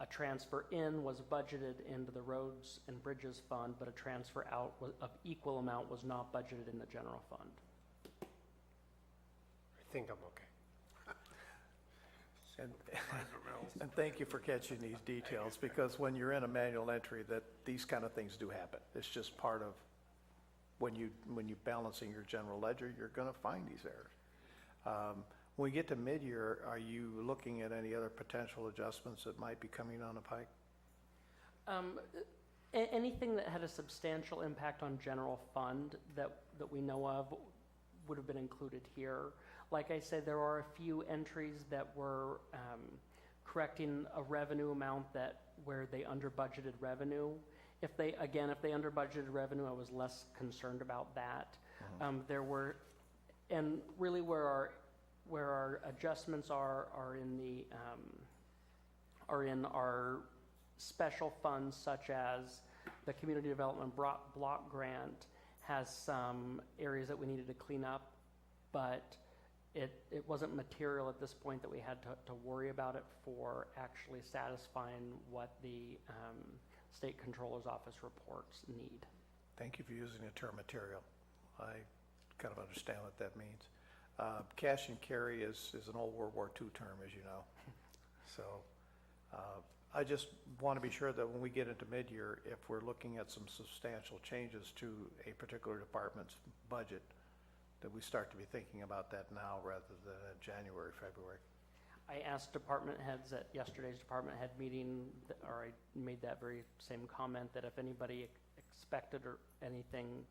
a transfer in was budgeted into the Roads and Bridges Fund, but a transfer out of equal amount was not budgeted in the general fund. I think I'm okay. And thank you for catching these details, because when you're in a manual entry, that these kind of things do happen. It's just part of when you're balancing your general ledger, you're going to find these errors. When we get to mid-year, are you looking at any other potential adjustments that might be coming on the pike? Anything that had a substantial impact on general fund that we know of would have been included here. Like I said, there are a few entries that were correcting a revenue amount where they under budgeted revenue. If they under budgeted revenue, I was less concerned about that. There were, and really where our adjustments are in our special funds, such as the community development block grant has some areas that we needed to clean up, but it wasn't material at this point that we had to worry about it for actually satisfying what the State Controller's Office reports need. Thank you for using the term material. I kind of understand what that means. Cash and carry is an old World War II term, as you know. So I just want to be sure that when we get into mid-year, if we're looking at some substantial changes to a particular department's budget, that we start to be thinking about that now rather than in January, February. I asked department heads at yesterday's department head meeting, or I made that very same comment, that if anybody expected or anything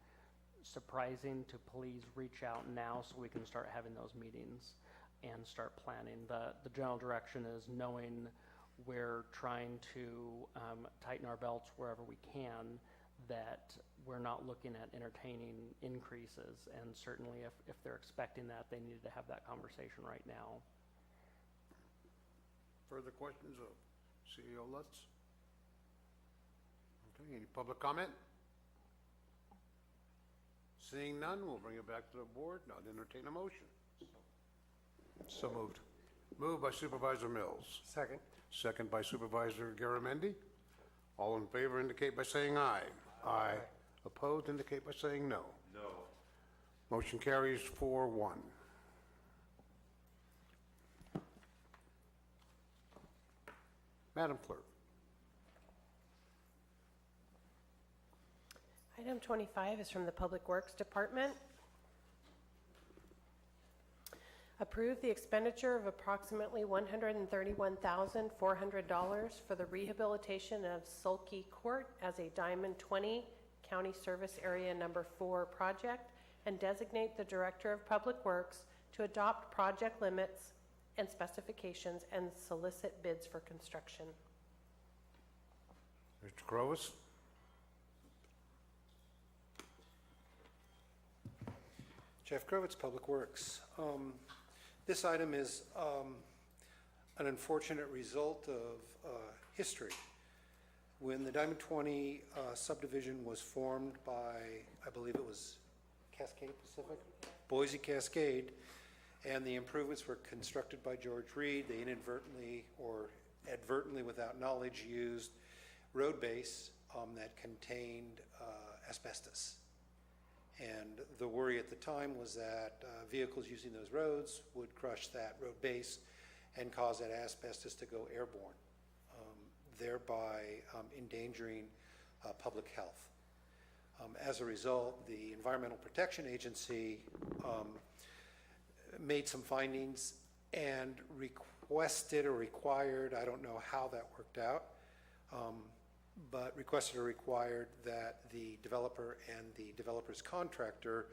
surprising, to please reach out now so we can start having those meetings and start planning. The general direction is knowing we're trying to tighten our belts wherever we can, that we're not looking at entertaining increases, and certainly if they're expecting that, they needed to have that conversation right now. Further questions of CEO Lutz? Okay, any public comment? Seeing none, we'll bring it back to the board. I'll entertain a motion. So moved. Moved by Supervisor Mills. Second. Second by Supervisor Garamendi. All in favor indicate by saying aye. Aye. Opposed indicate by saying no. No. Motion carries 4-1. Madam Clerk. Item 25 is from the Public Works Department. Approve the expenditure of approximately $131,400 for the rehabilitation of Sulky Court as a Diamond 20 County Service Area Number 4 project, and designate the Director of Public Works to adopt project limits and specifications and solicit bids for construction. Mr. Groves? Jeff Grovitz, Public Works. This item is an unfortunate result of history. When the Diamond 20 subdivision was formed by, I believe it was Cascade Pacific? Boise Cascade, and the improvements were constructed by George Reed, they inadvertently or advertently without knowledge used road base that contained asbestos. And the worry at the time was that vehicles using those roads would crush that road base and cause that asbestos to go airborne, thereby endangering public health. As a result, the Environmental Protection Agency made some findings and requested or required, I don't know how that worked out, but requested or required that the developer and the developer's contractor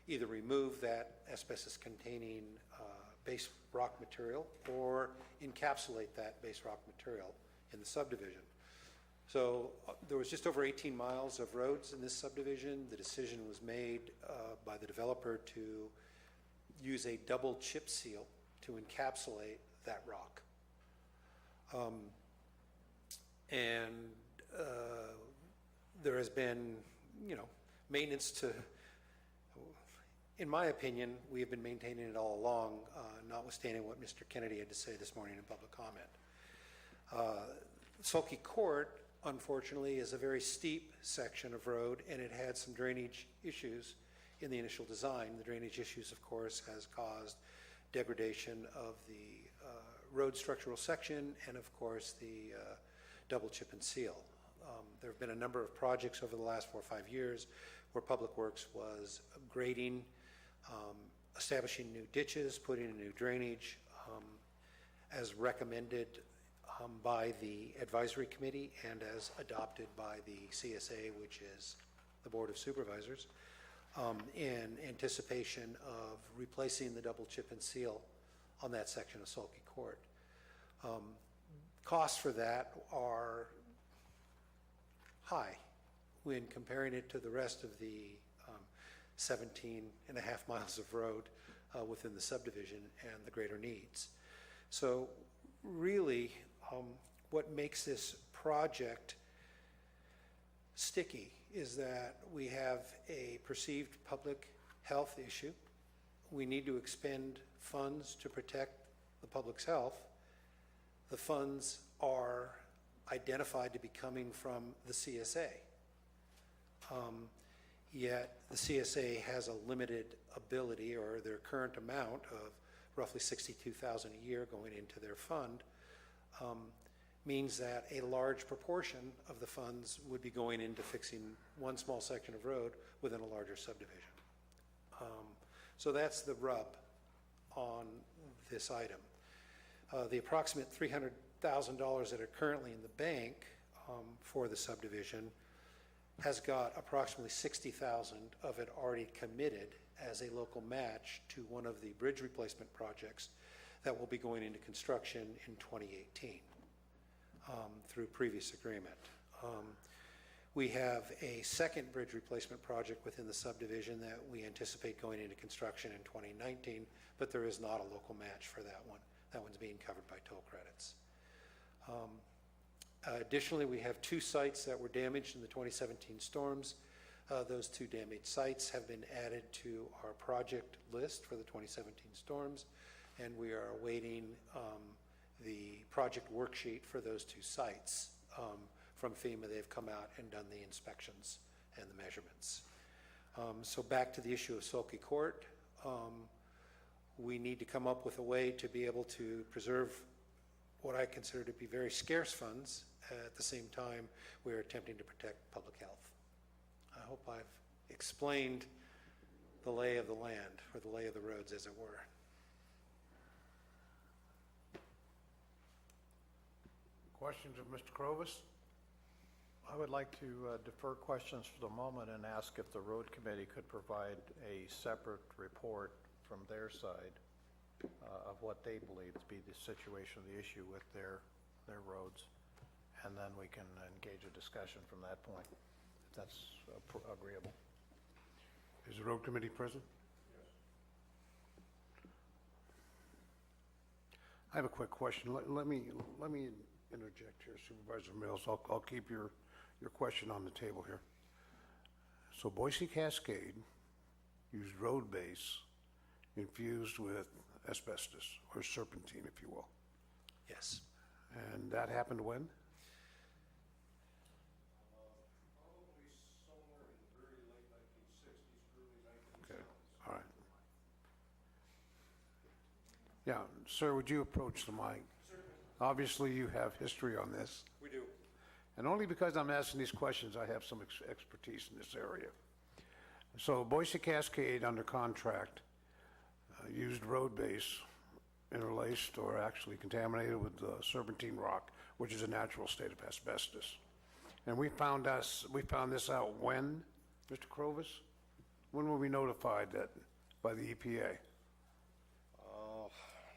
either remove that asbestos-containing base rock material or encapsulate that base rock material in the subdivision. So there was just over 18 miles of roads in this subdivision. The decision was made by the developer to use a double chip seal to encapsulate that rock. There has been, maintenance to, in my opinion, we have been maintaining it all along, notwithstanding what Mr. Kennedy had to say this morning in public comment. Sulky Court, unfortunately, is a very steep section of road, and it had some drainage issues in the initial design. The drainage issues, of course, has caused degradation of the road structural section and, of course, the double chip and seal. There have been a number of projects over the last 4 or 5 years where Public Works was grading, establishing new ditches, putting in new drainage, as recommended by the advisory committee and as adopted by the CSA, which is the Board of Supervisors, in anticipation of replacing the double chip and seal on that section of Sulky Court. Costs for that are high when comparing it to the rest of the 17 and a half miles of road within the subdivision and the greater needs. So really, what makes this project sticky is that we have a perceived public health issue. We need to expend funds to protect the public's health. The funds are identified to be coming from the CSA. Yet the CSA has a limited ability, or their current amount of roughly $62,000 a year going into their fund, means that a large proportion of the funds would be going into fixing one small section of road within a larger subdivision. So that's the rub on this item. The approximate $300,000 that are currently in the bank for the subdivision has got approximately $60,000 of it already committed as a local match to one of the bridge replacement projects that will be going into construction in 2018 through previous agreement. We have a second bridge replacement project within the subdivision that we anticipate going into construction in 2019, but there is not a local match for that one. That one's being covered by toll credits. Additionally, we have 2 sites that were damaged in the 2017 storms. Those 2 damaged sites have been added to our project list for the 2017 storms, and we are awaiting the project worksheet for those 2 sites from FEMA. They've come out and done the inspections and the measurements. So back to the issue of Sulky Court. We need to come up with a way to be able to preserve what I consider to be very scarce funds. At the same time, we're attempting to protect public health. I hope I've explained the lay of the land, or the lay of the roads, as it were. Questions of Mr. Crovus? I would like to defer questions for the moment and ask if the road committee could provide a separate report from their side of what they believe to be the situation, the issue with their roads. And then we can engage a discussion from that point, if that's agreeable. Is the road committee present? I have a quick question. Let me interject here, Supervisor Mills. I'll keep your question on the table here. So Boise Cascade used road base infused with asbestos, or serpentine, if you will. Yes. And that happened when? Okay, all right. Yeah, sir, would you approach the mic? Obviously, you have history on this. We do. And only because I'm asking these questions, I have some expertise in this area. So Boise Cascade, under contract, used road base interlaced or actually contaminated with serpentine rock, which is a natural state of asbestos. And we found this out when, Mr. Crovus? When were we notified that by the EPA?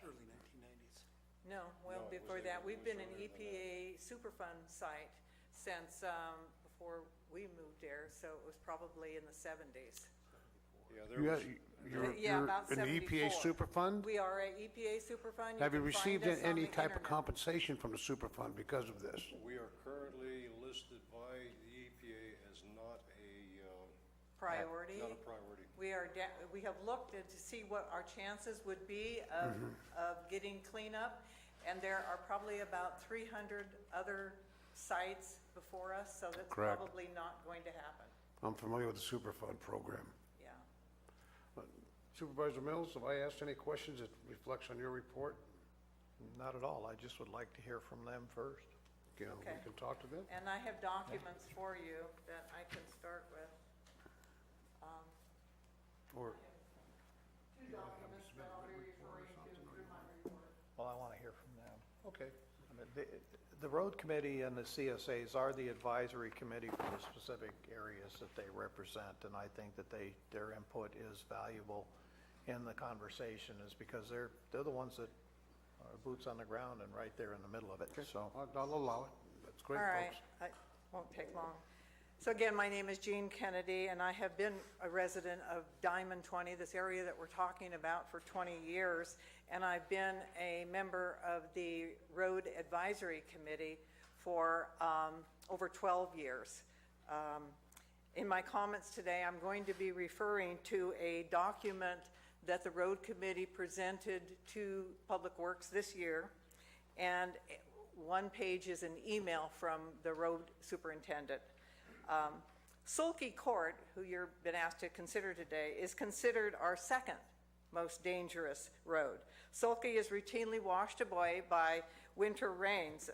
Early 1990s. No, well, before that, we've been an EPA Superfund site since before we moved there, so it was probably in the 70s. You're about in the EPA 74. Superfund? We are a EPA Superfund. Have you can find received us on any the type of internet. compensation from the Superfund because of this? We are currently listed by the EPA as not a Priority. Not a priority. We have looked to see what our chances would be of getting cleanup, and there are probably about 300 other sites before us, so that's Correct. probably not going to happen. I'm familiar with the Superfund program. Yeah. Supervisor Mills, have I asked any questions that reflects on your report? Not at all. I just would like to hear from them first. Okay, Okay. we can talk to them? And I have documents for you that I can start with. Or, Two documents that I'll be referring to through my report. Well, I want to hear from them. okay. I mean, the road committee and the CSAs are the advisory committee for the specific areas that they represent, and I think that their input is valuable in the conversation, is because they're the ones that are boots on the ground and right there in the middle of it, so. I'll allow it. That's great, All right, folks. I won't take long. So again, my name is Jean Kennedy, and I have been a resident of Diamond 20, this area that we're talking about, for 20 years, and I've been a member of the Road Advisory Committee for over 12 years. In my comments today, I'm going to be referring to a document that the Road Committee presented to Public Works this year, and one page is an email from the road superintendent. Sulky Court, who you've been asked to consider today, is considered our second most dangerous road. Sulky is routinely washed away by winter rains.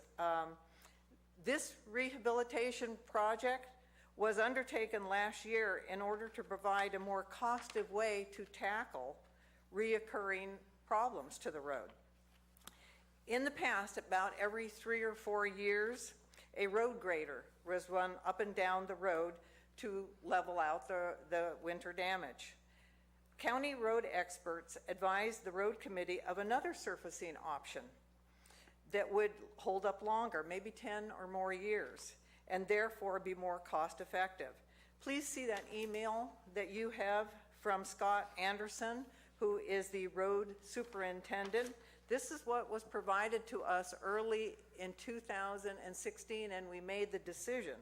This rehabilitation project was undertaken last year in order to provide a more cost-effective way to tackle reoccurring problems to the road. In the past, about every 3 or 4 years, a road grader was run up and down the road to level out the winter damage. County road experts advised the road committee of another surfacing option that would hold up longer, maybe 10 or more years, and therefore be more cost effective. Please see that email that you have from Scott Anderson, who is the road superintendent. This is what was provided to us early in 2016, and we made the decision.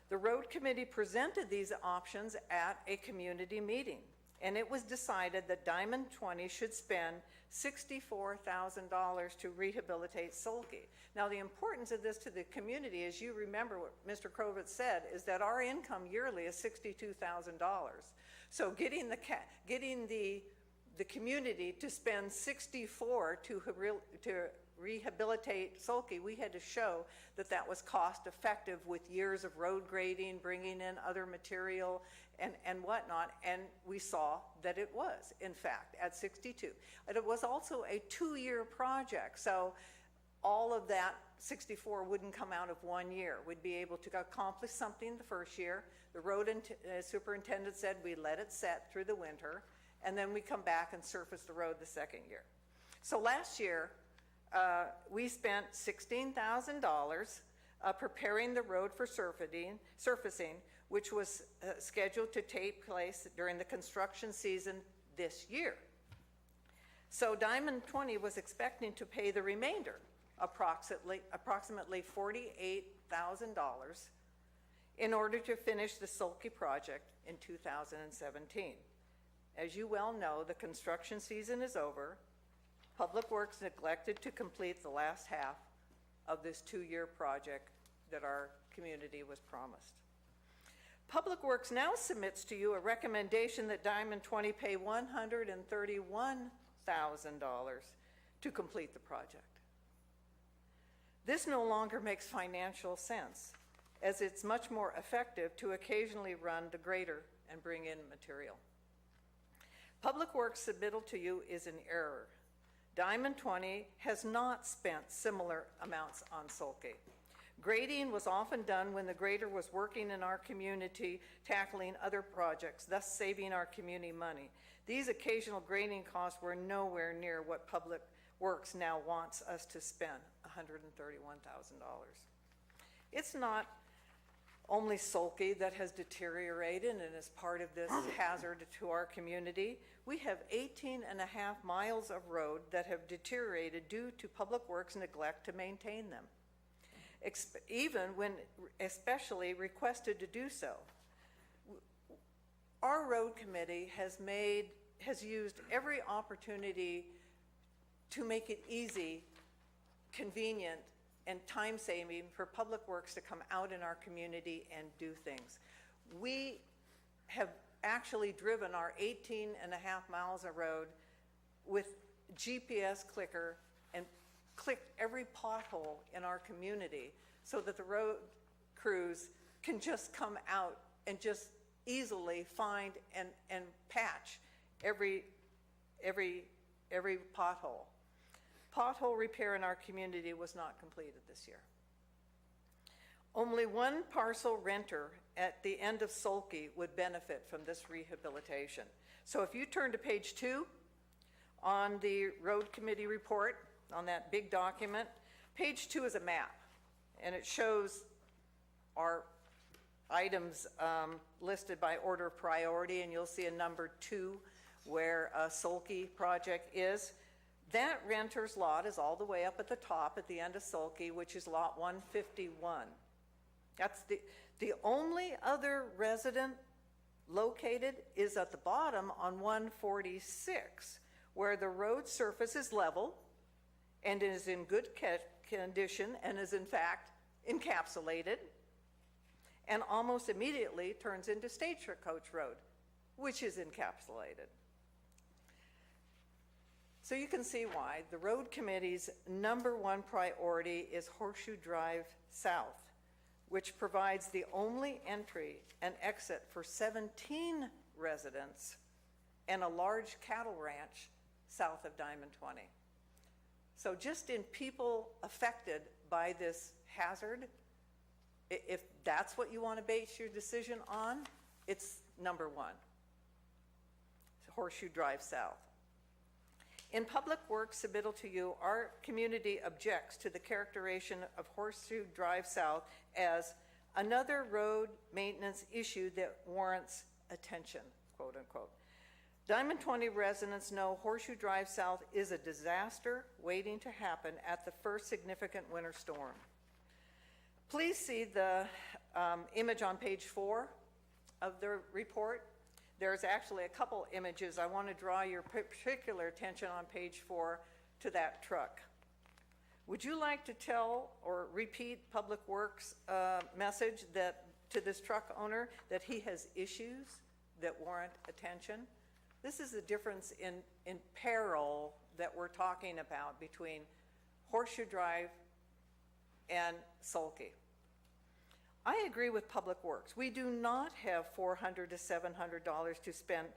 The road committee presented these options at a community meeting, and it was decided that Diamond 20 should spend $64,000 to rehabilitate Sulky. Now, the importance of this to the community, as you remember what Mr. Krovitz said, is that our income yearly is $62,000. So getting the community to spend $64,000 to rehabilitate Sulky, we had to show that that was cost effective with years of road grading, bringing in other material and whatnot, and we saw that it was, in fact, at $62,000. And it was also a 2-year project, so all of that 64 wouldn't come out of 1 year. We'd be able to accomplish something the first year. The road superintendent said we let it set through the winter, and then we come back and surface the road the second year. So last year, we spent $16,000 preparing the road for surfacing, which was scheduled to take place during the construction season this year. So Diamond 20 was expecting to pay the remainder, approximately $48,000, in order to finish the Sulky project in 2017. As you well know, the construction season is over. Public Works neglected to complete the last half of this 2-year project that our community was promised. Public Works now submits to you a recommendation that Diamond 20 pay $131,000 to complete the project. This no longer makes financial sense, as it's much more effective to occasionally run the grader and bring in material. Public Works submittal to you is an error. Diamond 20 has not spent similar amounts on Sulky. Grading was often done when the grader was working in our community, tackling other projects, thus saving our community money. These occasional grading costs were nowhere near what Public Works now wants us to spend, $131,000. It's not only Sulky that has deteriorated and is part of this hazard to our community. We have 18 and a half miles of road that have deteriorated due to Public Works' neglect to maintain them, even when especially requested to do so. Our road committee has used every opportunity to make it easy, convenient, and time-saving for Public Works to come out in our community and do things. We have actually driven our 18 and a half miles of road with GPS clicker and clicked every pothole in our community so that the road crews can just come out and just easily find and patch every pothole. Pothole repair in our community was not completed this year. Only one parcel renter at the end of Sulky would benefit from this rehabilitation. So if you turn to page 2 on the road committee report, on that big document, page 2 is a map, and it shows our items listed by order of priority, and you'll see a number 2 where a Sulky project is. That renter's lot is all the way up at the top at the end of Sulky, which is lot 151. That's the only other resident located is at the bottom on 146, where the road surface is level and is in good condition and is in fact encapsulated, and almost immediately turns into Stagecoach Road, which is encapsulated. So you can see why the road committee's #1 priority is Horseshoe Drive South, which provides the only entry and exit for 17 residents and a large cattle ranch south of Diamond 20. So just in people affected by this hazard, if that's what you want to base your decision on, it's #1, Horseshoe Drive South. In Public Works submittal to you, our community objects to the characterization of Horseshoe Drive South as another road maintenance issue that warrants attention, quote unquote. Diamond 20 residents know Horseshoe Drive South is a disaster waiting to happen at the first significant winter storm. Please see the image on page 4 of the report. There's actually a couple images. I want to draw your particular attention on page 4 to that truck. Would you like to tell or repeat Public Works' message to this truck owner that he has issues that warrant attention? This is the difference in peril that we're talking about between Horseshoe Drive and Sulky. I agree with Public Works. We do not have $400 to $700 to spend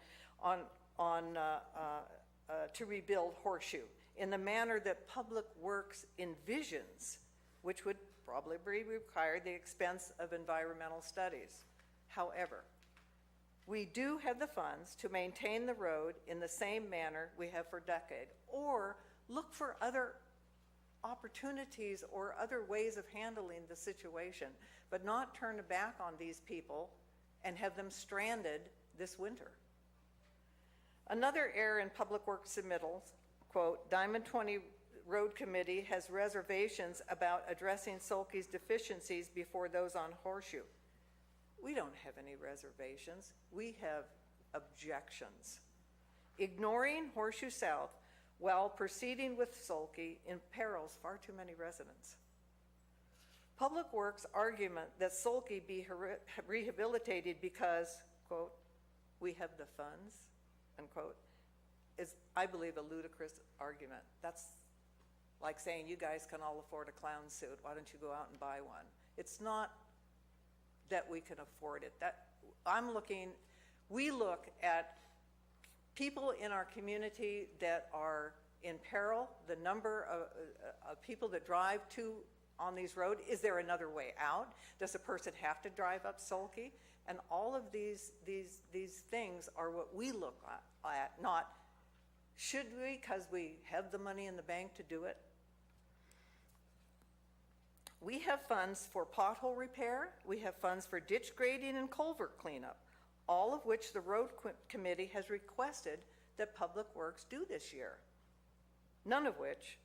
to rebuild Horseshoe. in the manner that Public Works envisions, which would probably require the expense of environmental studies. However, we do have the funds to maintain the road in the same manner we have for decades, or look for other opportunities or other ways of handling the situation, but not turn back on these people and have them stranded this winter. Another error in Public Works submittals, quote, Diamond 20 Road Committee has reservations about addressing Sulky's deficiencies before those on Horseshoe. We don't have any reservations. We have objections. Ignoring Horseshoe South while proceeding with Sulky imperils far too many residents. Public Works' argument that Sulky be rehabilitated because, quote, we have the funds, unquote, is, I believe, a ludicrous argument. That's like saying you guys can all afford a clown suit. Why don't you go out and buy one? It's not that we can afford it. We look at people in our community that are in peril, the number of people that drive on these roads. Is there another way out? Does a person have to drive up Sulky? And all of these things are what we look at, not should we, because we have the money in the bank to do it. We have funds for pothole repair. We have funds for ditch grading and culvert cleanup, all of which the road committee has requested that Public Works do this year, none of which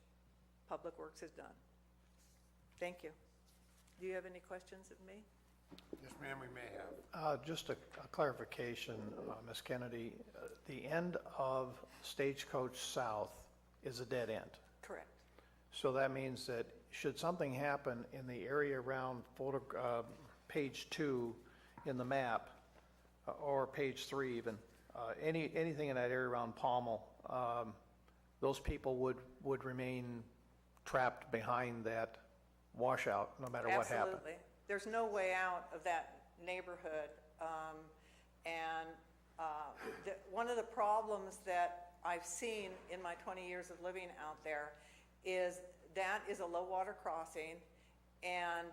Public Works has done. Thank you. Do you have any questions of me? Yes, ma'am, we may have. Just a clarification, Ms. Kennedy. The end of Stagecoach South is a dead end. Correct. So that means that should something happen in the area around page 2 in the map, or page 3 even, anything in that area around Pommel, those people would remain trapped behind that washout no matter what happened. Absolutely. There's no way out of that neighborhood. One of the problems that I've seen in my 20 years of living out there is that is a low water crossing, and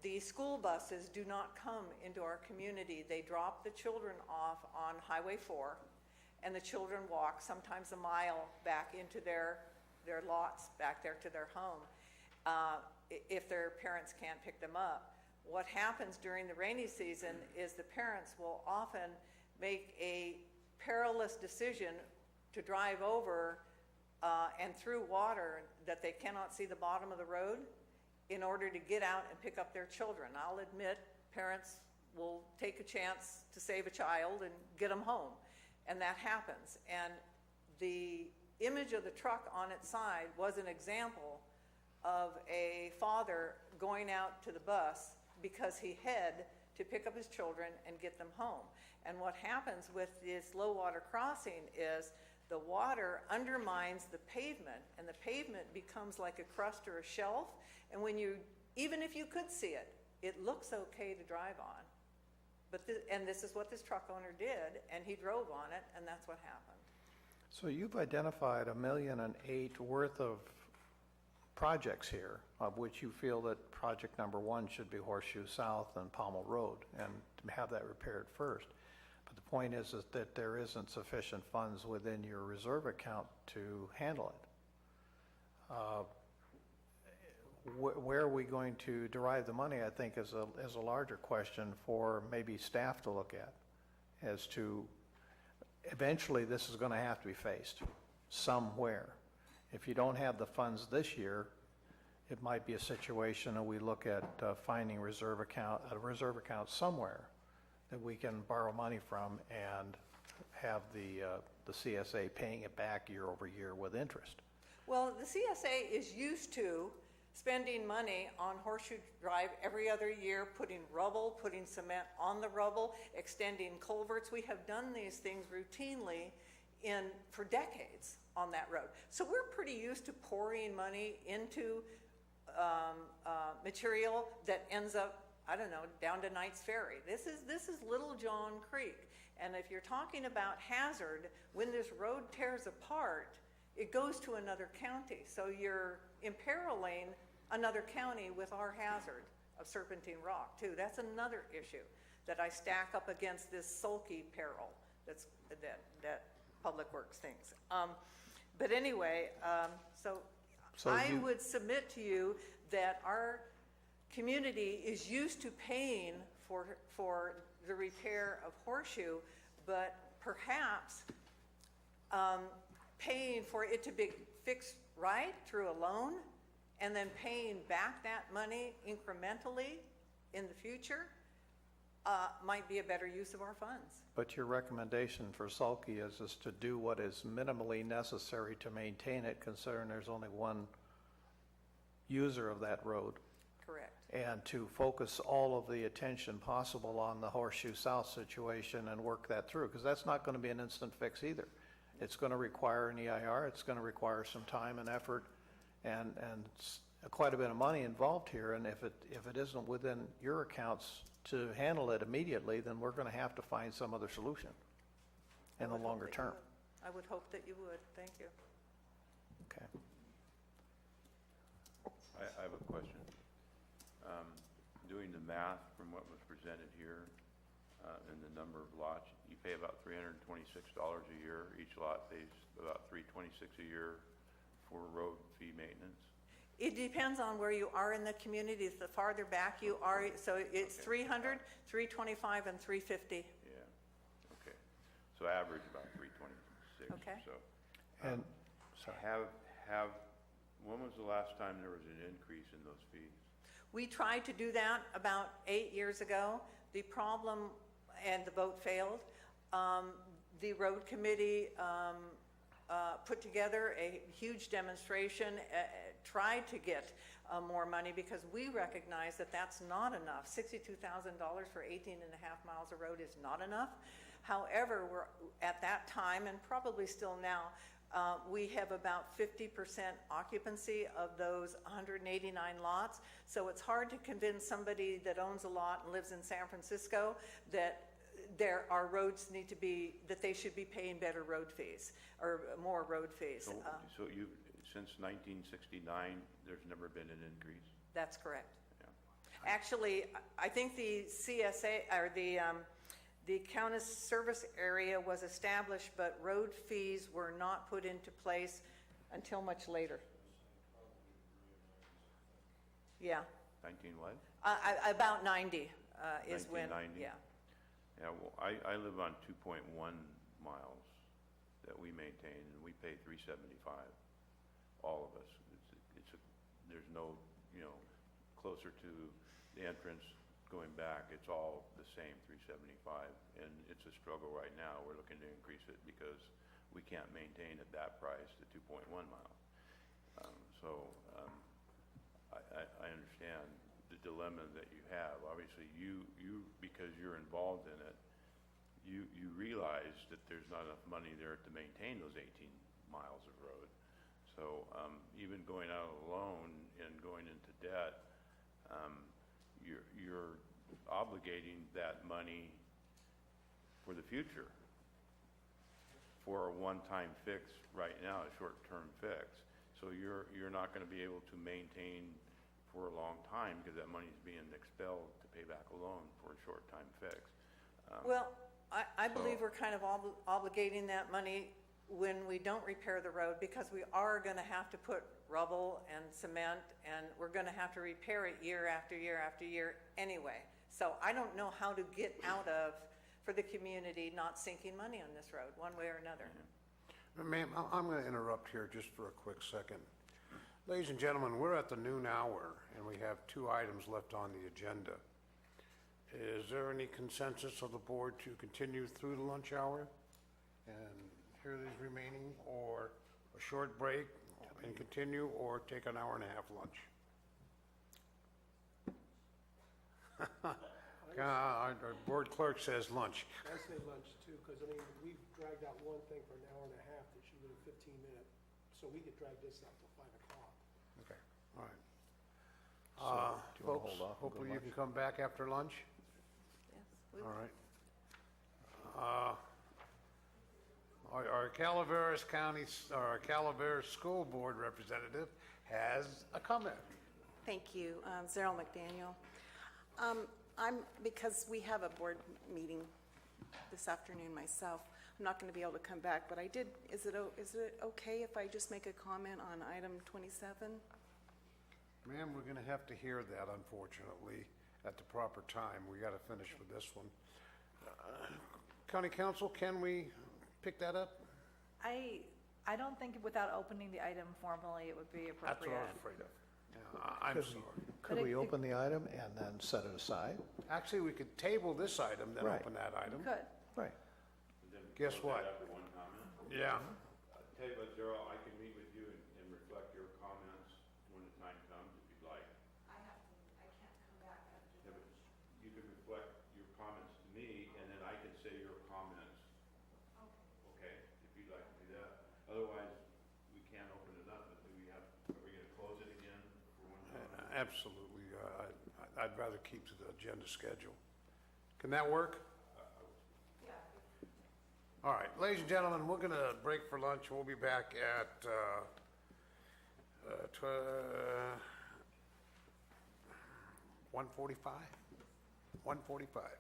the school buses do not come into our community. They drop the children off on Highway 4, and the children walk sometimes a mile back into their lots back there to their home if their parents can't pick them up. What happens during the rainy season is the parents will often make a perilous decision to drive over and through water that they cannot see the bottom of the road in order to get out and pick up their children. I'll admit, parents will take a chance to save a child and get them home, and that happens. And the image of the truck on its side was an example of a father going out to the bus because he had to pick up his children and get them home. And what happens with this low water crossing is the water undermines the pavement, and the pavement becomes like a crust or a shelf, and even if you could see it, it looks okay to drive on. And this is what this truck owner did, and he drove on it, and that's what happened. So you've identified $1.8 million worth of projects here, of which you feel that project number 1 should be Horseshoe South and Pommel Road, and to have that repaired first. But the point is that there isn't sufficient funds within your reserve account to handle it. Where are we going to derive the money, I think, is a larger question for maybe staff to look at, as to eventually this is going to have to be faced somewhere. If you don't have the funds this year, it might be a situation that we look at finding a reserve account somewhere that we can borrow money from and have the CSA paying it back year over year with interest. Well, the CSA is used to spending money on Horseshoe Drive every other year, putting cement on the rubble, extending culverts. We have done these things routinely for decades on that road. So we're pretty used to pouring money into material that ends up, I don't know, down to Knight's Ferry. This is Little John Creek. And if you're talking about hazard, when this road tears apart, it goes to another county. So you're imperiling another county with our hazard of serpentine rock too. That's another issue that I stack up against this sulky peril that Public Works thinks. But anyway, so I would submit to you that our community is used to paying for the repair of Horseshoe, but perhaps paying for it to be fixed right through a loan and then paying back that money incrementally in the future might be a better use of our funds. But your recommendation for Sulky is to do what is minimally necessary to maintain it, considering there's only one user of that road. Correct. And to focus all of the attention possible on the Horseshoe South situation and work that through, because that's not going to be an instant fix either. It's going to require an EIR, it's going to require some time and effort and quite a bit of money involved here, and if it isn't within your accounts to handle it immediately, then we're going to have to find some other solution in the longer term. I would hope that you would. Thank you. Okay. I have a question. Doing the math from what was presented here and the number of lots, you pay about $326 a year. Each lot pays about $326 a year for road fee maintenance. It depends on where you are in the community. The farther back you are, so it's Okay. 300, 325, and 350. Yeah, okay. So average about 326. Okay. So, And, sorry. when was the last time there was an increase in those fees? We tried to do that about 8 years ago. The problem, and the vote failed. The road committee put together a huge demonstration, tried to get more money because we recognize that that's not enough. $62,000 for 18 and a half miles of road is not enough. However, we're at that time, and probably still now, we have about 50% occupancy of those 189 lots. So it's hard to convince somebody that owns a lot and lives in San Francisco that our roads need to be, that they should be paying better road fees or more road fees. So you, since 1969, there's never been an increase? That's correct. Yeah. Actually, I think the CSA, or the county service area was established, but road fees were not put into place until much later. Yeah. 19 what? About 90 is when, 1990? yeah. Yeah, well, I live on 2.1 miles that we maintain, and we pay $375, all of us. There's no, closer to the entrance going back, it's all the same, $375, and it's a struggle right now. We're looking to increase it because we can't maintain at that price the 2.1 mile. I understand the dilemma that you have. Obviously, you because you're involved in it, you realize that there's not enough money there to maintain those 18 miles of road. So even going out alone and going into debt, you're obligating that money for the future for a one-time fix right now, a short-term fix. So you're not going to be able to maintain for a long time because that money is being expelled to pay back a loan for a short-time fix. Well, I believe we're kind of obligating that money when we don't repair the road, because we are going to have to put rubble and cement, and we're going to have to repair it year after year after year anyway. So I don't know how to get out of, for the community, not sinking money on this road, one way or another. Ma'am, I'm going to interrupt here just for a quick second. Ladies and gentlemen, we're at the noon hour, and we have 2 items left on the agenda. Is there any consensus of the board to continue through the lunch hour and hear these remaining, or a short break and continue, or take an hour and a half lunch? Our board clerk says lunch. I say lunch too, because we've dragged out one thing for an hour and a half that should have been 15 minutes, so we could drag this out till 5 o'clock. Okay, all right. So, do you wanna Folks, hold off and go hopefully you lunch? can come back after lunch. Yes. All right. Our Calaveras County, our Calaveras School Board representative has a comment. Thank you. Zerl McDaniel. Because we have a board meeting this afternoon myself, I'm not going to be able to come back, but I did, is it okay if I just make a comment on item 27? Ma'am, we're going to have to hear that, unfortunately, at the proper time. We got to finish with this one. County Council, can we pick that up? I don't think without opening the item formally, it would be appropriate. That's what I was afraid of. Yeah, I'm sorry. Could we open the item and then set it aside? Actually, we could table this item, then Right. open that item. Good. Right. Guess what? After one comment? Yeah. Tell you what, Gerald, I can meet with you and reflect your comments when the time comes, if you'd like. I can't come back after. Yeah, but you can reflect your comments to me, and then I can say your comments. Okay, if you'd like to do that. Otherwise, we can't open it up, but are we gonna close it again for one comment? Absolutely. I'd rather keep to the agenda schedule. Can that work? All right, ladies and gentlemen, we're going to break for lunch. We'll be back at 1:45. 1:45.